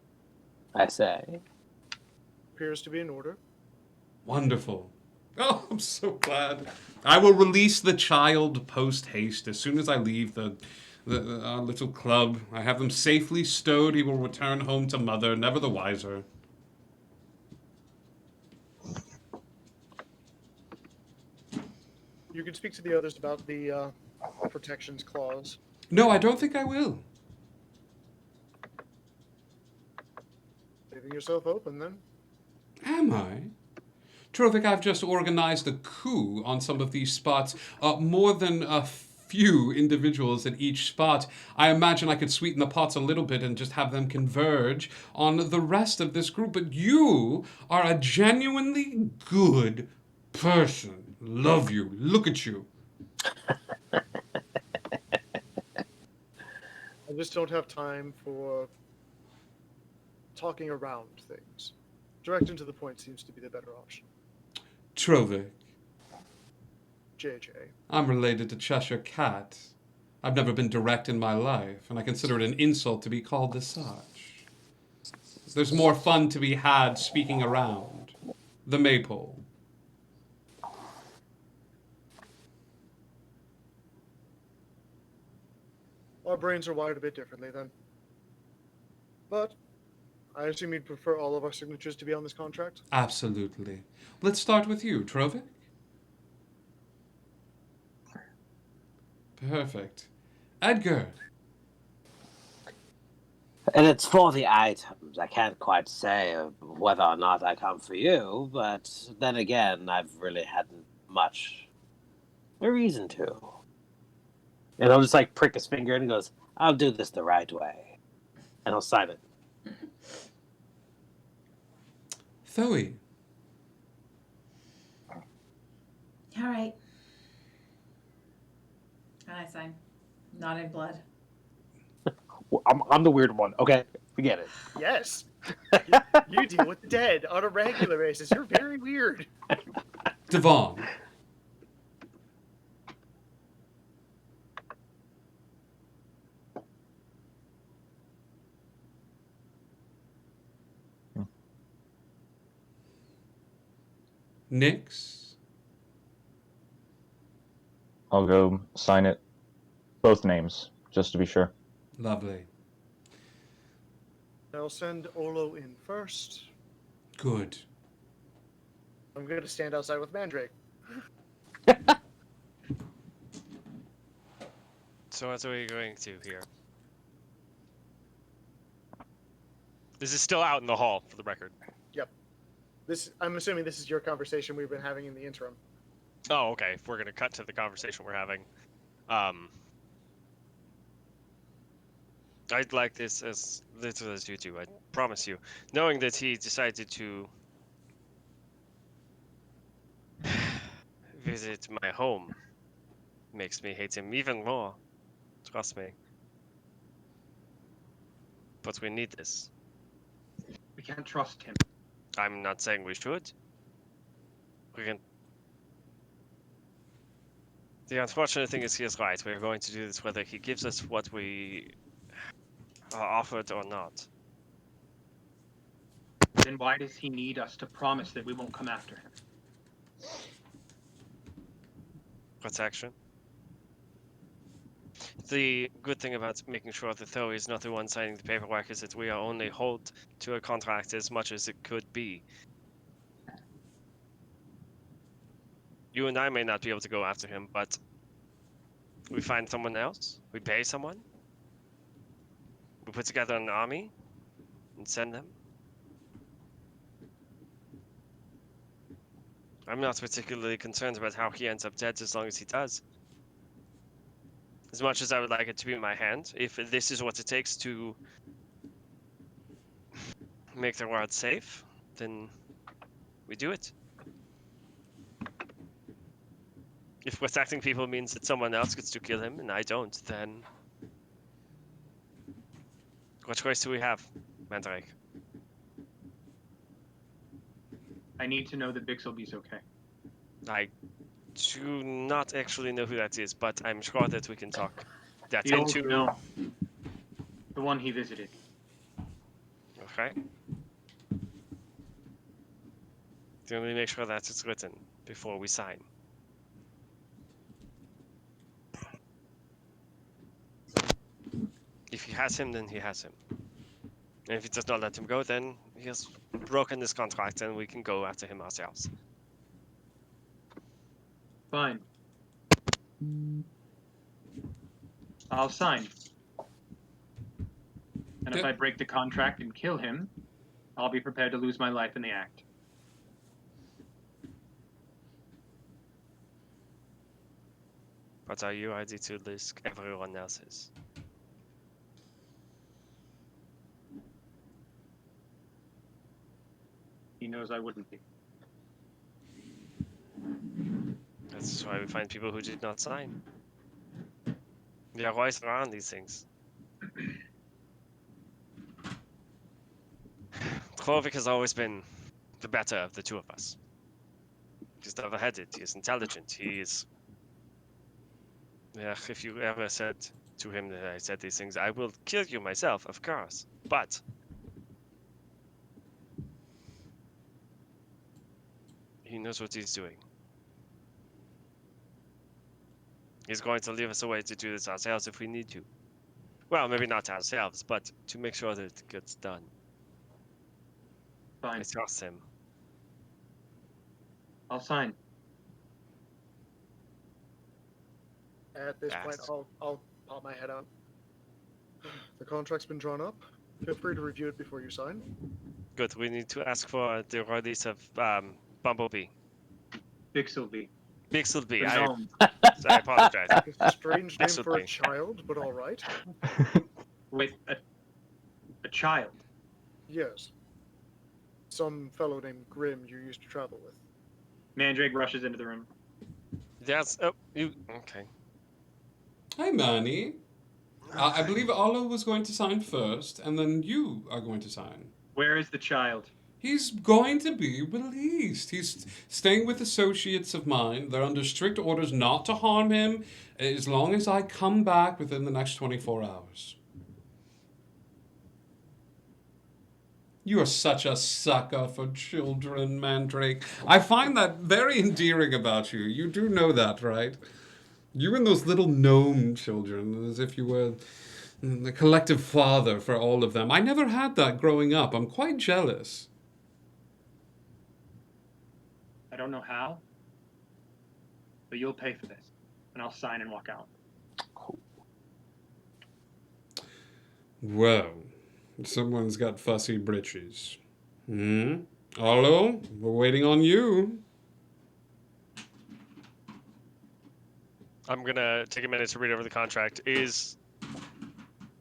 I say. Appears to be in order. Wonderful. Oh, I'm so glad. I will release the child post-haste as soon as I leave the little club. I have him safely stowed. He will return home to mother, never the wiser. You can speak to the others about the protections clause. No, I don't think I will. Leaving yourself open, then. Am I? Trovik, I've just organized a coup on some of these spots. More than a few individuals at each spot. I imagine I could sweeten the pots a little bit and just have them converge on the rest of this group. But you are a genuinely good person. Love you. Look at you. I just don't have time for talking around things. Direct and to the point seems to be the better option. Trovik, JJ. I'm related to Cheshire Cat. I've never been direct in my life, and I consider it an insult to be called as such. There's more fun to be had speaking around. The Maypole. Our brains are wired a bit differently then. But I assume you'd prefer all of our signatures to be on this contract? Absolutely. Let's start with you, Trovik. Perfect. Edgar. And it's for the items. I can't quite say whether or not I come for you, but then again, I've really hadn't much a reason to. And he'll just like prick his finger and he goes, I'll do this the right way. And he'll sign it. Thoe. All right. And I sign. Not in blood. I'm the weird one. Okay, we get it. Yes. You deal with the dead on a regular basis. You're very weird. Devon. Nyx. I'll go sign it. Both names, just to be sure. Lovely. I'll send Olo in first. Good. I'm going to stand outside with Mandrake. So what are we going to here? This is still out in the hall, for the record. Yep. I'm assuming this is your conversation we've been having in the interim. Oh, okay. If we're gonna cut to the conversation we're having, I'd like this as little as you do. I promise you. Knowing that he decided to visit my home makes me hate him even more. Trust me. But we need this. We can't trust him. I'm not saying we should. We can. The unfortunate thing is he is right. We're going to do this whether he gives us what we are offered or not. Then why does he need us to promise that we won't come after him? Protection. The good thing about making sure that Thoe is not the one signing the paperwork is that we are only hold to a contract as much as it could be. You and I may not be able to go after him, but we find someone else, we pay someone, we put together an army, and send them. I'm not particularly concerned about how he ends up dead as long as he does. As much as I would like it to be in my hand, if this is what it takes to make the world safe, then we do it. If protecting people means that someone else gets to kill him and I don't, then what choice do we have, Mandrake? I need to know that Bixelby's okay. I do not actually know who that is, but I'm sure that we can talk. That The tend old to gnome. The one he visited. Okay. Then we make sure that it's written before we sign. If he has him, then he has him. And if he does not let him go, then he has broken this contract and we can go after him ourselves. Fine. I'll sign. And if I break the contract and kill him, I'll be prepared to lose my life in the act. But are you ready to risk everyone else's? He knows I wouldn't be. That's why we find people who did not sign. We are always around these things. Krovik has always been the better of the two of us. He's level-headed, he is intelligent, he is... Yeah, if you ever said to him that I said these things, I will kill you myself, of course. But... he knows what he's doing. He's going to leave us a way to do this ourselves if we need to. Well, maybe not ourselves, but to make sure that it gets done. Fine. I trust him. I'll sign. At this point, I'll pop my head out. The contract's been drawn up. Feel free to review it before you sign. Good, we need to ask for the release of Bumblebee. Bixelby. Bixelby, The I gnome. apologize. It's a strange name for a Bixelby. child, but all right. Wait, a child? Yes. Some fellow named Grimm you used to travel with. Mandrake rushes into the room. Yes, oh, you, okay. Hi, Manny. I believe Arlo was going to sign first, and then you are going to sign. Where is the child? He's going to be released. He's staying with associates of mine. They're under strict orders not to harm him as long as I come back within the next 24 hours. You are such a sucker for children, Mandrake. I find that very endearing about you. You do know that, right? You and those little gnome children, as if you were the collective father for all of them. I never had that growing up. I'm quite jealous. I don't know how, but you'll pay for this. And I'll sign and walk out. Well, someone's got fussy britches. Arlo, we're waiting on you. I'm gonna take a minute to read over the contract. Is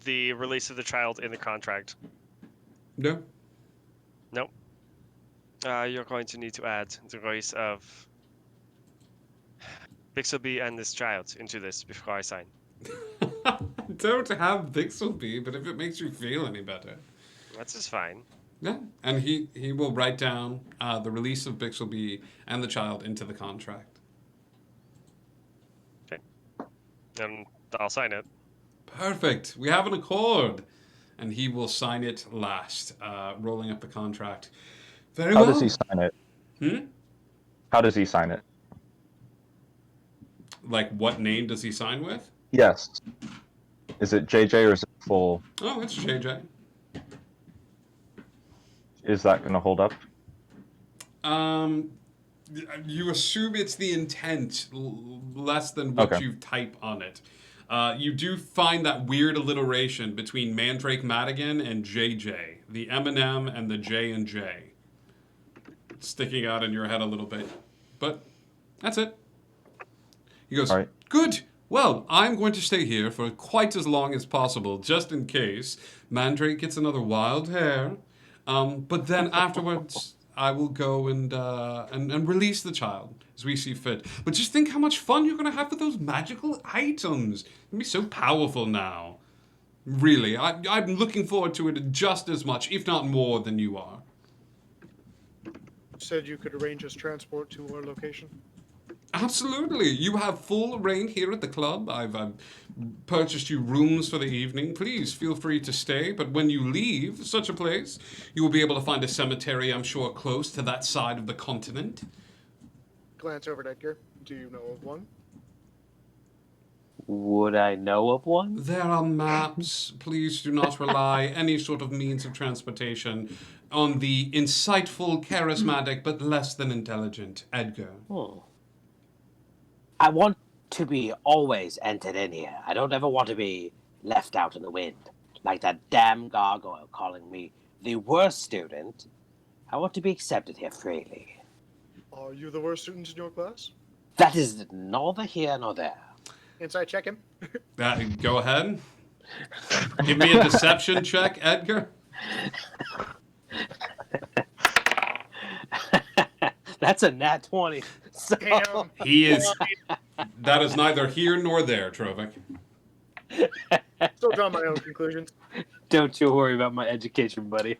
the release of the child in the contract? No. Nope. You're going to need to add the release of Bixby and this child into this before I sign. Don't have Bixby, but if it makes you feel any better. That's just fine. Yeah, and he will write down the release of Bixby and the child into the contract. Okay. And I'll sign it. Perfect. We have an accord. And he will sign it last, rolling up the contract. Very How well. does he sign it? Hmm? How does he sign it? Like, what name does he sign with? Yes. Is it JJ or is it full? Oh, it's JJ. Is that going to hold up? You assume it's the intent less than what Okay. you type on it. You do find that weird alliteration between Mandrake Madigan and JJ, the M&M and the J and J, sticking out in your head a little bit. But that's it. He goes, All right. Good. Well, I'm going to stay here for quite as long as possible, just in case Mandrake gets another wild hair. But then afterwards, I will go and release the child as we see fit. But just think how much fun you're going to have with those magical items. It's going to be so powerful now. Really, I'm looking forward to it just as much, if not more, than you are. Said you could arrange us transport to our location. Absolutely. You have full reign here at the club. I've purchased you rooms for the evening. Please feel free to stay. But when you leave such a place, you will be able to find a cemetery, I'm sure, close to that side of the continent. Glance over at Edgar. Do you know of one? Would I know of one? There are maps. Please do not rely any sort of means of transportation on the insightful, charismatic, but less than intelligent Edgar. I want to be always entered in here. I don't ever want to be left out in the wind, like that damn gargoyle calling me the worst student. I want to be accepted here freely. Are you the worst student in your class? That is neither here nor there. Inside check him. Go ahead. Give me a deception check, Edgar. That's a nat 20. So... Damn. He is. That is neither here nor there, Trovic. Still draw my own conclusions. Don't you worry about my education, buddy.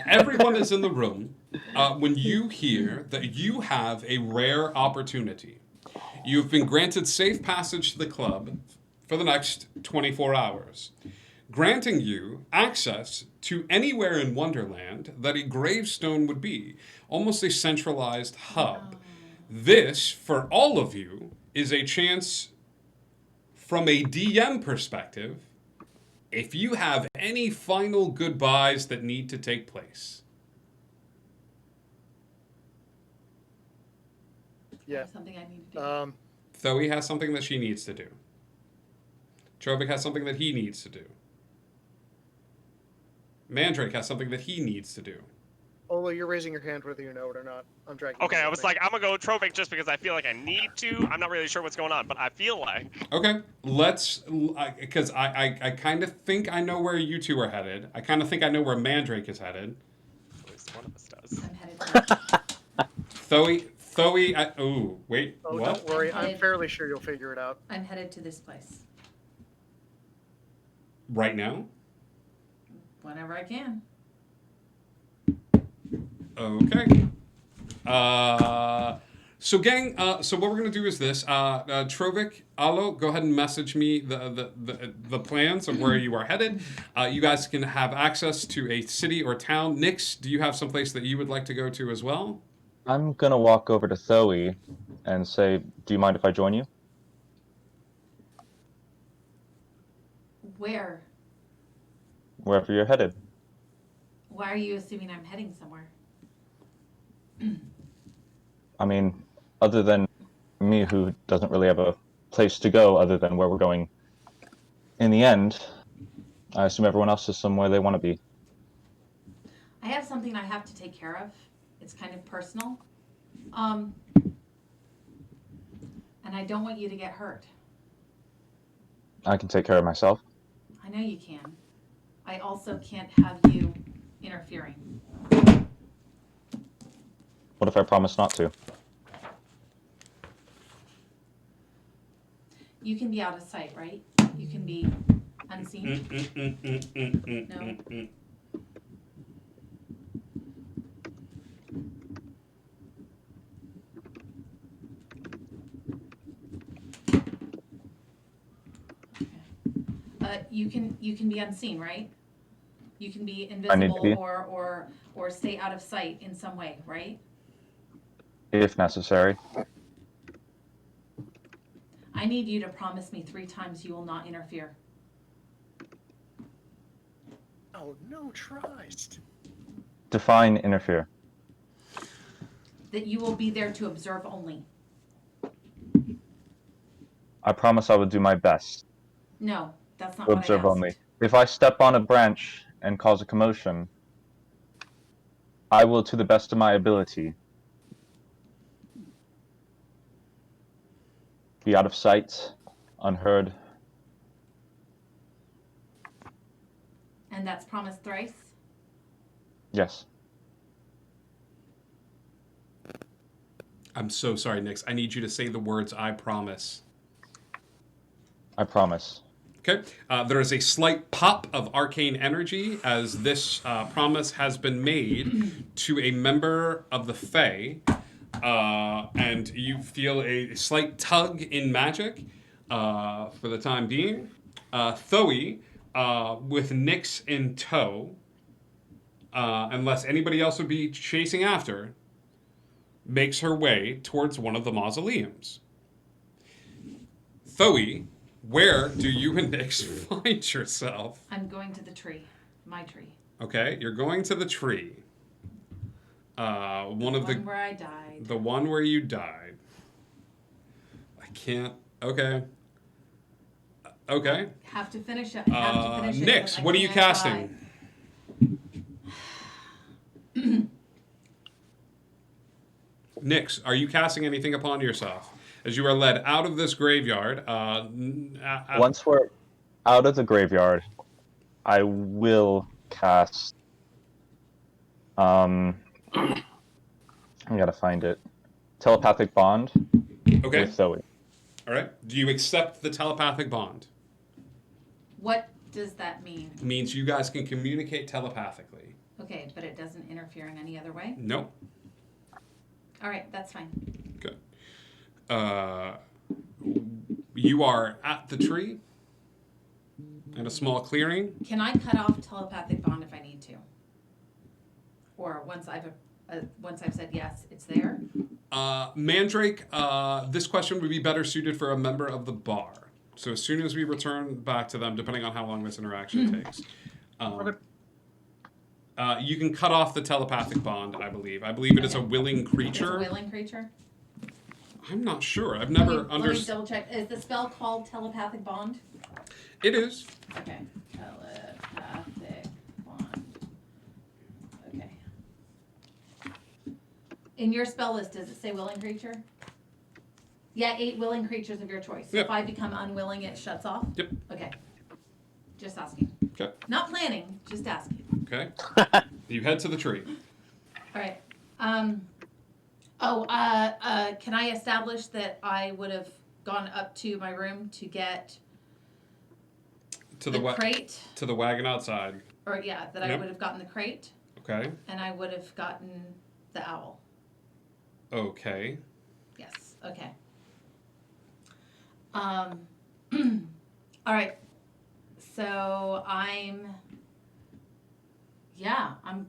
Everyone is in the room when you hear that you have a rare opportunity. You've been granted safe passage to the club for the next 24 hours, granting you access to anywhere in Wonderland that a gravestone would be, almost a centralized hub. This, for all of you, is a chance from a DM perspective, if you have any final goodbyes that need to take place. Yeah. Something I need to do. Thoe has something that she needs to do. Trovic has something that he needs to do. Mandrake has something that he needs to do. Ola, you're raising your hand whether you know it or not. I'm dragging. Okay, I was like, I'm gonna go Trovic just because I feel like I need to. I'm not really sure what's going on, but I feel like. Okay, let's, because I kind of think I know where you two are headed. I kind of think I know where Mandrake is headed. At least one of us does. I'm headed to, Oh, wait, Oh, what? don't worry. I'm I'm headed- fairly sure you'll figure it out. I'm headed to this place. Right now? Whenever I can. Okay. So gang, so what we're gonna do is this. Trovic, Alo, go ahead and message me the plans of where you are headed. You guys can have access to a city or town. Nix, do you have someplace that you would like to go to as well? I'm going to walk over to Thoe and say, do you mind if I join you? Where? Wherever you're headed. Why are you assuming I'm heading somewhere? I mean, other than me who doesn't really have a place to go other than where we're going in the end, I assume everyone else is somewhere they want to be. I have something I have to take care of. It's kind of personal. And I don't want you to get hurt. I can take care of myself. I know you can. I also can't have you interfering. What if I promise not to? You can be out of sight, right? You can be unseen. No. You can be unseen, right? You can be invisible or stay out of sight in some way, right? If necessary. I need you to promise me 3 times you will not interfere. Oh, no tries. Define interfere. That you will be there to observe only. I promise I will do my best No, that's not to what observe I asked. only. If I step on a branch and cause a commotion, I will, to the best of my ability, be out of sight, unheard. And that's promised thrice? Yes. I'm so sorry, Nyx. I need you to say the words "I promise." I promise. Okay. There is a slight pop of arcane energy as this promise has been made to a member of the Fae, and you feel a slight tug in magic for the time being. Thoe, with Nyx in tow, unless anybody else would be chasing after, makes her way towards one of the mausoleums. Thoe, where do you and Nyx find yourself? I'm going to the tree. My tree. Okay, you're going to the tree. One where I died. The one where you died. I can't. Okay. Okay. Have to finish it. Nyx, what are you casting? Nyx, are you casting anything upon yourself? As you are led out of this graveyard. Once we're out of the graveyard, I will cast. I gotta find it. Telepathic bond. Okay. With Zoe. All right. Do you accept the telepathic bond? What does that mean? It means you guys can communicate telepathically. Okay, but it doesn't interfere in any other way? Nope. All right, that's fine. Good. You are at the tree in a small clearing. Can I cut off telepathic bond if I need to? Or once I've said yes, it's there? Mandrake, this question would be better suited for a member of the bar. So as soon as we return back to them, depending on how long this interaction takes, you can cut off the telepathic bond, I believe. I believe it is a willing creature. It's a willing creature? I'm not sure. I've never Let me double check. Is the spell called telepathic bond? It is. Okay. Telepathic bond. Okay. In your spell list, does it say willing creature? Yeah, 8 willing creatures of your choice. So Yep. if I become unwilling, it shuts off? Yep. Okay. Just asking. Okay. Not planning, just asking. Okay. You head to the tree. All right. Can I establish that I would have gone up to my room to get To the the crate? To the wagon outside. Or yeah, that I Yep. would have gotten the crate Okay. and I would have gotten the owl. Okay. Yes. Okay. All right. So I'm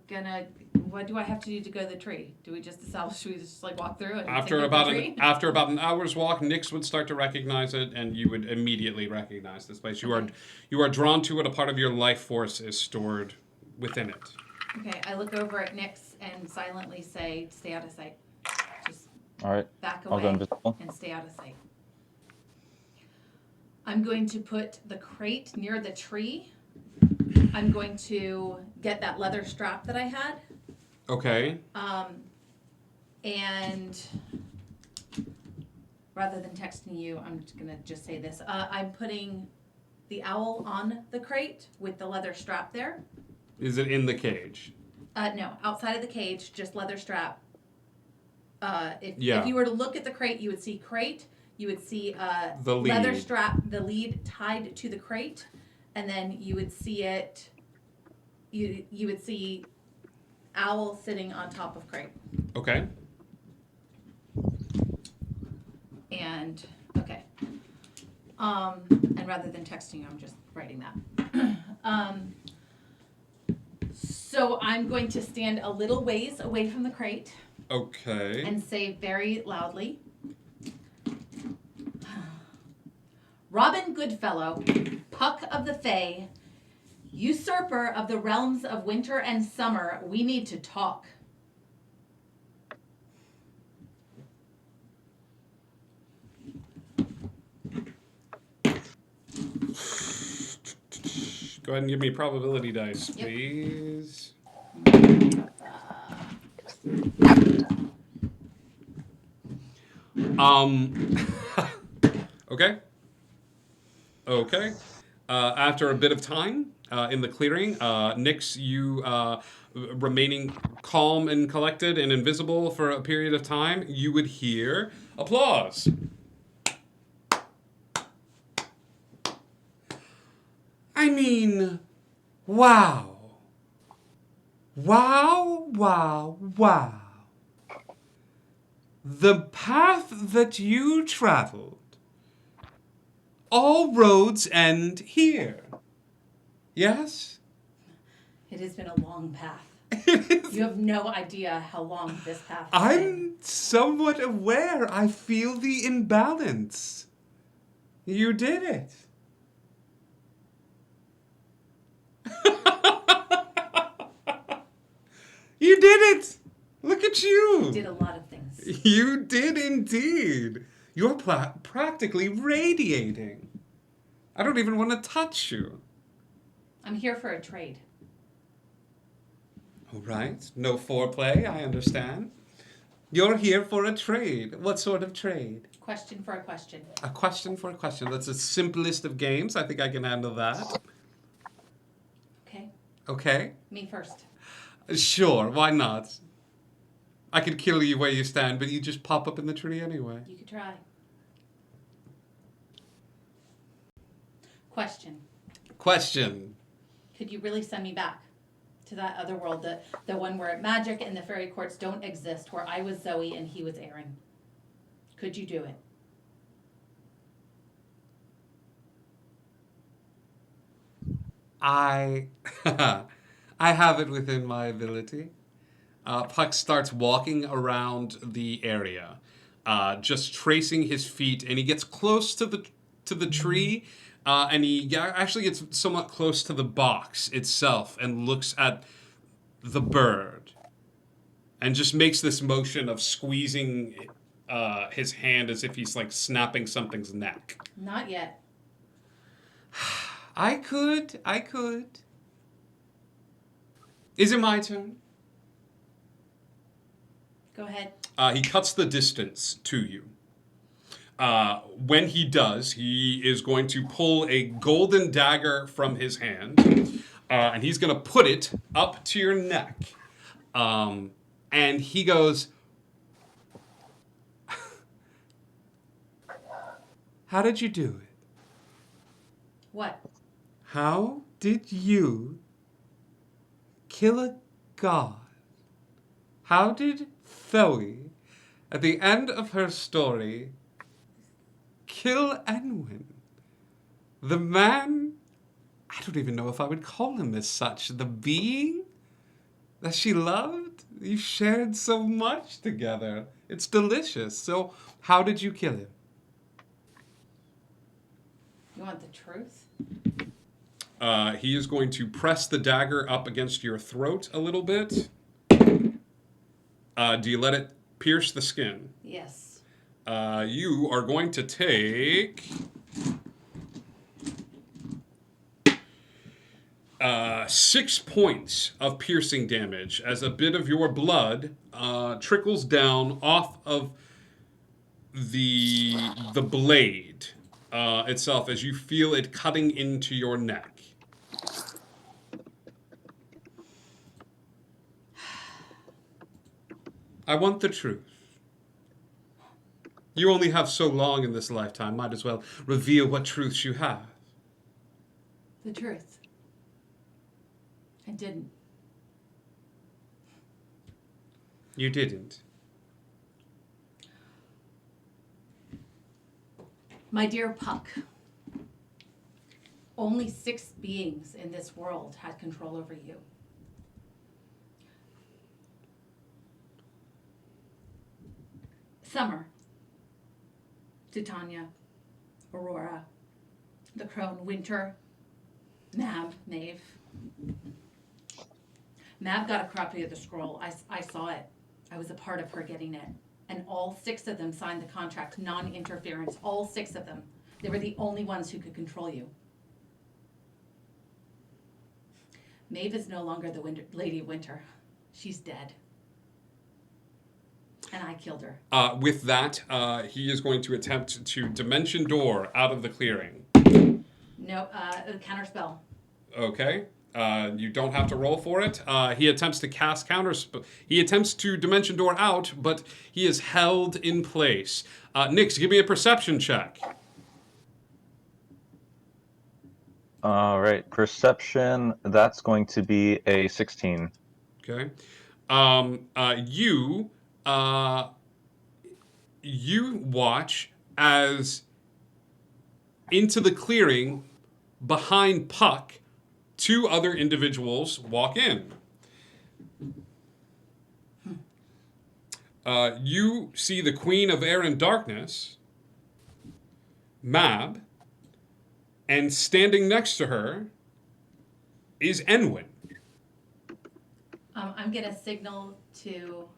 gonna. What do I have to do to go to the tree? Do we just establish? Should we just like walk through it? After about an hour's walk, Nyx would start to recognize it, and you would immediately recognize this place. You are drawn to it. A part of your life force is stored within it. Okay. I look over at Nyx and silently say, "Stay out of sight." Just All right. back I'll go away invisible. and stay out of sight. I'm going to put the crate near the tree. I'm going to get that leather strap that I had. Okay. And rather than texting you, I'm gonna just say this. I'm putting the owl on the crate with the leather strap there. Is it in the cage? No, outside of the cage, just leather strap. If Yeah. you were to look at the crate, you would see crate. you would see a The leather lead. strap, the lead tied to the crate, and then you would see it. You would see Owl sitting on top of crate. Okay. And okay. And rather than texting you, I'm just writing that. So I'm going to stand a little ways away from the crate Okay. and say very loudly, Robin Goodfellow, Puck of the Fae, usurper of the realms of winter and summer, we need to talk. Go ahead and give me probability dice, Yep. please. Okay. Okay. After a bit of time in the clearing, Nyx, you remaining calm and collected and invisible for a period of time, you would hear applause. I mean, wow. Wow, wow, wow. The path that you traveled, all roads end here. Yes? It has been a long path. You have no idea how long this path has been. I'm somewhat aware. I feel the imbalance. You did it. You did it! Look at you! Did a lot of things. You did indeed. You're practically radiating. I don't even want to touch you. I'm here for a trade. All right. No foreplay, I understand. You're here for a trade. What sort of trade? Question for a question. A question for a question. That's the simplest of games. I think I can handle that. Okay. Okay? Me first. Sure, why not? I could kill you where you stand, but you just pop up in the tree anyway. You could try. Question. Question. Could you really send me back to that other world, the one where magic and the fairy courts don't exist, where I was Zoe and he was Aaron? Could you do it? I have it within my ability. Puck starts walking around the area, just tracing his feet, and he gets close to the tree, and he actually gets somewhat close to the box itself and looks at the bird, and just makes this motion of squeezing his hand as if he's like snapping something's neck. Not yet. I could. Is it my turn? Go ahead. He cuts the distance to you. When he does, he is going to pull a golden dagger from his hand, and he's going to put it up to your neck. And he goes, how did you do it? What? How did you kill a god? How did Zoe, at the end of her story, kill Enwyn? The man, I don't even know if I would call him as such, the being that she loved? You shared so much together. It's delicious. So, how did you kill him? You want the truth? He is going to press the dagger up against your throat a little bit. Do you let it pierce the skin? Yes. You are going to take 6 points of piercing damage as a bit of your blood trickles down off of the blade itself as you feel it cutting into your neck. I want the truth. You only have so long in this lifetime. Might as well reveal what truths you have. The truth. I didn't. You didn't. My dear Puck, only 6 beings in this world had control over you. Summer, Titania, Aurora, the crone, Winter, Maeve. Maeve got a copy of the scroll. I saw it. I was a part of her getting it. And all 6 of them signed the contract, non-interference. All 6 of them. They were the only ones who could control you. Maeve is no longer the Lady Winter. She's dead. And I killed her. With that, he is going to attempt to Dimension Door out of the clearing. No, counter spell. Okay. You don't have to roll for it. He attempts to cast He attempts to Dimension Door out, but he is held in place. Nix, give me a perception check. All right, perception. That's going to be a 16. Okay. You watch as into the clearing behind Puck, 2 other individuals walk in. You see the Queen of Air and Darkness, Mab, and standing next to her is Enwin. I'm going to signal to...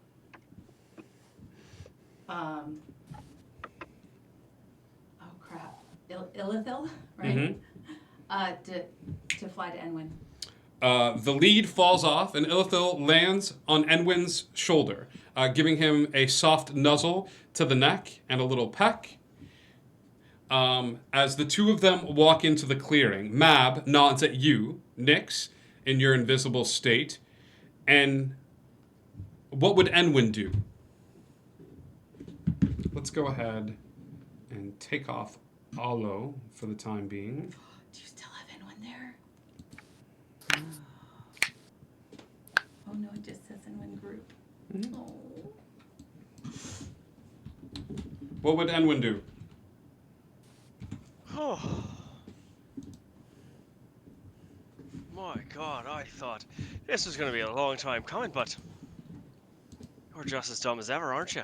oh, crap. Illithil, right? Mm-hmm. To fly to Enwin. The lead falls off, and Illithil lands on Enwin's shoulder, giving him a soft nuzzle to the neck and a little peck. As the 2 of them walk into the clearing, Mab nods at you, Nix, in your invisible state. And what would Enwin do? Let's go ahead and take off Alo for the time being. Do you still have Enwin there? Oh no, it just says Enwin group. Mm-hmm. Oh. What would Enwin do? Oh. My God, I thought this was going to be a long time coming, but you're just as dumb as ever, aren't you?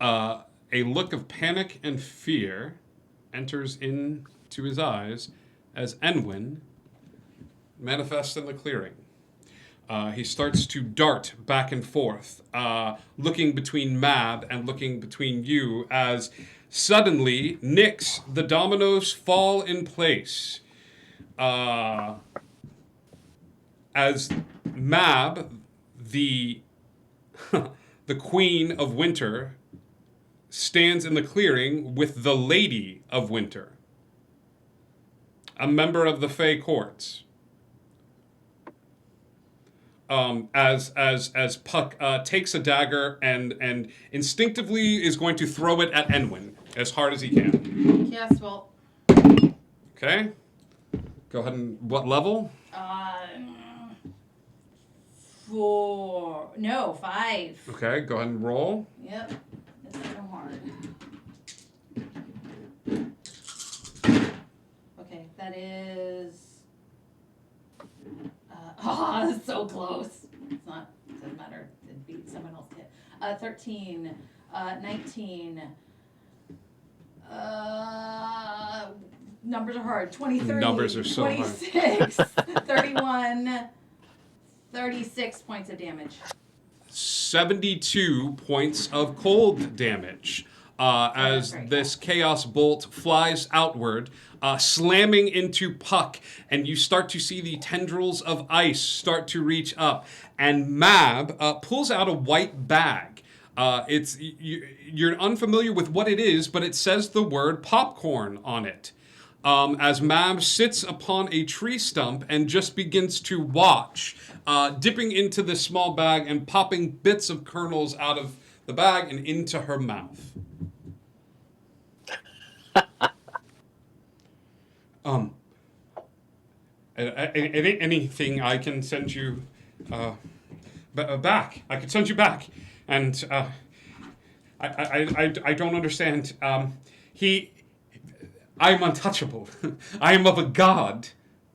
A look of panic and fear enters into his eyes as Enwin manifests in the clearing. He starts to dart back and forth, looking between Mab and looking between you as suddenly, Nix, the dominoes fall in place. As Mab, the Queen of Winter, stands in the clearing with the Lady of Winter, a member of the Fey Courts. As Puck takes a dagger and instinctively is going to throw it at Enwin as hard as he can. Yes, well. Okay. Go ahead and what level? 4. No, 5. Okay, go ahead and roll. Yep. This is so hard. Okay, that is. It's so close. It's not. It doesn't matter. It beat someone else hit. 13, 19. Numbers are hard. 23. Numbers are so 26, 31, 36 points of damage. 72 points of cold damage. As this chaos bolt flies outward, slamming into Puck, and you start to see the tendrils of ice start to reach up, and Mab pulls out a white bag. You're unfamiliar with what it is, but it says the word popcorn on it. As Mab sits upon a tree stump and just begins to watch, dipping into this small bag and popping bits of kernels out of the bag and into her mouth. Anything I can send you back. I could send you back. And I don't understand. I'm untouchable. I am of a god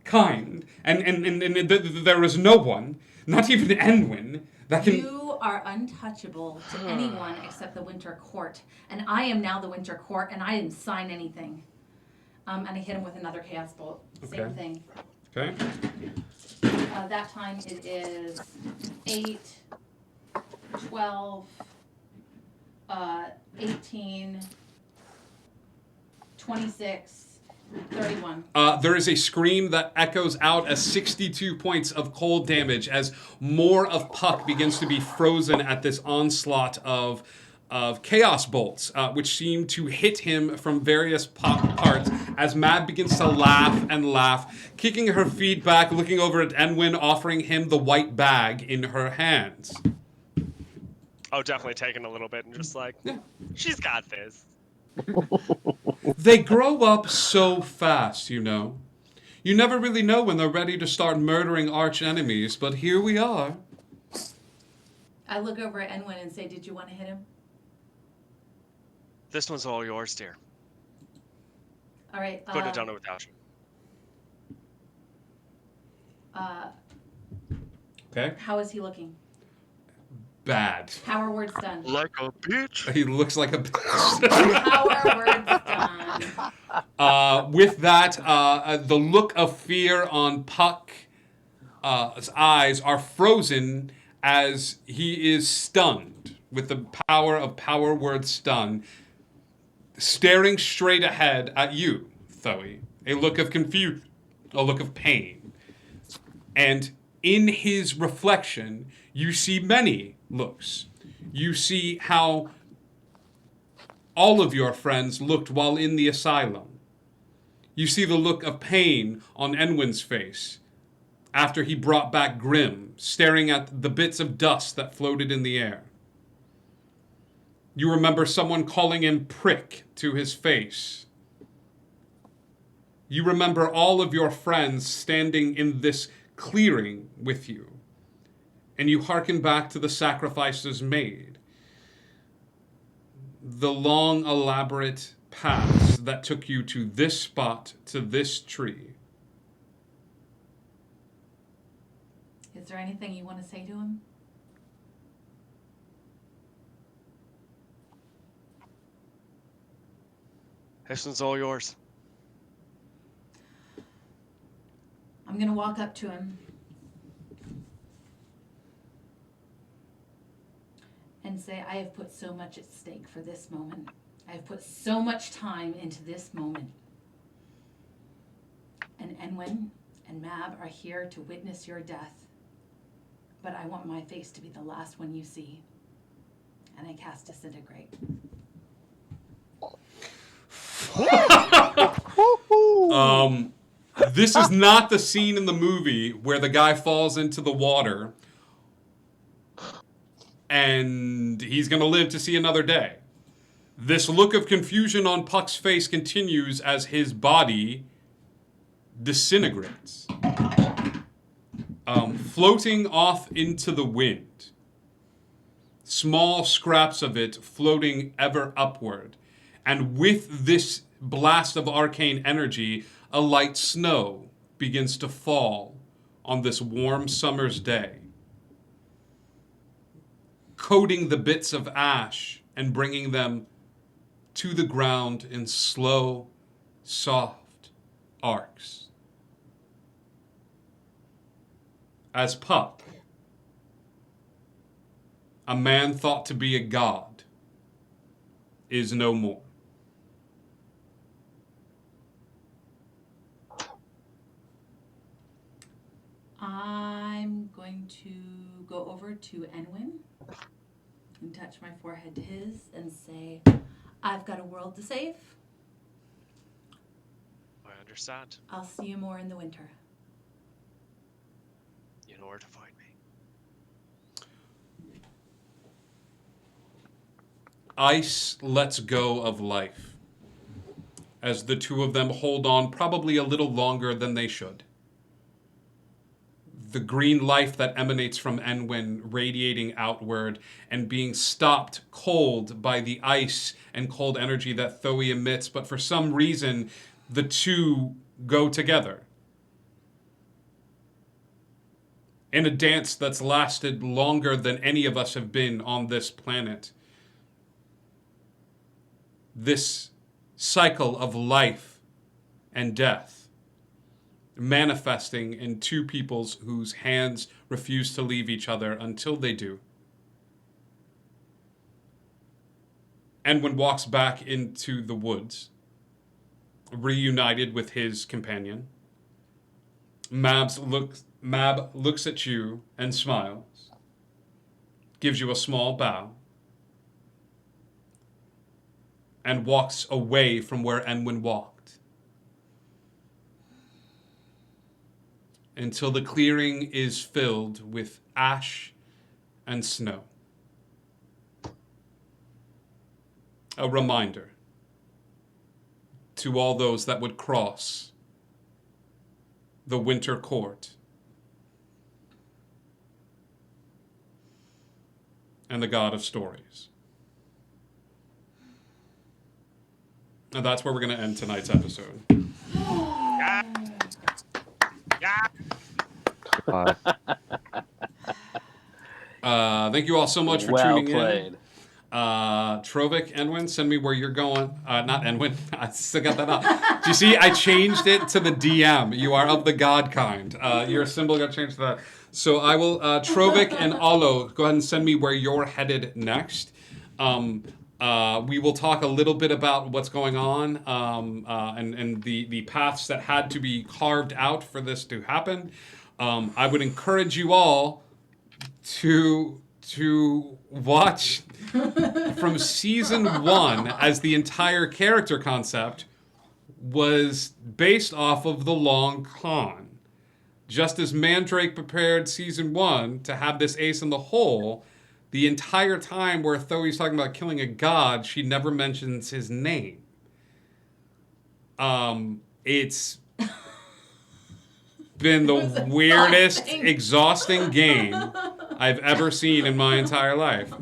kind. And there is no one, not even Enwyn, that can... You are untouchable to anyone except the Winter Court. And I am now the Winter Court, and I didn't sign anything. And I hit him with another Chaos Bolt. Same Okay. thing. Okay. That time it is 8, 12, 18, 26, 31. There is a scream that echoes out as 62 points of cold damage as more of Puck begins to be frozen at this onslaught of chaos bolts, which seem to hit him from various parts as Mab begins to laugh and laugh, kicking her feet back, looking over at Enwyn, offering him the white bag in her hands. Oh, definitely taking a little bit and just like, she's got this. They grow up so fast, you know. You never really know when they're ready to start murdering arch enemies, but here we are. I look over at Enwyn and say, did you want to hit him? This one's all yours, dear. All right. Couldn't have done it without you. Okay. How is he looking? Bad. Power words done. Like a bitch. He looks like a bitch. Power words done. With that, the look of fear on Puck's eyes are frozen as he is stunned with the power of power word stun, staring straight ahead at you, Thoe. A look of confusion, a look of pain. And in his reflection, you see many looks. You see how all of your friends looked while in the asylum. You see the look of pain on Enwyn's face after he brought back Grim, staring at the bits of dust that floated in the air. You remember someone calling him prick to his face. You remember all of your friends standing in this clearing with you. And you hearken back to the sacrifices made. The long, elaborate paths that took you to this spot, to this tree. Is there anything you want to say to him? This one's all yours. I'm going to walk up to him and say, I have put so much at stake for this moment. I have put so much time into this moment. And Enwyn and Mab are here to witness your death. But I want my face to be the last one you see. And I cast Disintegrate. This is not the scene in the movie where the guy falls into the water and he's going to live to see another day. This look of confusion on Puck's face continues as his body disintegrates, floating off into the wind. Small scraps of it floating ever upward. And with this blast of arcane energy, a light snow begins to fall on this warm summer's day, coating the bits of ash and bringing them to the ground in slow, soft arcs. As Puck, a man thought to be a god, is no more. I'm going to go over to Enwyn and touch my forehead to his and say, I've got a world to save. I understand. I'll see you more in the winter. You know where to find me. ice lets go of life as the two of them hold on probably a little longer than they should. The green life that emanates from Enwin radiating outward and being stopped cold by the ice and cold energy that Thoe emits, but for some reason, the two go together. In a dance that's lasted longer than any of us have been on this planet. This cycle of life and death manifesting in two peoples whose hands refuse to leave each other until they do. Enwin walks back into the woods, reunited with his companion. Mab looks at you and smiles, gives you a small bow, and walks away from where Enwin walked, until the clearing is filled with ash and snow. A reminder to all those that would cross the winter court and the God of Stories. And that's where we're going to end tonight's episode. Thank you all so much for tuning in. Trovik, Enwin, send me where you're going. Not Enwin. I still got that up. Do you see? I changed it to the DM. You are of the God kind. Your symbol got changed to that. So I will, Trovik and Alo, go ahead and send me where you're headed next. We will talk a little bit about what's going on and the paths that had to be carved out for this to happen. I would encourage you all to watch from season 1, as the entire character concept was based off of the Long Con. Just as Mandrake prepared season 1 to have this ace in the hole, the entire time where Thoe's talking about killing a god, she never mentions his name. It's been the weirdest, exhausting game I've ever seen in my entire life.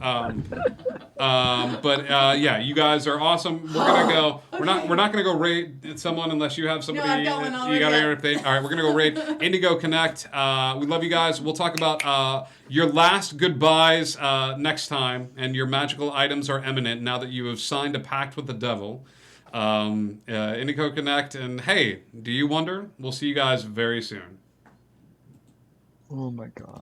Yeah, you guys are awesome. We're gonna go. We're not gonna go raid someone unless you have somebody. No, I've got one already. You got everything. All right, we're gonna go raid Indigo Connect. We love you guys. We'll talk about your last goodbyes next time, and your magical items are imminent now that you have signed a pact with the devil. Indigo Connect, and hey, do you wonder? We'll see you guys very soon. Oh my god.